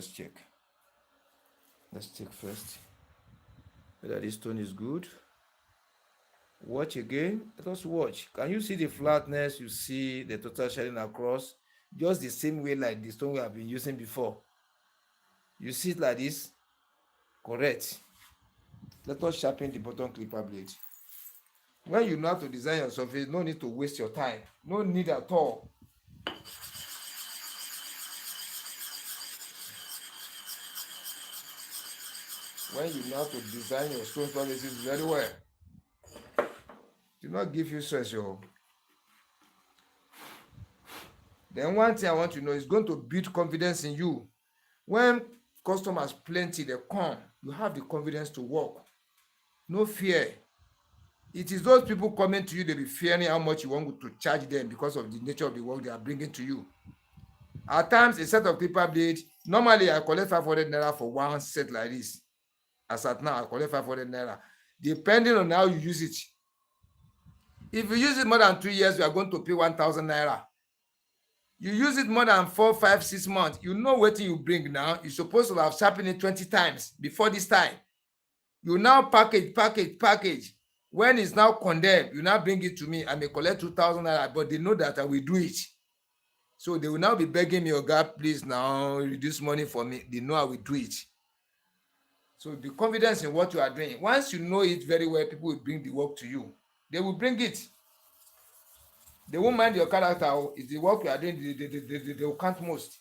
whether this stone is good. Watch again. Let us watch. Can you see the flatness? You see the total shedding across, just the same way like the stone we have been using before. You see it like this? Correct. Let us sharpen the bottom clipper blade. When you know how to design your surface, no need to waste your time. No need at all. when you know how to design your stone surfaces very well. Do not give you stress, yo. Then one thing I want to know is going to build confidence in you. When customers plenty, they come, you have the confidence to work. No fear. It is those people coming to you, they be fearing how much you want to charge them because of the nature of the work they are bringing to you. At times, a set of clipper blade, normally I collect 500 naira for one set like this. As at now, I collect 500 naira. Depending on how you use it. If you use it more than 2 years, you are going to pay 1,000 naira. You use it more than 4, 5, 6 months, you know what you bring now. You're supposed to have sharpened it 20 times before this time. You now package. When it's now condemned, you now bring it to me. I may collect 2,000 naira, but they know that I will do it. So they will now be begging me, oh God, please now reduce money for me. They know I will do it. So be confident in what you are doing. Once you know it very well, people will bring the work to you. They will bring it. They won't mind your character. It's the work you are doing, they will count most.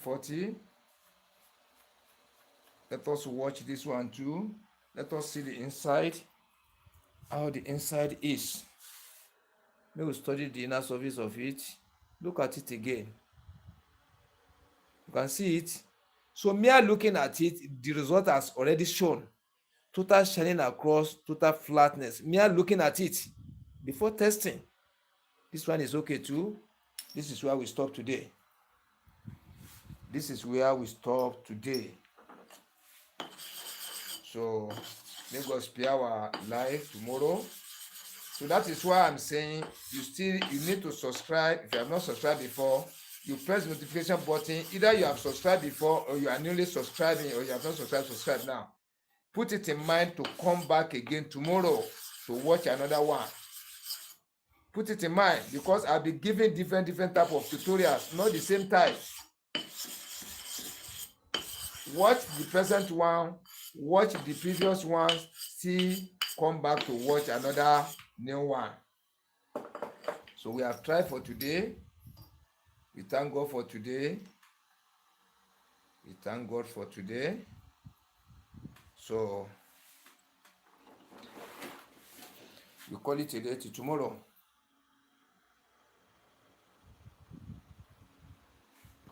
Forty. Let us watch this one too. Let us see the inside, how the inside is. May we study the inner surface of it. Look at it again. You can see it. So mere looking at it, the result has already shown. Total shining across, total flatness. Mere looking at it before testing. This one is okay too. This is where we stop today. So let us spare our life tomorrow. So that is why I'm saying you need to subscribe. If you have not subscribed before, you press the notification button. Either you have subscribed before or you are newly subscribing, or you have not subscribe now. Put it in mind to come back again tomorrow to watch another one. Put it in mind, because I'll be giving different type of tutorials, not the same type. Watch the present one, watch the previous ones, see, come back to watch another new one. So we have tried for today. We thank God for today. So we call it a day till tomorrow.